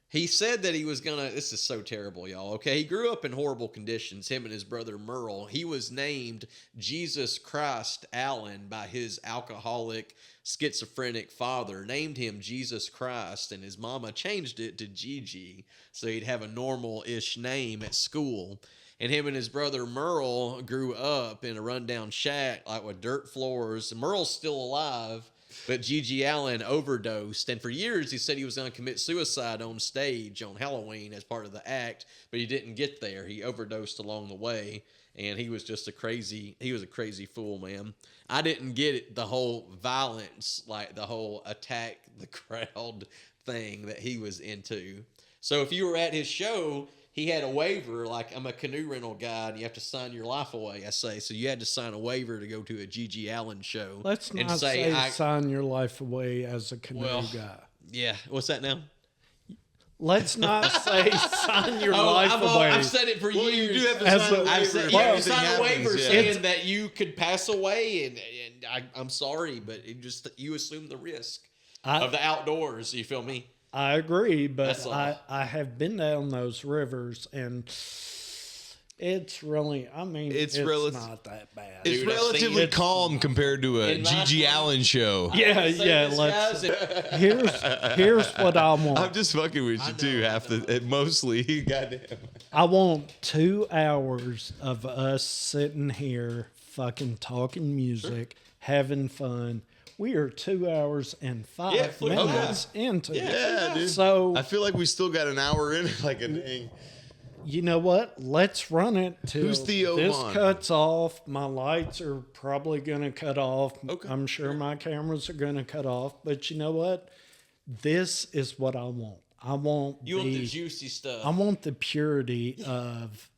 He said that he was gonna. This is so terrible, y'all. Okay, he grew up in horrible conditions. Him and his brother Merle. He was named Jesus Christ Allen by his alcoholic, schizophrenic father. Named him Jesus Christ, and his mama changed it to Gigi, so he'd have a normal-ish name at school. And him and his brother Merle grew up in a rundown shack, like with dirt floors. Merle's still alive. But G.G. Allen overdosed, and for years he said he was going to commit suicide on stage on Halloween as part of the act, but he didn't get there. He overdosed along the way, and he was just a crazy fool, man. I didn't get it, the whole violence, like the whole attack the crowd thing that he was into. So if you were at his show, he had a waiver, like I'm a canoe rental guy, and you have to sign your life away, I say. So you had to sign a waiver to go to a G.G. Allen show. Let's not say sign your life away as a canoe guy. Yeah. What's that now? Let's not say sign your life away. I've said it for years. You do have to sign a waiver. You have to sign a waiver saying that you could pass away, and I'm sorry, but you assume the risk of the outdoors. You feel me? I agree, but I have been down those rivers, and it's really, it's not that bad. It's relatively calm compared to a G.G. Allen show. Yeah. Here's what I want. I'm just fucking with you too. Mostly, goddamn. I want 2 hours of us sitting here, fucking talking music, having fun. We are 2 hours and 5 minutes into it. Yeah, dude. So I feel like we still got an hour in it, like a dang. You know what? Let's run it till Who's Theo this Von? cuts off. My lights are probably going to cut off. Okay. I'm sure my cameras are going to cut off. But you know what? This is what I want. Want the juicy stuff. I want the purity of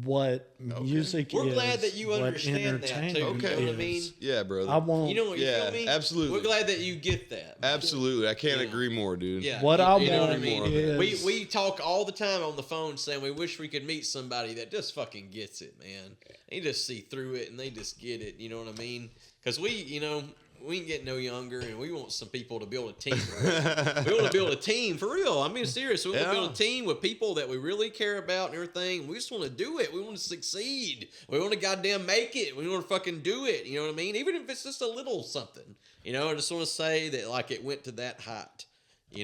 what music is. We're glad that you understand that too. Okay. You know what I mean? Yeah, brother. I want. You know what you feel me? Absolutely. We're glad that you get that. Absolutely. I can't agree more, dude. Yeah. What I you know want what I mean? is we talk all the time on the phone saying we wish we could meet somebody that just fucking gets it, man. They just see through it and they just get it. You know what I mean? Because we ain't getting no younger, and we want some people to build a team. We want to build a team for real. I mean, serious. We want to build a team with people that we really care about and everything. We just want to do it. We want to succeed. We want to goddamn make it. We want to fucking do it. You know what I mean? Even if it's just a little something. I just want to say that like it went to that height.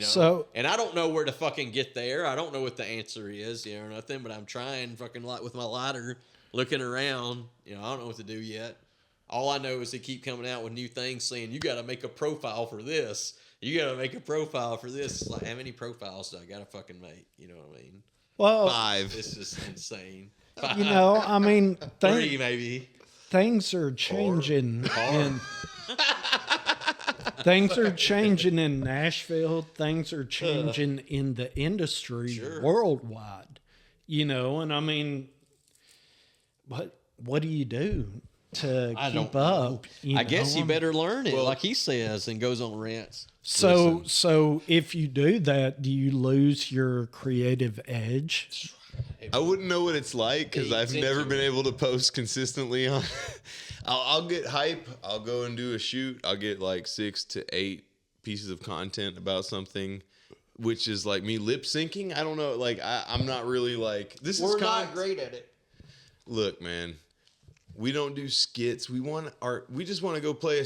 So, and I don't know where to fucking get there. I don't know what the answer is, or nothing. But I'm trying fucking like with my lighter, looking around. I don't know what to do yet. All I know is they keep coming out with new things saying, you got to make a profile for this. You got to make a profile for this. It's like, how many profiles do I got to fucking make? You know what I mean? Well, 5. It's just insane. 3 maybe. Things are changing. Things are changing in Nashville. Things are changing in the industry worldwide. And I mean, what do you do to keep up? I guess you better learn it, like he says, and goes on rants. So if you do that, do you lose your creative edge? great. I wouldn't know what it's like because I've It's never into been it. able to post consistently on. I'll get hype. I'll go and do a shoot. I'll get like 6 to 8 pieces of content about something, which is like me lip syncing. I don't know. Like I'm not really like this. We're is not great at it. Look, man. We don't do skits. We just want to go play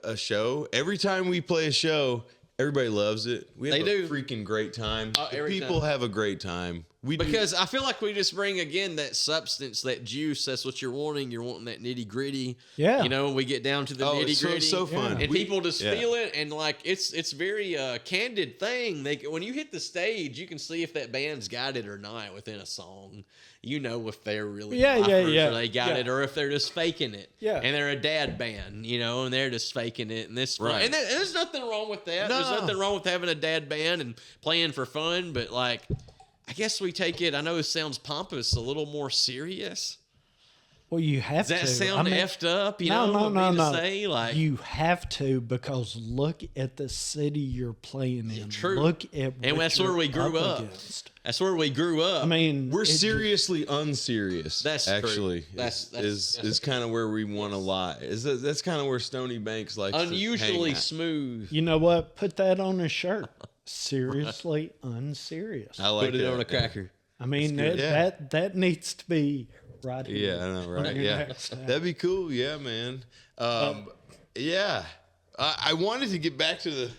a show. Every time we play a show, everybody loves it. We have a freaking great time. The people have a great time. Because I feel like we just bring again that substance, that juice. That's what you're wanting. You're wanting that nitty gritty. Yeah. You know, we get down to the nitty gritty. So fun. And people just feel it, and like it's very candid thing. When you hit the stage, you can see if that band's got it or not within a song. You know if they're really or they got it, or if they're just faking it. Yeah. And they're a dad band, you know, and they're just faking it. And this Right. and there's nothing wrong with that. No. There's nothing wrong with having a dad band and playing for fun, but like I guess we take it, I know it sounds pompous, a little more serious. Well, you have Does to. that sound effed up? You know, no. Say? Like, you have to, because look at the city you're playing in. True. Look at and that's where we grew up. Against. That's where we grew up. I mean, we're seriously unserious. That's actually true. That's is kind of where we want to lie. That's kind of where Stony Banks likes unusually to hang out. smooth. You know what? Put that on a shirt. Seriously unserious. I like Put it that. on a cracker. I mean, that needs to be right here. Yeah, I know, right? on your Yeah, next album. that'd be cool. Yeah, man. Yeah, I wanted to get back to the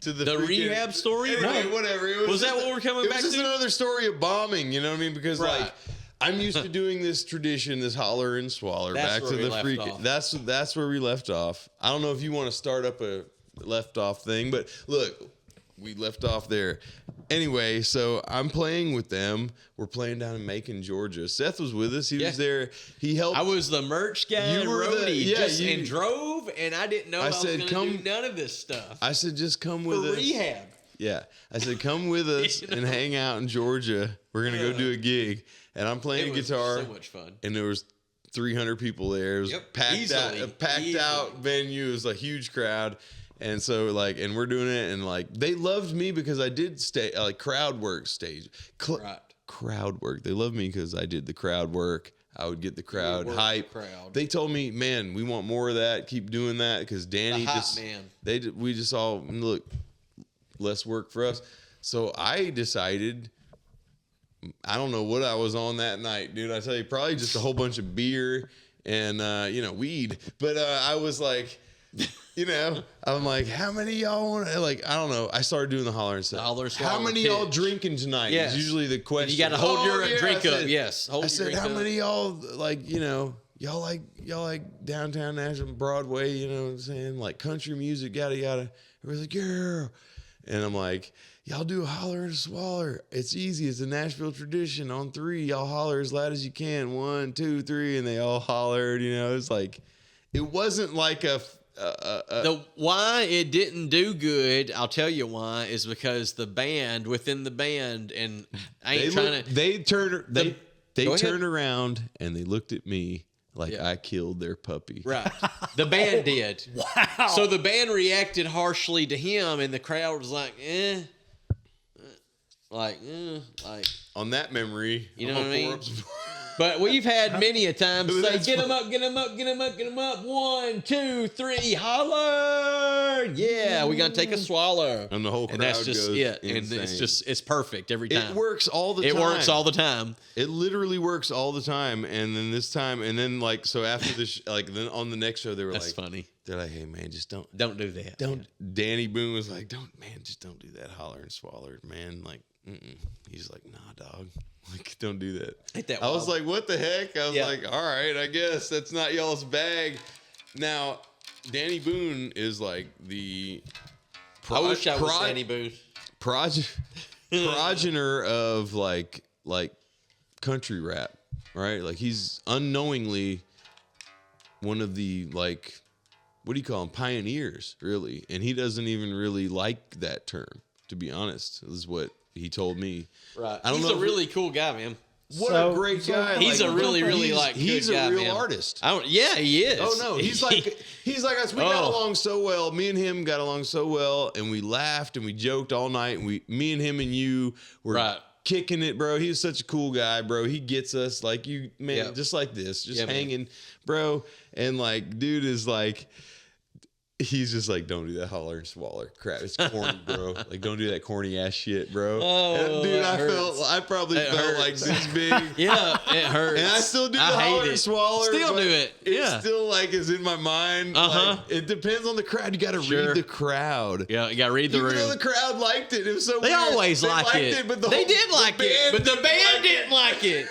freaking rehab story. Anyway, whatever. It Was that just what we're coming it back was just to? another story of bombing. You know what I mean? Because Right. like I'm used to doing this tradition, this holler and swaller. That's back where to we the left freaking. off. That's where we left off. I don't know if you want to start up a left off thing, but look, we left off there. Anyway, so I'm playing with them. We're playing down in Macon, Georgia. Seth was with us. He was there. He helped. I was the merch guy You and were the- roadie, yeah, and drove, and I didn't know I was said, going to "Come- do none of this stuff I said, just come for with us. rehab. Yeah. I said, come with us You know? and hang out in Georgia. We're going to go do a gig. And I'm playing It was guitar. so much fun. And there was 300 people there. It was packed out, a packed out venue. It was a huge crowd. And so like, and we're doing it. And like, they loved me because I did crowd work stage. Right. Crowd work. They loved me because I did the crowd work. I would get the crowd worked hype. the crowd. They told me, man, we want more of that. Keep doing that because Danny The hype just, man. we just all look, less work for us. So I decided, I don't know what I was on that night, dude. I tell you, probably just a whole bunch of beer and weed. But I was like, I'm like, how many of y'all want to, like, I don't know. I started doing the holler and stuff. Holler, how swallow, many of y'all pitch. drinking tonight? Yes. Is usually the question. You got to hold your drink I up. said- Yes. Hold I your said, drink how up. many of y'all like, y'all like downtown Nashville, Broadway, you know what I'm saying? Like country music, yada, yada. Everybody's like, yeah. And I'm like, y'all do a holler and a swaller. It's easy. It's a Nashville tradition. On 3, y'all holler as loud as you can. 1, 2, 3. And they all hollered, It's like, it wasn't like The why it didn't do good, I'll tell you why, is because the band within the band, and I ain't they Go turned ahead. around and they looked at me like Yeah. I killed their puppy. Right. The band did. Wow. So the band reacted harshly to him, and the crowd was like, like. On that memory, You I'm know gonna what I pour mean? up some- But we've had many a time say, That's get him up, get him up, get him up, get him up. 1, 2, 3, holler. Yeah, we're going to take a swallow. And the whole crowd And that's just goes it. insane. And it's perfect every time. It works all the time. It works all the time. It literally works all the time. And then this time, and then like, so after this, then on the next show, they were That's like, funny. they're like, hey man, just don't do that. Danny Boone was like, just don't do that holler and swaller, man. Like, he's like, nah, dog. Like, don't do that. Ain't that I was wild? like, what the heck? I was Yeah. like, all right, I guess that's not y'all's bag. Now, Danny Boone is like the I wish I was Danny Boone. progenitor of like country rap, right? Like he's unknowingly one of the like, what do you call them? Pioneers, really. And he doesn't even really like that term, to be honest. This is what he told me. Right. I don't He's know a if- really cool guy, man. What So- a great so- guy! He's a really, really he's, like good he's guy, a real man. artist. Yeah, he is. Oh no, he's like us. We got Oh. along so well. Me and him got along so well, and we laughed and we joked all night. And me and him and you were Right. kicking it, bro. He was such a cool guy, bro. He gets us like you, man, Yeah. just like this, just Yeah, man. hanging, bro. And like, dude is like, he's just like, don't do that holler and swaller crap. It's corny, bro. Like, don't do that corny ass shit, bro. Oh, and, dude, that hurts. I probably It felt hurts. like this big. Yeah, it hurts. And I still do the I hate holler it. and swaller. Still but do it. Yeah. It still like is in my mind. Uh-huh. Like, it depends on the crowd. You got to Sure. read the crowd. Yeah, you got to read the Even though room. the crowd liked it, it was so They weird. always like liked it. but They did like it, but the band didn't like it.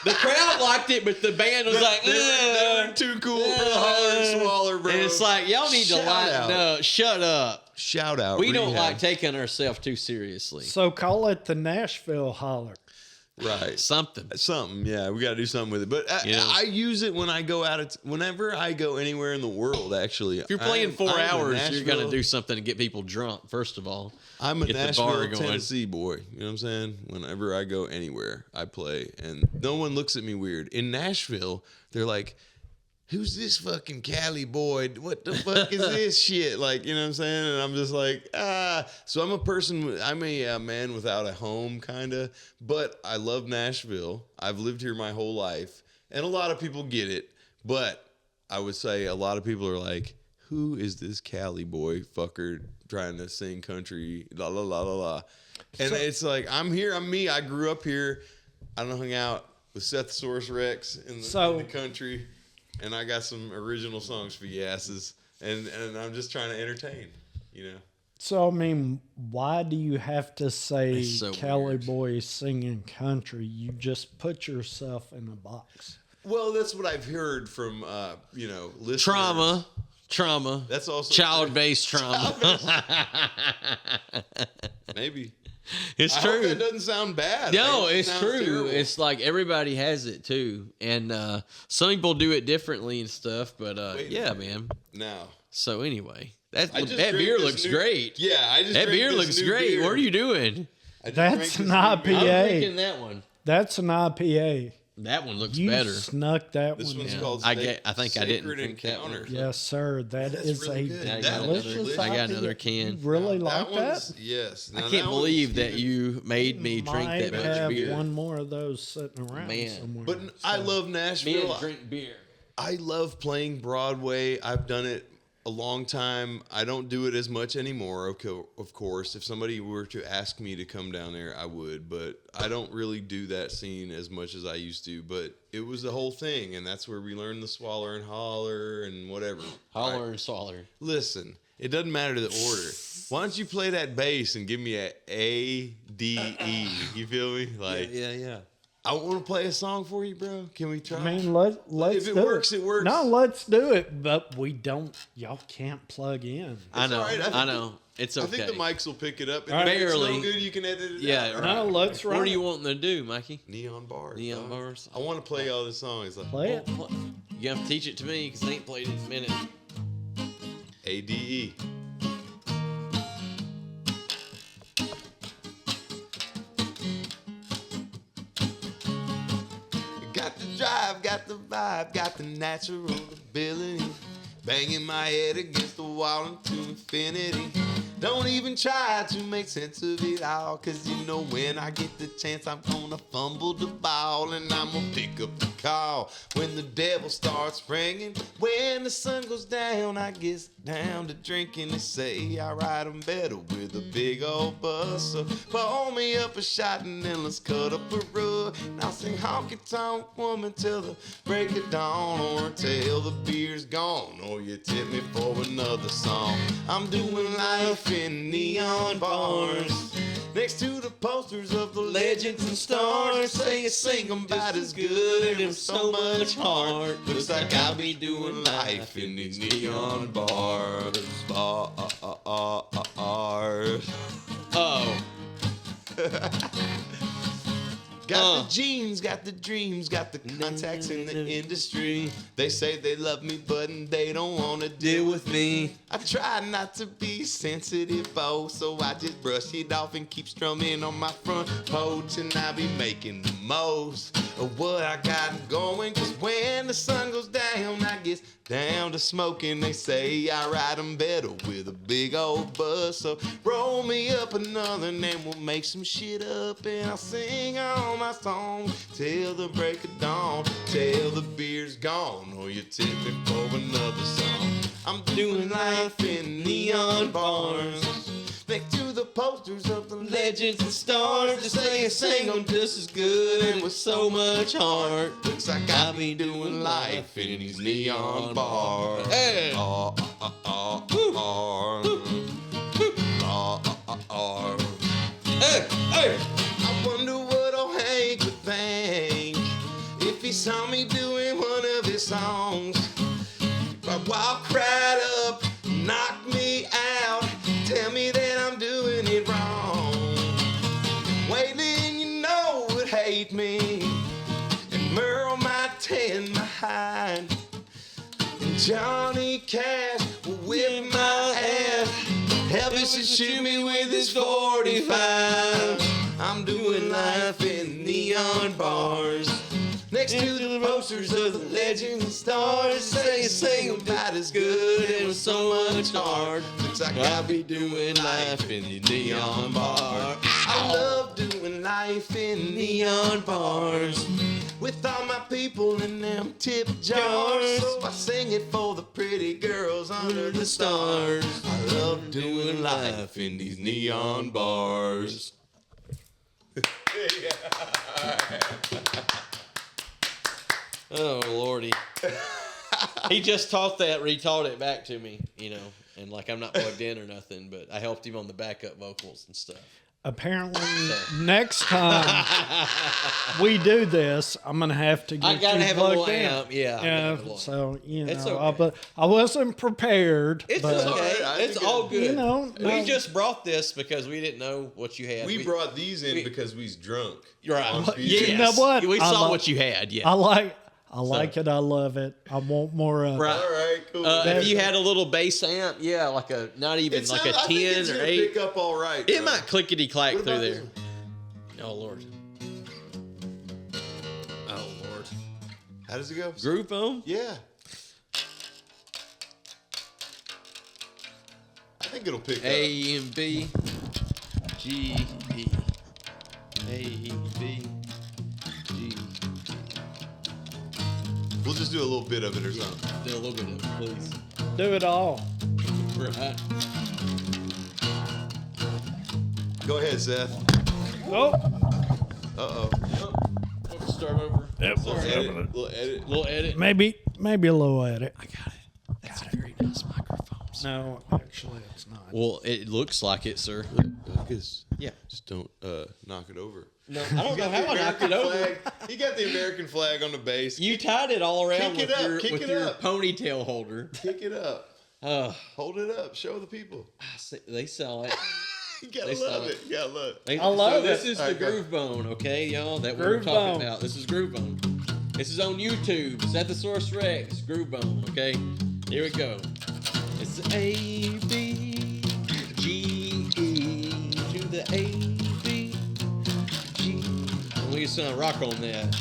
The crowd liked it, but the band was like, they were too cool for the holler and swaller, bro. And it's like, y'all need to Shout lighten out. up. Shut up. Shout out. We don't Rehab. like taking ourselves too seriously. So call it the Nashville holler. Right. Something. Something, yeah, we got to do something with it. But Yeah. I use it when I go out. Whenever I go anywhere in the world, actually. If you're playing 4 hours, you're going to do something to get people drunk, first of all. I'm a Get the bar Nashville, going. Tennessee boy. You know what I'm saying? Whenever I go anywhere, I play, and no one looks at me weird. In Nashville, they're like, "Who's this fucking Cali boy? What the fuck is this shit?" Like, you know what I'm saying? And I'm just like, So I'm I'm a man without a home, kind of. But I love Nashville. I've lived here my whole life, and a lot of people get it. But I would say a lot of people are like, "Who is this Cali boy fucker trying to sing country, la la la la la?" And it's like, I'm here, I'm me. I grew up here. I don't hang out with Sethasaurus Rexx in the country, and I got some original songs for you asses, and I'm just trying to entertain, you know. So, I mean, why do you have to say It's so Cali weird. boy singing country? You just put yourself in a box. Well, that's what I've heard from listeners. Trauma. That's also Child-based trauma. Maybe. It's I hope true. that doesn't sound bad. No, It it's sounds true. terrible. It's like everybody has it too, and some people do it differently and stuff. But Wait a yeah, minute. man. now. So anyway, that I just that drank beer this looks new- great. Yeah, I just That drank beer this looks new great. beer. What are you doing? I just That's drank this an new IPA. beer. I'm Yeah. drinking that one. That's an IPA. That one looks You better. snuck that This one one's in. called I think I didn't Sacred drink that one. Encounter. Yes, sir. That That's is really a good. I got delicious another- I got IPA. another can. You really like That that? one's, yes. I Now, can't that believe one's that even- you made me drink Might that much have beer. one more of those sitting around Man. somewhere. But I love Me Nashville. and drink beer. I love playing Broadway. I've done it a long time. I don't do it as much anymore, of course. If somebody were to ask me to come down there, I would. But I don't really do that scene as much as I used to. But it was the whole thing, and that's where we learned the swaller and holler and whatever. Holler Right. and swaller. Listen, it doesn't matter the order. Why don't you play that bass and give me a D E? You feel me? Like, Yeah. I want to play a song for you, bro. Can we try? I mean, let's If it do works, it works. No, let's do it. But we don't. Y'all can't plug in. I know. all right. I know. It's okay. I think the mics will pick it up. And All right. if it's Barely. no good, you can edit it Yeah, out. right. No, let's What run. are you wanting to do, Mikey? Neon bars. Neon dog. bars? I want to play all the songs. Like Play it. You have to teach it to me because I ain't played it in a minute. ADE. Got the drive, got the vibe, got the natural ability. Banging my head against the wall into infinity. Don't even try to make sense of it all, cause you know when I get the chance I'm gonna fumble the ball, and I'm gonna pick up the call when the devil starts ringing. When the sun goes down, I get down to drinking. They say I ride 'em better with a big old bus. So pour me up a shot and then let's cut up a rug. And I'll sing honky tonk woman till the break of dawn, or till the beer's gone, or you tip me for another song. I'm doing life in neon bars, next to the posters of the legends and stars. Say you sing them about as good and so much heart. Looks like I'll be doing life in these neon bars. Bars. Oh. Got the jeans, got the dreams, got the contacts in the industry. They say they love me, but they don't want to deal with me. I try not to be sensitive, oh, so I just brush it off and keep strumming on my front porch, and I be making the most of what I got going. Cause when the sun goes down, I get down to smoking. They say I ride 'em better with a big old buzz. So roll me up another and then we'll make some shit up. And I'll sing all my songs till the break of dawn, till the beer's gone or you take me for another song. I'm doing life in neon bars, next to the posters of the legends and stars. Just sing them just as good and with so much heart. Looks like I'll be doing life in these neon bars. Hey! Hey! Hey! I wonder what old Hank would think if he saw me doing one of his songs. I'd walk right up, knock me out, tell me that I'm doing it wrong. Waylon, you know, would hate me, and Merle might tend my hide, and Johnny Cash will whip my ass. Elvis should shoot me with his 45. I'm doing life in neon bars, next to the posters of the legends and stars. Sing about as good and with so much heart. Looks like I'll be doing life in the neon bar. I love doing life in neon bars with all my people in them tip jars. So I sing it for the pretty girls under the stars. I love doing life in these neon bars. Oh, Lordy. He just retaught it back to me, you know, and like I'm not plugged in or nothing, but I helped him on the backup vocals and stuff. Apparently, next time we do this, I'm going to have to get I gotta you have a little plugged in. amp, yeah. Yeah, so, you know, It's okay. I wasn't prepared. It's but, okay. I It's think all good. You know, we no. just brought this because we didn't know what you had. We brought these in because we's drunk. You're right. On speed. Yes. You know what? We I saw love- what you had, yeah. I like it. I love it. I want more of Right. it. All right, cool. If you had a little bass amp, yeah, like a not even like a 10 or 8. Pick up all right. It might clickety clack What through about there. this one? Oh Lord. Oh Lord. How does it go? Groove bone? Yeah. I think it'll pick up. A and B, G E. A B G. We'll just do a little bit of it or something. Do a little bit of it, please. Do it all. Right. Go ahead, Seth. Oh, Uh-oh. Start over. Little edit. Little edit. maybe a little edit. I got it. That's a very nice microphone. No, actually, it's not. Well, it looks like it, sir. Yeah. Just don't knock it over. No, I don't know how I knocked it over. Flag. He got the American flag on the base. You tied it all around Kick with it up, your, kick with it your up. ponytail holder. Kick it up. Hold it up. Show the people. They sell it. You gotta They love sell it. You gotta love it. I love so this it. is the All right, go. groove bone, okay, y'all? That we're Groove talking bone. about. This is groove bone. This is on YouTube. Sethasaurus Rexx, groove bone, okay? Here we go. It's A B G E to the A B G. We just gonna rock on that.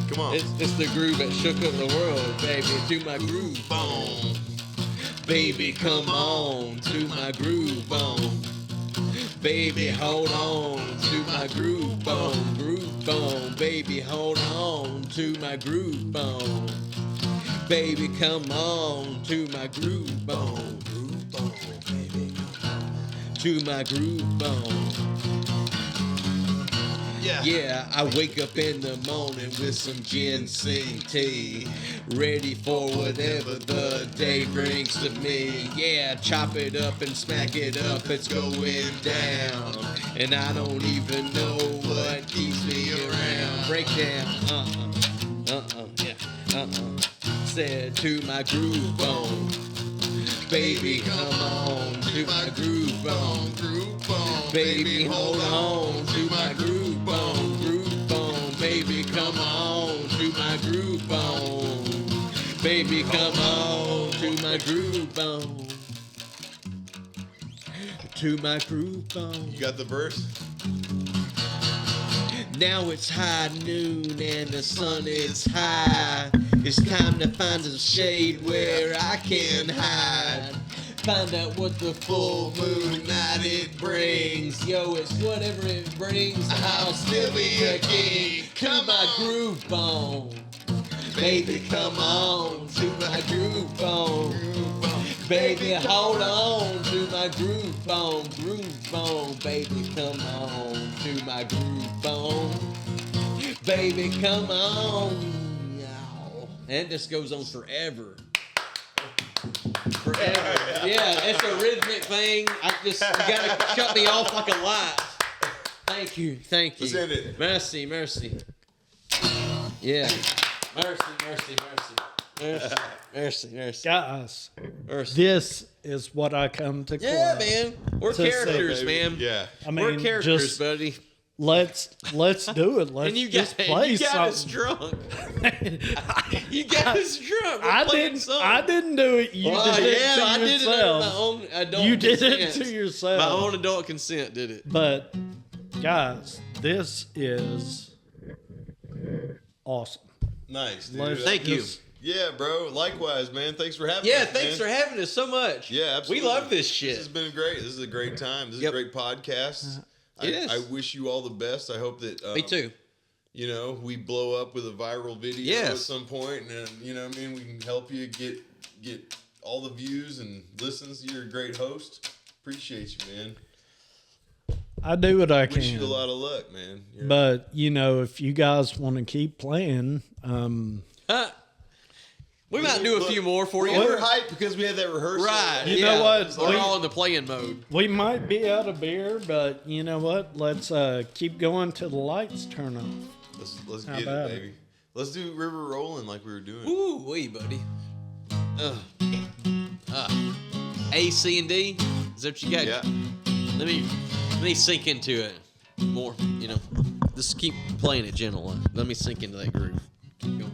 Come on. It's the groove that shook up the world, baby. To my groove bone. Baby, come on to my groove bone. Baby, hold on to my groove bone. Groove bone. Baby, hold on to my groove bone. Baby, come on to my groove bone. Groove bone, baby, come on to my groove bone. Yeah. Yeah, I wake up in the morning with some ginseng tea, ready for whatever the day brings to me. Yeah, chop it up and smack it up, it's going down, and I don't even know what keeps me around. Breakdown, yeah, said to my groove bone. Baby, come on to my groove bone. Groove bone. Baby, hold on to my groove bone. Groove bone. Baby, come on to my groove bone. Baby, come on to my groove bone. To my groove bone. You got the verse? Now it's high noon and the sun is high. It's time to find some shade where I can hide. Find out what the full moon night it brings. Yo, it's whatever it brings. I'll still be a king. Come my groove on. Baby, come on to my groove on. Baby, hold on to my groove on. Groove on. Baby, come on to my groove on. Baby, come on. And this goes on forever. Forever. Yeah, it's a rhythmic thing. You gotta cut me off like a light. Thank you. Let's end it. Mercy. Yeah. Mercy. Guys, Mercy. this is what I come to Yeah, club man. We're to characters, Baby. man. Yeah. I mean, We're characters, just buddy. let's do it. Let's And you just got, play you got us something. drunk. You got us drunk. We're playing songs. I didn't do it. You Well, did it to I did it under my yourself. own adult You did consent. it to yourself. My own adult consent did it. But guys, this is awesome. Nice, dude. Let's Thank you. just- Yeah, bro. Likewise, man. Thanks for having Yeah, us. thanks for having us so much. Yeah, absolutely. We love this This shit. has been great. This is a great time. This is Yep. a great podcast. It is. I wish you all the best. I hope that Me too. You know, we blow up with a viral video Yes. at some point, and you know what I mean, we can help you get all the views and listens. You're a great host. Appreciate you, man. I do what I Wish you a can. lot of luck, man. You're- But you know, if you guys want to keep playing, We might do a few more for you. we're hyped because we had that rehearsal. Right. You know what? We're all in the playing mode. we might be out of beer, but you know what? Let's keep going till the lights turn off. Let's How get about it, baby. Let's do River Rolling like we were doing. Ooh, wee, buddy. A, C, and D. Is that what you got? Yeah. Let me sink into it more. You know, just keep playing it gentle. Let me sink into that groove. Keep going.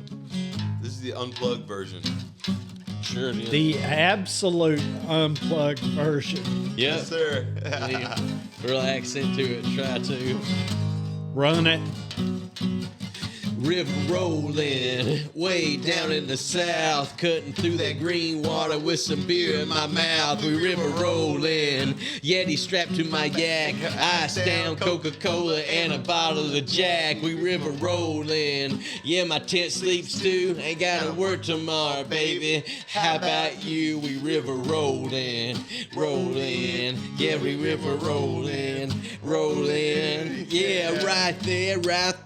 This is the unplugged version. Sure. Yeah. The absolute unplugged version. Yeah. Yes, sir. Relax into it. Try to. Run it. River rolling, way down in the south, cutting through that green water with some beer in my mouth. We river rolling, Yeti strapped to my yak, ice down Coca-Cola and a bottle of Jack. We river rolling, yeah, my tent sleeps too, ain't gotta work tomorrow, baby. How about you? We river rolling, yeah, we river rolling, yeah, right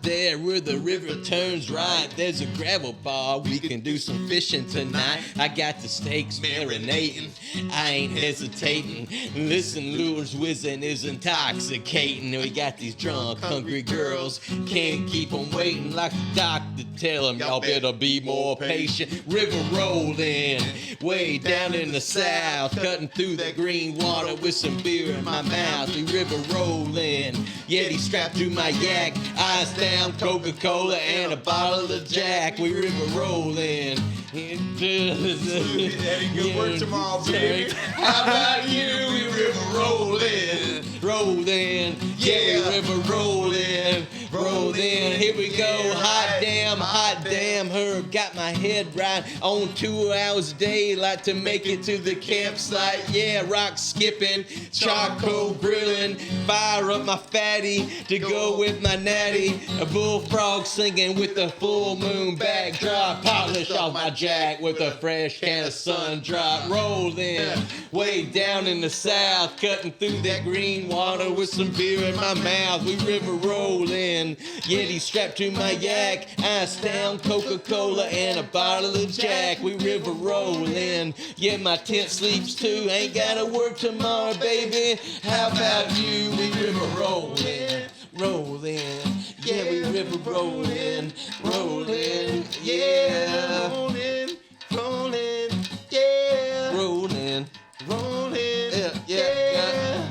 there, where the river turns right. There's a gravel bar, we can do some fishing tonight. I got the steaks marinating, I ain't hesitating. Listen, lures whizzing is intoxicating. We got these drunk, hungry girls, can't keep them waiting. Like the doctor tell them, y'all better be more patient. River rolling, way down in the south, cutting through that green water with some beer in my mouth. We river rolling, Yeti strapped to my yak, eyes down Coca-Cola and a bottle of Jack. We river rolling. Good work tomorrow, baby. How about you? We river rolling, yeah, we river rolling. Here we go. Hot damn, Herb got my head right on 2 hours a day, like to make it to the campsite. Yeah, rock skipping, charcoal grilling, fire up my fatty to go with my natty. A bullfrog singing with the full moon backdrop, polish off my jack with a fresh can of sun drop. Rolling, way down in the south, cutting through that green water with some beer in my mouth. We river rolling, Yeti strapped to my yak, ice down Coca-Cola and a bottle of Jack. We river rolling, yeah, my tent sleeps too, ain't gotta work tomorrow, baby. How about you? We river rolling, yeah, we river rolling, yeah, rolling, yeah.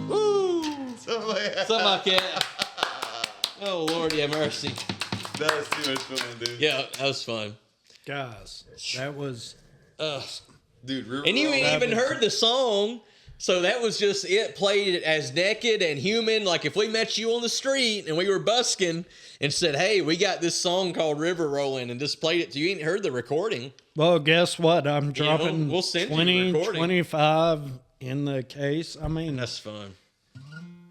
Woo! Something like that. Oh, Lord, have mercy. That was too much fun, dude. Yeah, that was fun. Guys, that was Dude, River And you Rolling. ain't even heard the song. So that was just it, played as naked and human. Like if we met you on the street and we were busking and said, hey, we got this song called River Rolling, and just played it to you. You ain't heard the recording. Well, guess what? I'm dropping we'll send you 20, the recording. 25 in the case. I mean, That's fun.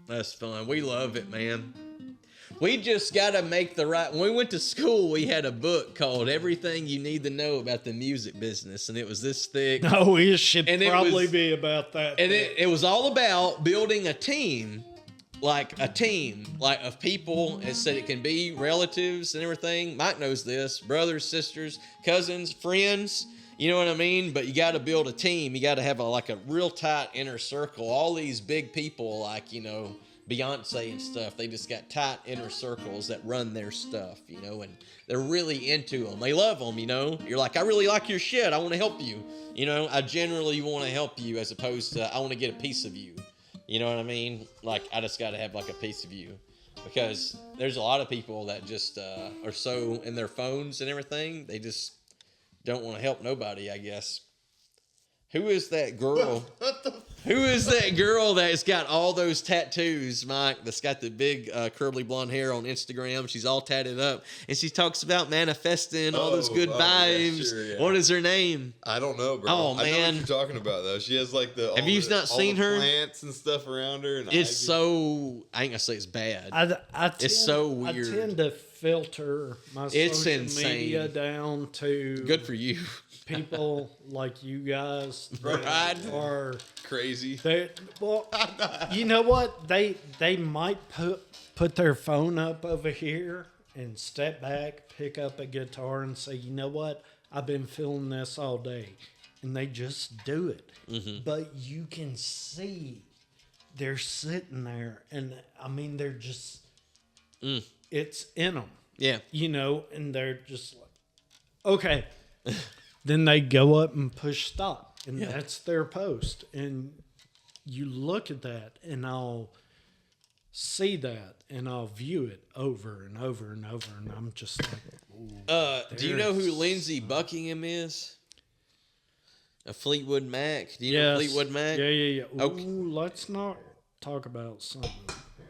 That's fun. We love it, man. We just got to make the right... When we went to school, we had a book called Everything You Need to Know About the Music Business, and it was this thick. no, it should And it probably was- be about that. And it was all about building a team, like of people. It said it can be relatives and everything. Mike knows this: brothers, sisters, cousins, friends. You know what I mean? But you got to build a team. You got to have a real tight inner circle. All these big people, like Beyonce and stuff, they just got tight inner circles that run their stuff, and they're really into them. They love them, You're like, I really like your shit. I want to help you. I generally want to help you as opposed to I want to get a piece of you. You know what I mean? Like, I just got to have like a piece of you, because there's a lot of people that just are so in their phones and everything. They just don't want to help nobody, I guess. Who is that girl? Who is that girl that's got all those tattoos, Mike, that's got the big curly blonde hair on Instagram? She's all tatted up, and she talks about manifesting all those good vibes. Yeah, sure, yeah. What is her name? I don't know, bro. Oh, I know man. what you're talking about, though. She has like the. Have you not seen her? Plants and stuff around her. And It's so, I ain't gonna say it's bad. It's so weird. I tend to filter my It's social insane. media down to Good for you. people like you guys Right. that are crazy. well, you know what? They might put their phone up over here and step back, pick up a guitar, and say, you know what? I've been feeling this all day, and they just do it. Mm-hmm. But you can see they're sitting there, and I mean, they're just it's in them, Yeah. and they're just like, okay. Then they go up and push stop, and that's their post. And you look at that, and I'll see that, and I'll view it over and over and over, and I'm just like, ooh, Do you know who Lindsey Buckingham is? A Fleetwood Mac. Do you know Fleetwood Mac? Yeah. Okay. Ooh, let's not talk about something.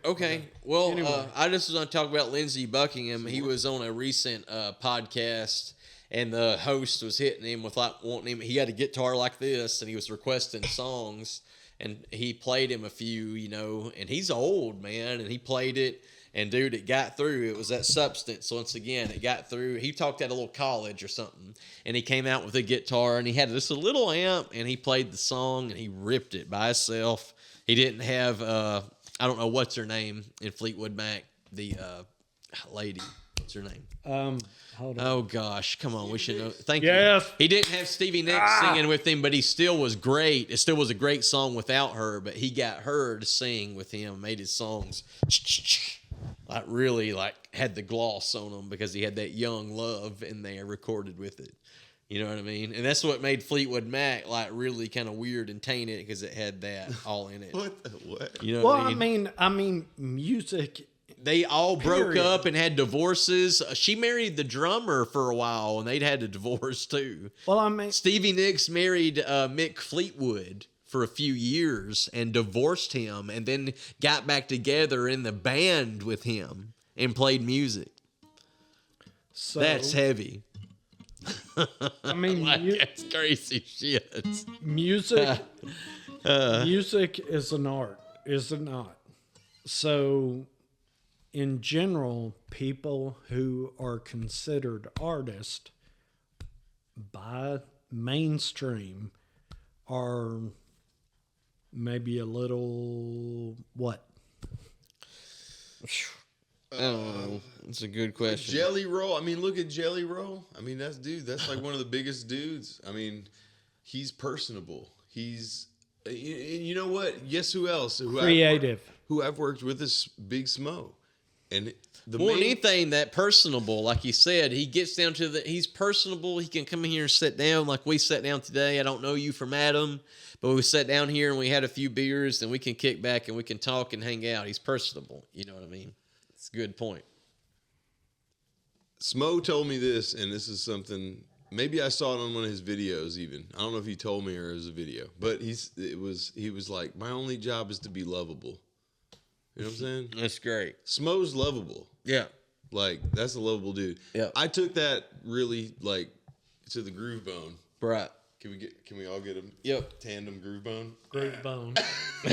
Okay. Well, Anyway. I just was going to talk about Lindsey Buckingham. He was on a recent podcast, and the host was hitting him with wanting him. He had a guitar like this, and he was requesting songs, and he played him a few, and he's old, man, and he played it, and dude, it got through. It was that Substance. Once again, it got through. He talked at a little college or something, and he came out with a guitar, and he had just a little amp, and he played the song, and he ripped it by himself. He didn't have, I don't know what's her name in Fleetwood Mac, the lady. What's her name? Hold on. Oh gosh, come on, we should know. Thank Yes. you. He didn't have Stevie Nicks singing with him, but he still was great. It still was a great song without her, but he got her to sing with him, made his songs really had the gloss on them because he had that young love in there recorded with it. You know what I mean? And that's what made Fleetwood Mac really kind of weird and tainted, because it had that all in it. What? You know Well, what I mean, music. They all broke Period. up and had divorces. She married the drummer for a while, and they'd had a divorce too. Well, I mean, Stevie Nicks married Mick Fleetwood for a few years and divorced him, and then got back together in the band with him and played music. so That's heavy. I mean, That's crazy shit. music. Music is an art, is it not? So, in general, people who are considered artists by mainstream are maybe a little what? I don't know. It's a good question. Jelly Roll. I mean, look at Jelly Roll. I mean, that's like one of the biggest dudes. I mean, he's personable. He's, you know what? Guess who else? Creative. Who I've worked with is Big Smo. And More than anything, that personable, like you said, he gets down to he's personable. He can come in here and sit down like we sat down today. I don't know you from Adam, but we sat down here and we had a few beers, and we can kick back and we can talk and hang out. He's personable. You know what I mean? It's a good point. Smo told me this, and this is something maybe I saw it on one of his videos even. I don't know if he told me or it was a video. But he was like, my only job is to be lovable. You know what I'm saying? That's great. Smo's lovable. Yeah. Like, that's a lovable dude. Yeah. I took that really, like, to the groove bone. Right. Can we all get a tandem groove bone? Groove bone. But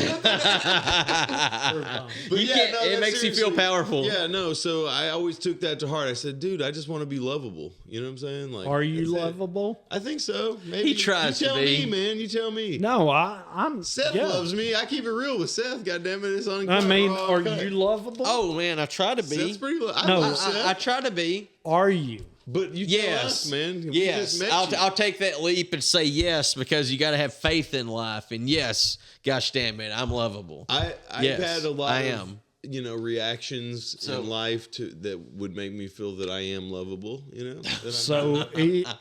It makes you feel powerful. Yeah, no. So I always took that to heart. I said, dude, I just want to be lovable. You know what I'm saying? Like, Are you that's it. lovable? I think so. Maybe. He tries you tell to be. me, man. You tell me. No, I'm. Seth yeah. loves me. I keep it real with Seth. God damn it, it's on. I mean, raw are cut. you lovable? Oh man, I try to be. Seth's pretty. I No. love Seth, I try to be. Are you? but you tell Yes, us, man. We Yes, just met you. I'll take that leap and say yes because you got to have faith in life. And yes, gosh damn it, I'm lovable. I've Yes, had a lot I of am. reactions So- in life that would make me feel that I am lovable. That I'm So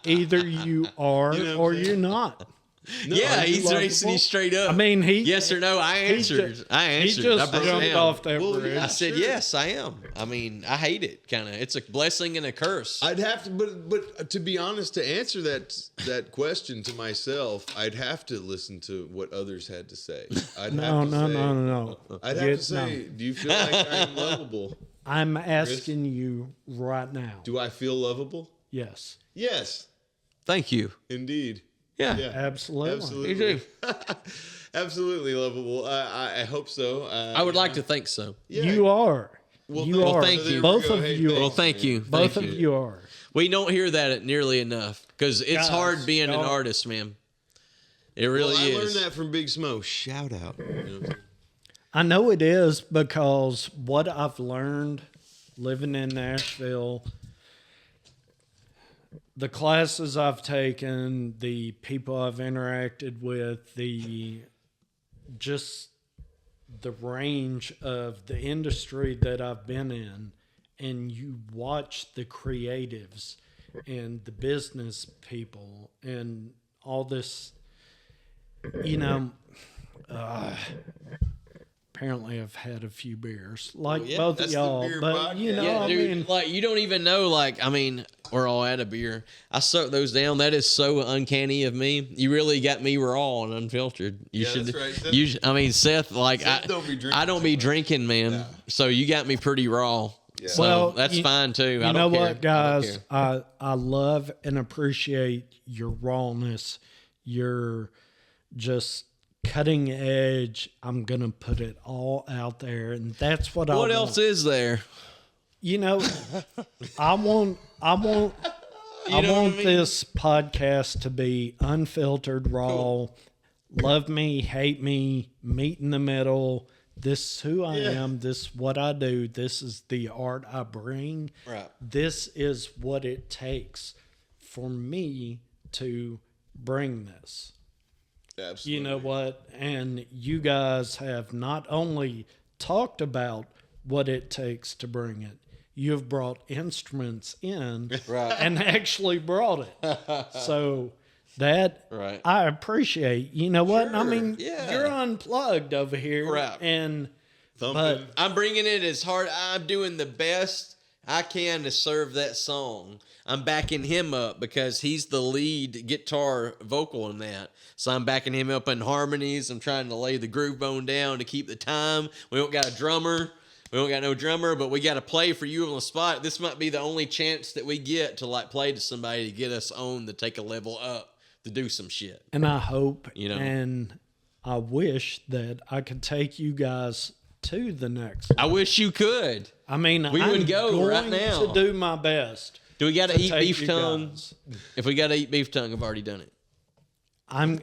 either you are You know what I'm or saying? you're not. Yeah, are you he's racing you lovable? straight up. I mean, yes or no. I answered. He just I jumped am. off that Well, bridge. yeah. I said Sure. yes, I am. I mean, I hate it. Kind of. It's a blessing and a curse. I'd have to, but to be honest, to answer that question to myself, I'd have to listen to what others had to say. I'd No. I'd have to say, do you feel like I am lovable? I'm asking you right now. Do I feel lovable? Yes, Yes, Thank you. indeed. Yeah. Yeah, absolutely. absolutely. You do. Absolutely lovable. I hope so. I would like to think so. Yeah. You are. You well, are. thank you. Both of Hey, you thanks, are. Well, thank you. Both Thank of you are. We don't hear that nearly enough because it's Guys, hard being an y'all- artist, man. It really I is. learned that from Big Smo. Shout out. You know what I'm saying? I know it is because what I've learned living in Nashville, the classes I've taken, the people I've interacted with, the range of the industry that I've been in, and you watch the creatives and the business people and all this, apparently I've had a few beers like yeah, both of that's the y'all, beer but podcast. Yeah, I dude, mean, like you don't even know. Like, I mean, we're all out of beer. I suck those down. That is so uncanny of me. You really got me raw and unfiltered. You Yeah, should. that's right. Seth- You, I mean, Seth. Like, Seth don't be drinking I don't be too much. drinking, man. Yeah. So you got me pretty raw. Yeah. So Well, that's fine too. you I know don't care. what, guys? I don't care. I love and appreciate your rawness. Your just cutting edge. I'm gonna put it all out there, and that's what I What want. else is there? I want I want You know what I mean? this podcast to be unfiltered, raw. Love me, hate me, meet in the middle. This is who I am. This is what I do. This is the art I bring. Right. This is what it takes for me to bring this. Absolutely. You know what? And you guys have not only talked about what it takes to bring it, you've brought instruments in Right. and actually brought it. So that Right. I appreciate. You know what? I Sure, mean, yeah. you're unplugged over here. Right. And Thumping. I'm bringing it as hard. I'm doing the best I can to serve that song. I'm backing him up because he's the lead guitar vocal in that. So I'm backing him up in harmonies. I'm trying to lay the groove bone down to keep the time. We don't got a drummer. We don't got no drummer, but we got to play for you on the spot. This might be the only chance that we get to like play to somebody to get us on to take a level up to do some shit. And I hope know. I wish that I could take you guys to the next. I wish you could. I mean, We I'm would go right going now. to do my best. Do we got to to eat take beef you tongue? guys. If we got to eat beef tongue, I've already done it. I'm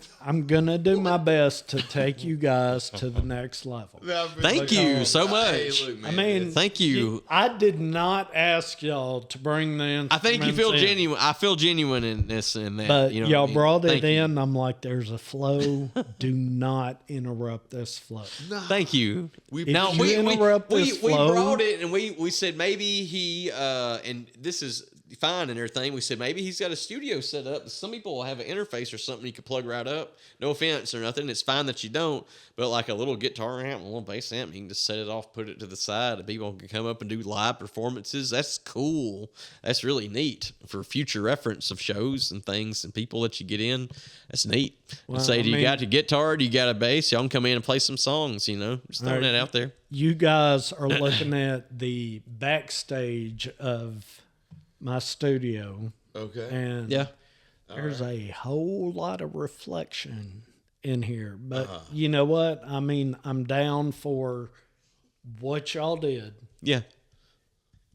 gonna do my best to take you guys to the next level. Thank you so Hey, much. look, I man, mean, Thank you. I did not ask y'all to bring the instruments I think you feel in, genuine. I feel genuine in this and that. but you know y'all what I mean? brought it Thank you. in. I'm like, there's a flow. Do not interrupt this flow. Thank you. We- Now If you interrupt we this flow- brought it and we said maybe he and this is fine and everything. We said maybe he's got a studio set up. Some people will have an interface or something you can plug right up. No offense or nothing. It's fine that you don't. But like a little guitar amp, a little bass amp, you can just set it off, put it to the side, and people can come up and do live performances. That's cool. That's really neat for future reference of shows and things and people that you get in. That's neat. Well, Say, do you got a guitar? Do you got a bass? Y'all can come in and play some songs, you know? Just throwing that out there. You guys are looking at the backstage of my studio, Okay. and Yeah. there's a whole lot of reflection in here. But you know what? I mean, I'm down for what y'all did. Yeah.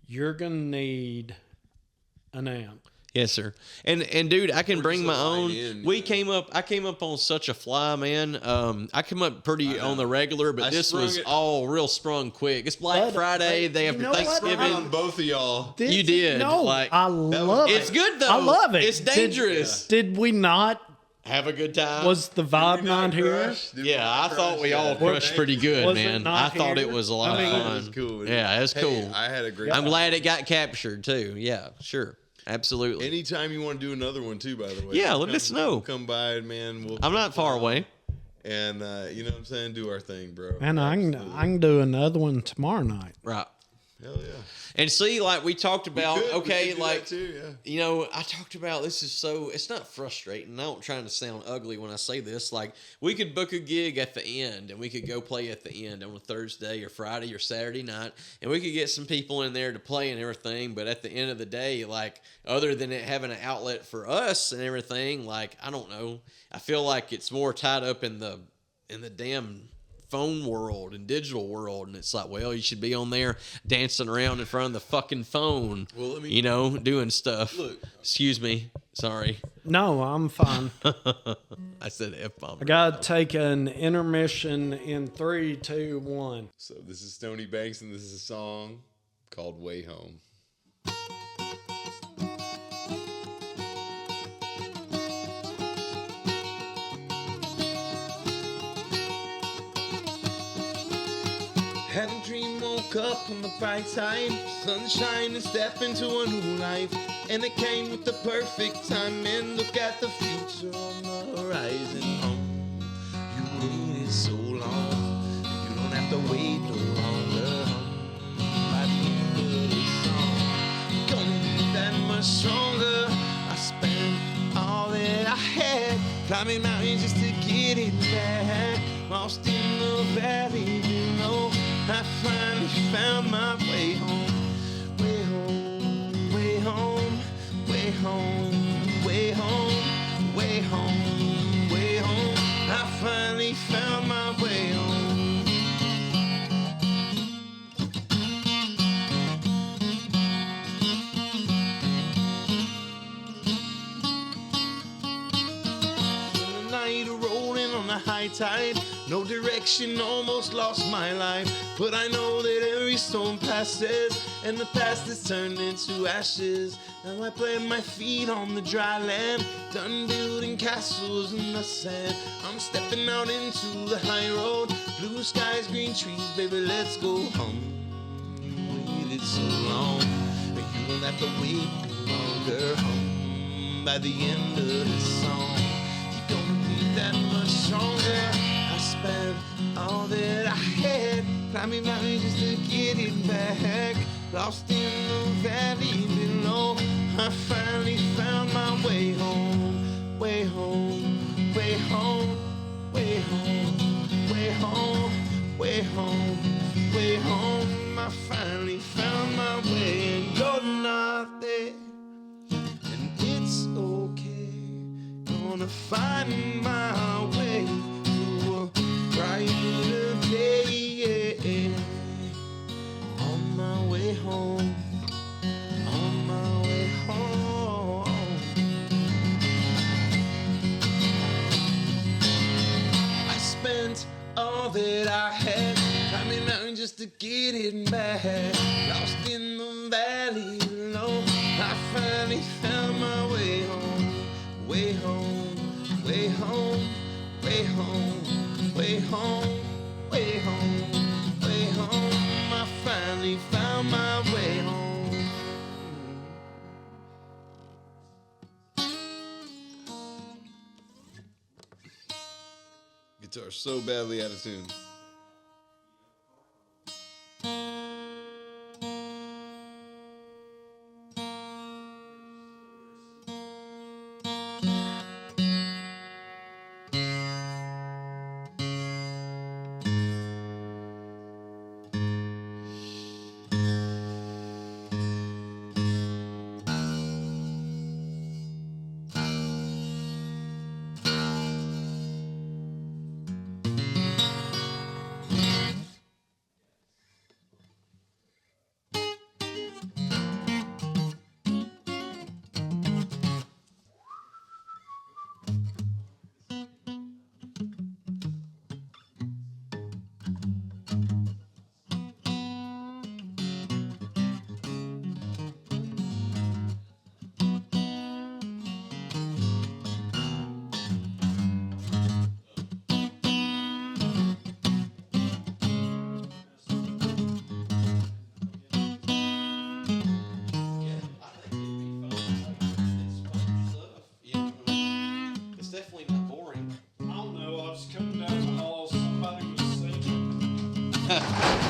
You're going to need an amp. Yes, sir. And dude, I can bring just my a line own. in, I came up on such a fly, man. I come up pretty on the regular, but I this sprung was it. all real sprung quick. It's Black But, Friday. They have you know what? Thanksgiving. On both of y'all. You did. No, Like, I love it's it. good though. I love it. It's dangerous. Did we not? Have a good time. Was the vibe not here? Yeah, I thought we all crushed pretty good, Was it man. not I thought here? it was a lot I mean, of fun. It was cool. Yeah, it was Hey, cool. I had a great I'm time. glad it got captured too. Yeah, sure. Absolutely. Anytime you want to do another one too, by the way. Yeah, let us know. Come by, man. I'm not far away. And you know what I'm saying? Do our thing, bro. And I can do another one tomorrow night. Right. Hell yeah. And see, like we talked about, We okay, could do like that too, yeah. you know, I talked about this is so it's not frustrating. I don't trying to sound ugly when I say this. Like we could book a gig at the end and we could go play at the end on a Thursday or Friday or Saturday night and we could get some people in there to play and everything, but at the end of the day, like other than it having an outlet for us and everything, like I don't know. I feel like it's more tied up in the damn phone world and digital world, and it's like, well, you should be on there dancing around in front of the fucking phone, Well, let me- you know, doing stuff. Look. Excuse me, sorry. No, I'm fine. I said F-bomb. I got to take an intermission in 3, 2, 1. So this is Stony Banks, and this is a song called Way Home. Had a dream, woke up on the bright side, sunshine and step into a new life. And it came with the perfect time, and look at the future on the horizon. You waited so long, you don't have to wait no longer. By the end of this song, gonna be that much stronger. I spent all that I had, climbing mountains just to get it back. Lost in the valley below, I finally found my way home. Way home, way home, way home, way home, way home, way home. I finally found my way home. In the night, rolling on the high tide, no direction, almost lost my life. But I know that every storm passes, and the past is turned into ashes. Now I plant my feet on the dry land, done building castles in the sand. I'm stepping out into the high road, blue skies, green trees, baby, let's go home. You waited so long, but you don't have to wait no longer. Home by the end of this song, you're gonna be that much stronger. I spent all that I had, climbing mountains just to get it back. Lost in the valley below, I finally found my way home. Way home, way home, way home, way home, way home, way home. I finally found my way, and you're not there, and it's okay. Gonna find my way to a brighter day. On my way home, on my way home. I spent all that I had, climbing mountains just to get it back. Lost in the valley below, I finally found my way home. Way home, way home, way home, way home, way home, way home. I finally found my way home. Guitar so badly out of tune.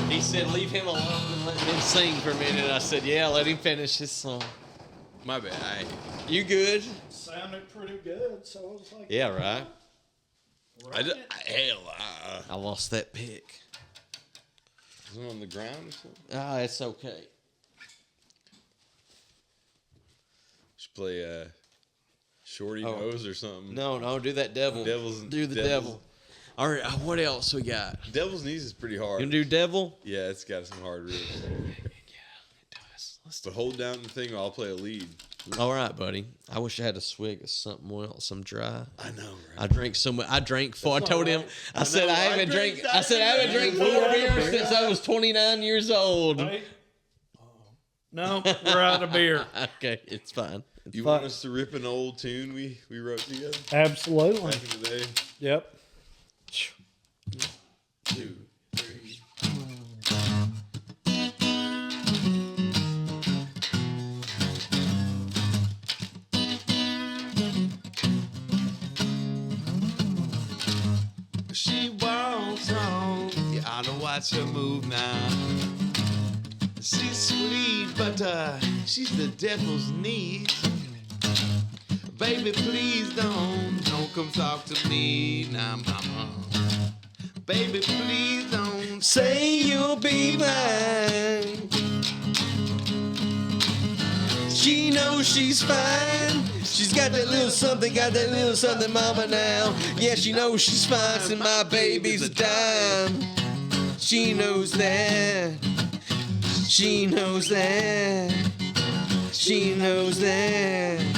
He said, leave him alone and let him sing for a minute. I said, yeah, let him finish his song. My bad. You good? Sounded pretty good, so I was like, Yeah, right. Hell, I lost that pick. is it on the ground or something? Ah, it's okay. Should play Shorty Oh. Nose or something. No, do that devil. Do the devil. All right, what else we got? Devil's Knees is pretty hard. You gonna do devil? Yeah, it's got some hard riffs. Yeah, it does. Let's do But hold down the thing, I'll play a lead. All right, buddy. I wish I had a swig of something else, some dry. I know, right? I drank so much. I drank 4. I told him. I said know, I haven't drank. I said I haven't drank 4 beers since I was 29 years old. Hey. No, we're out of beer. Okay, it's fine. You want us to rip an old tune we wrote together Absolutely. back in the day? Yep. 2, 3. She walks on, you ought to watch her move now. She's sweet, but she's the devil's niece. Baby, please don't come talk to me now, mama. Baby, please don't Say you'll be mine. She knows she's fine. She's got that little something, mama, now. Yeah, she knows she's fine, and my baby's a dime. She knows that. She knows that. She knows that.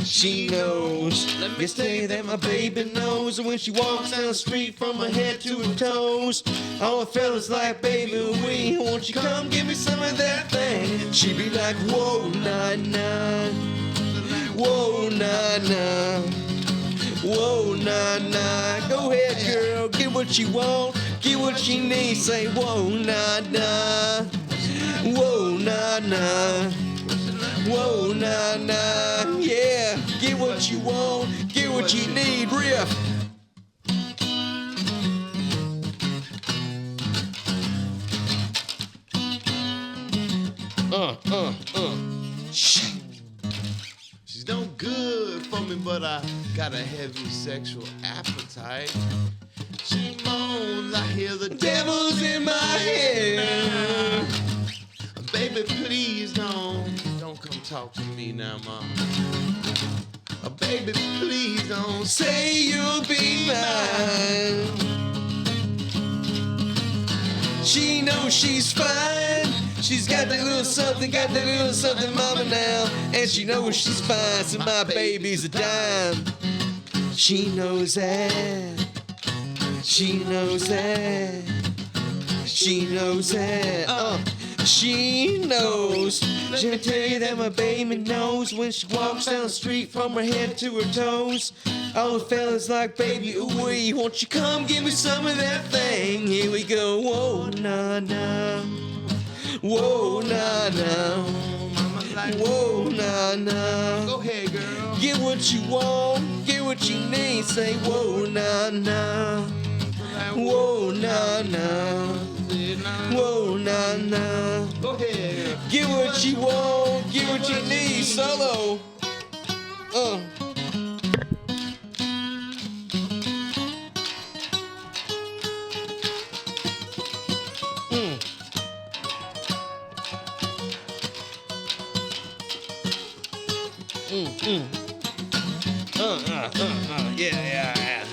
She knows. Let me say that my baby knows. When she walks down the street from her head to her toes, all the fellas like, baby, won't you come give me some of that thing? She be like, whoa, nah, nah. Whoa, nah, nah. Whoa, nah, nah. Go ahead, girl, get what you want, get what you need. Say, whoa, nah, nah. Whoa, nah, nah. Whoa, nah, nah, yeah. Get what you want, get what you need, riff. Shit. She's no good for me, but I got a heavy sexual appetite. She moans, I hear the Devil's in my head. Baby, please don't come talk to me now, mama. Baby, please don't Say you'll be mine. She knows she's fine. She's got that little something, mama, now. And she knows she's fine, so my baby's a dime. She knows that. She knows that. She knows that. She knows. Let me tell you that my baby knows. When she walks down the street from her head to her toes, all the fellas like, baby, ooh-wee, won't you come give me some of that thing? Here we go. Whoa, nah, nah. Whoa, nah, nah. mama like, Whoa, nah, nah. go ahead, girl. Get what you want, get what you need. Say, whoa, nah, nah. Whoa, nah, nah. Whoa, nah, nah. Go ahead. Get what you want, get what you need. Solo. Yeah.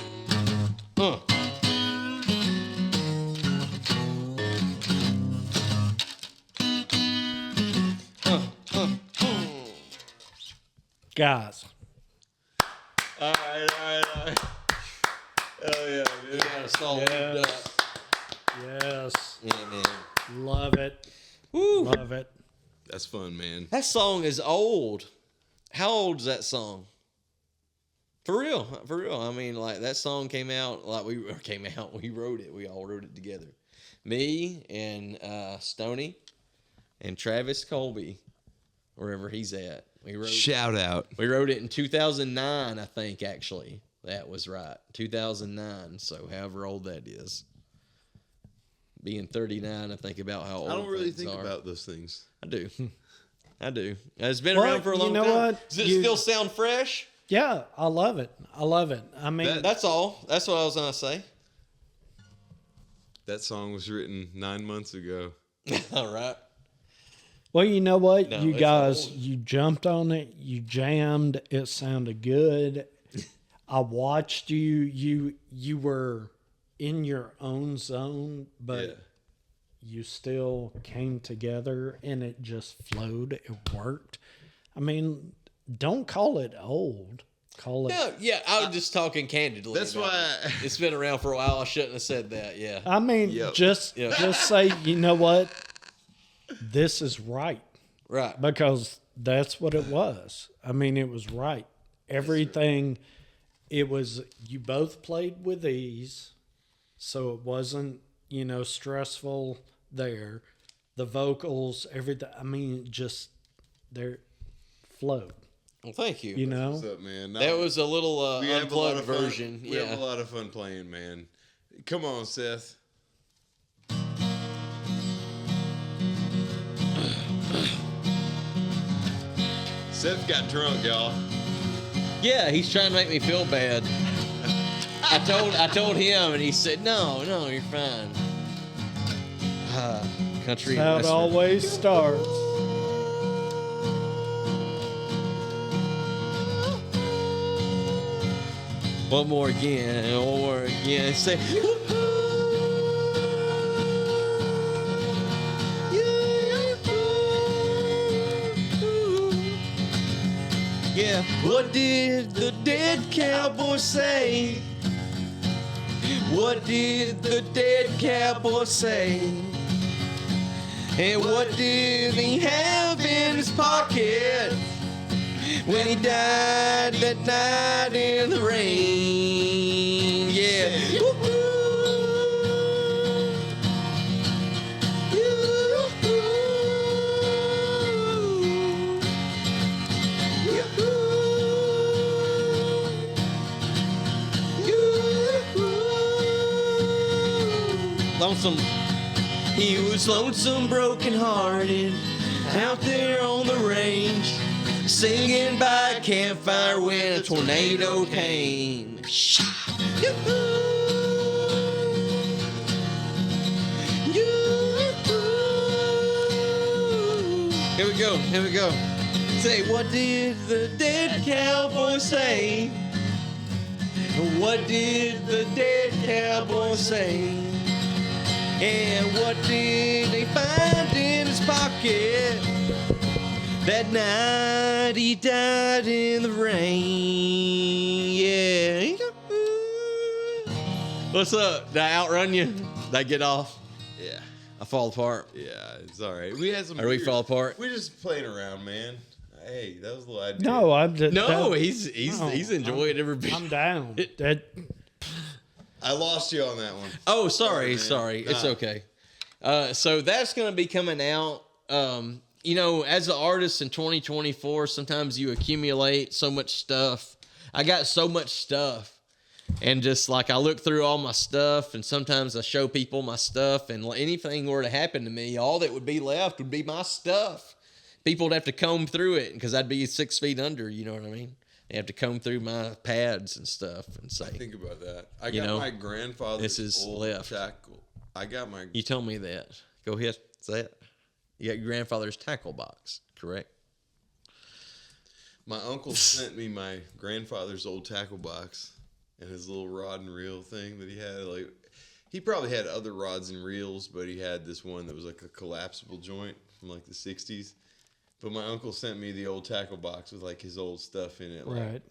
Guys, All right. Oh yeah, dude. Got us all warmed up. yes, Yeah, man. love it, Woo. love it. That's fun, man. That song is old. How old is that song? For real. I mean, like that song came out. We wrote it. We all wrote it together. Me and Stoney and Travis Colby, wherever he's at. Shout out. We wrote it in 2009, I think. Actually, that was right. 2009. So, however old that is. Being 39, I think about how old. I don't really things think are. about those things. I do. I do. It's been Well, around for a long you know time. what? Does it You- still sound fresh? Yeah, I love it. I mean, That's all. That's what I was gonna say. That song was written 9 months ago. All right. well, you know what? No, you it's guys, old. you jumped on it. You jammed. It sounded good. I watched you. You were in your own zone, but Yeah. you still came together, and it just flowed. It worked. I mean, don't call it old. Call it. Yeah. I was just talking candidly. That's about why. it. It's been around for a while. I shouldn't have said that. Yeah. I mean, Yep. just say, you know what? This is right. Right. Because that's what it was. I mean, it was right. Everything, it was, you both played with ease, so it wasn't, stressful there. The vocals, everything, I mean, just, they're flowed, Well, thank you. know? What's up, man? That was a little We have a lot unplugged of fun. version. We have a lot of fun playing, man. Come on, Seth. Seth got drunk, y'all. Yeah, he's trying to make me feel bad. I told him, and he said, "No, you're fine." Country. How it western. always starts. One more again. Say. Yeah, what did the dead cowboy say? What did the dead cowboy say? And what did he have in his pocket when he died that night in the rain? Yeah. Lonesome. He was lonesome, broken-hearted, out there on the range, singing by a campfire when a tornado came. Here we go. Say, what did the dead cowboy say? What did the dead cowboy say? And what did he find in his pocket that night he died in the rain? Yeah. What's up? Did I outrun you? Did I get off? Yeah. I fall apart. Yeah, it's all right. We had some. Or we fall apart? We're just playing around, man. Hey, that was a little idea. No, I'm just. No, that- he's enjoyed every bit. I'm down. That, I lost you on that one. Oh, Sorry, sorry. man. It's Nah. okay. So that's going to be coming out you know, as an artist in 2024, sometimes you accumulate so much stuff. I got so much stuff. And just like I look through all my stuff, and sometimes I show people my stuff, and anything were to happen to me, all that would be left would be my stuff. People would have to comb through it because I'd be 6 feet under. You know what I mean? They have to comb through my pads and stuff and say, Think about that. I got my grandfather's this is old left. tackle. I got my. You told me that. Go ahead, say it. You got your grandfather's tackle box, correct? My uncle sent me my grandfather's old tackle box and his little rod and reel thing that he had. Like, he probably had other rods and reels, but he had this one that was like a collapsible joint from like the 60s. But my uncle sent me the old tackle box with like his old stuff in it. Like, Right.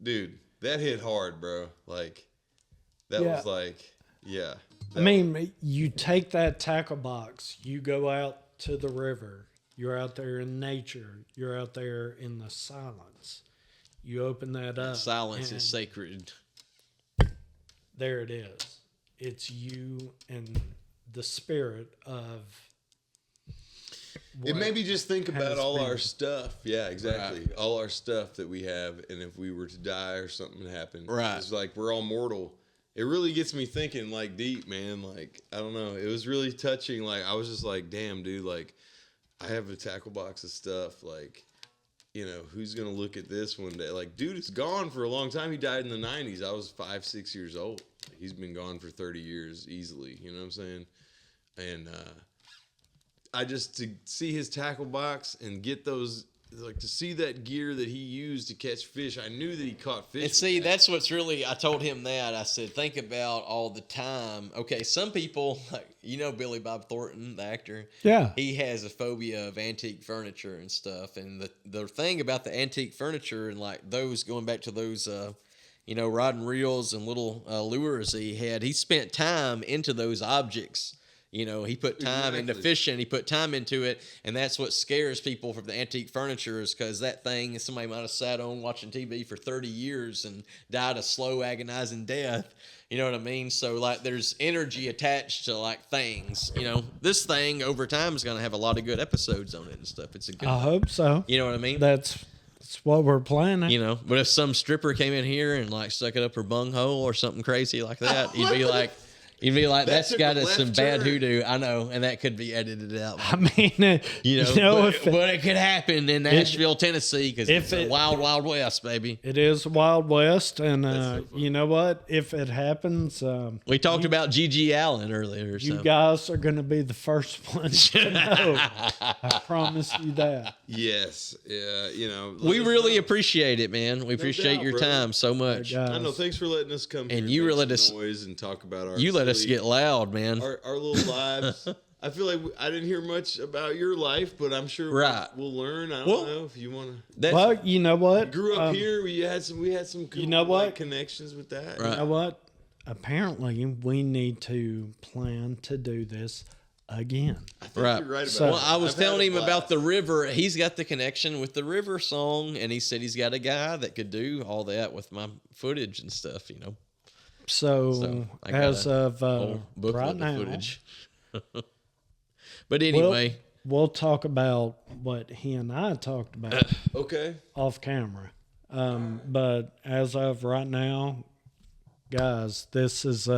dude, that hit hard, bro. Like, that was like, yeah. I mean, you take that tackle box, you go out to the river, you're out there in nature, you're out there in the silence. You open that up. Silence is sacred. There it is. It's you and the spirit of. It made me just think about all our been. stuff. Yeah, exactly. All our stuff that we have, and if we were to die or something happened, Right. it's like we're all mortal. It really gets me thinking, like, deep, man. Like, I don't know. It was really touching. Like, I was just like, damn, dude. Like, I have a tackle box of stuff. Like, you know, who's gonna look at this one day? Like, dude, it's gone for a long time. He died in the 90s. I was 5, 6 years old. He's been gone for 30 years easily. You know what I'm saying? And I just, to see his tackle box and get those, like, to see that gear that he used to catch fish. I knew that he caught fish. And see, that's what's really, I told him that. I said, think about all the time. Okay, some people, like, you know Billy Bob Thornton, the actor? Yeah. He has a phobia of antique furniture and stuff. And the thing about the antique furniture and, like, those, going back to those, you know, rod and reels and little lures that he had, he spent time into those objects. You know, he put time into fishing. He put time into it, and that's what scares people from the antique furniture is because that thing somebody might have sat on watching TV for 30 years and died a slow, agonizing death. You know what I mean? So, like, there's energy attached to, like, things. You know, this thing over time is going to have a lot of good episodes on it and stuff. It's a good I hope so. You know what I mean? That's what we're planning. You know, but if some stripper came in here and, like, stuck it up her bunghole or something crazy like that, you'd be like... You'd be like, that's got some bad hoodoo. I know, and that could be edited out. I mean, you know, but it could happen in Nashville, Tennessee, because it's a wild, wild west, baby. It is Wild West, and you know what? If it happens, we talked about G.G. Allen earlier. You guys are going to be the first ones to know. I promise you that. Yes, yeah, you know. We really appreciate it, man. We appreciate your time so much. I know. Thanks for letting us come and here you let us noise and talk about our. You let us get loud, man. Our little lives. I feel like I didn't hear much about your life, but I'm sure we'll learn. I don't know if you want to. Well, you know what? You grew up here. We had some. Cool, you know what? Like, connections with that. Right. You know what? Apparently, we need to plan to do this again. I think you're right about well, I was telling him about the river. He's got the connection with the river song, and he said he's got a guy that could do all that with my footage and stuff. You know. So as of right now, footage. But anyway, we'll talk about what he and I talked about. Okay. Off camera. But as of right now, guys, this has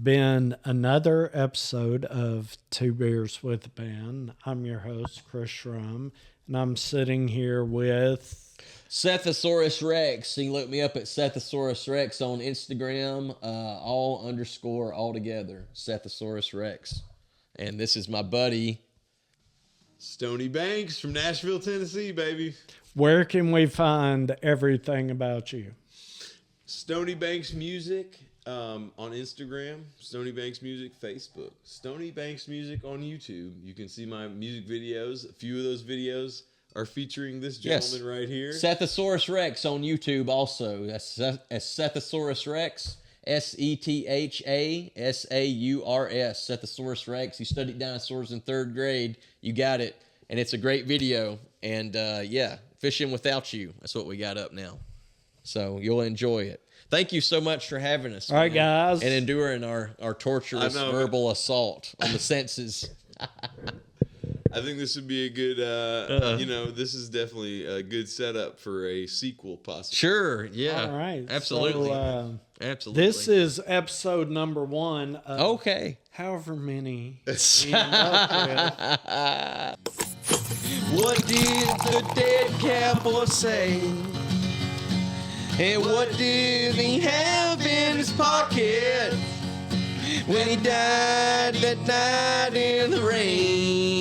been another episode of Two Beers with a Band. I'm your host, Chris Shrum, and I'm sitting here with Sethasaurus Rexx. You can look me up at Sethasaurus Rexx on Instagram, all together, Sethasaurus Rexx. And this is my buddy, Stoney Banks from Nashville, Tennessee, baby. Where can we find everything about you? Stoney Banks Music on Instagram, Stoney Banks Music Facebook, Stoney Banks Music on YouTube. You can see my music videos. A few of those videos are featuring this gentleman right here. Sethasaurus Rexx on YouTube also. That's Sethasaurus Rexx. Sethasaurus. Sethasaurus Rexx. You studied dinosaurs in 3rd grade. You got it. And it's a great video. And Fishing Without You. That's what we got up now. So you'll enjoy it. Thank you so much for having us. All right, guys. And enduring our torturous verbal assault on the senses. I think this would be a good, this is definitely a good setup for a sequel, possibly. Sure. Yeah. All right. Absolutely. So, Absolutely. this is episode number 1. Of okay. however many we end up with. What did the dead cowboy say? And what did he have in his pocket when he died that night in the rain?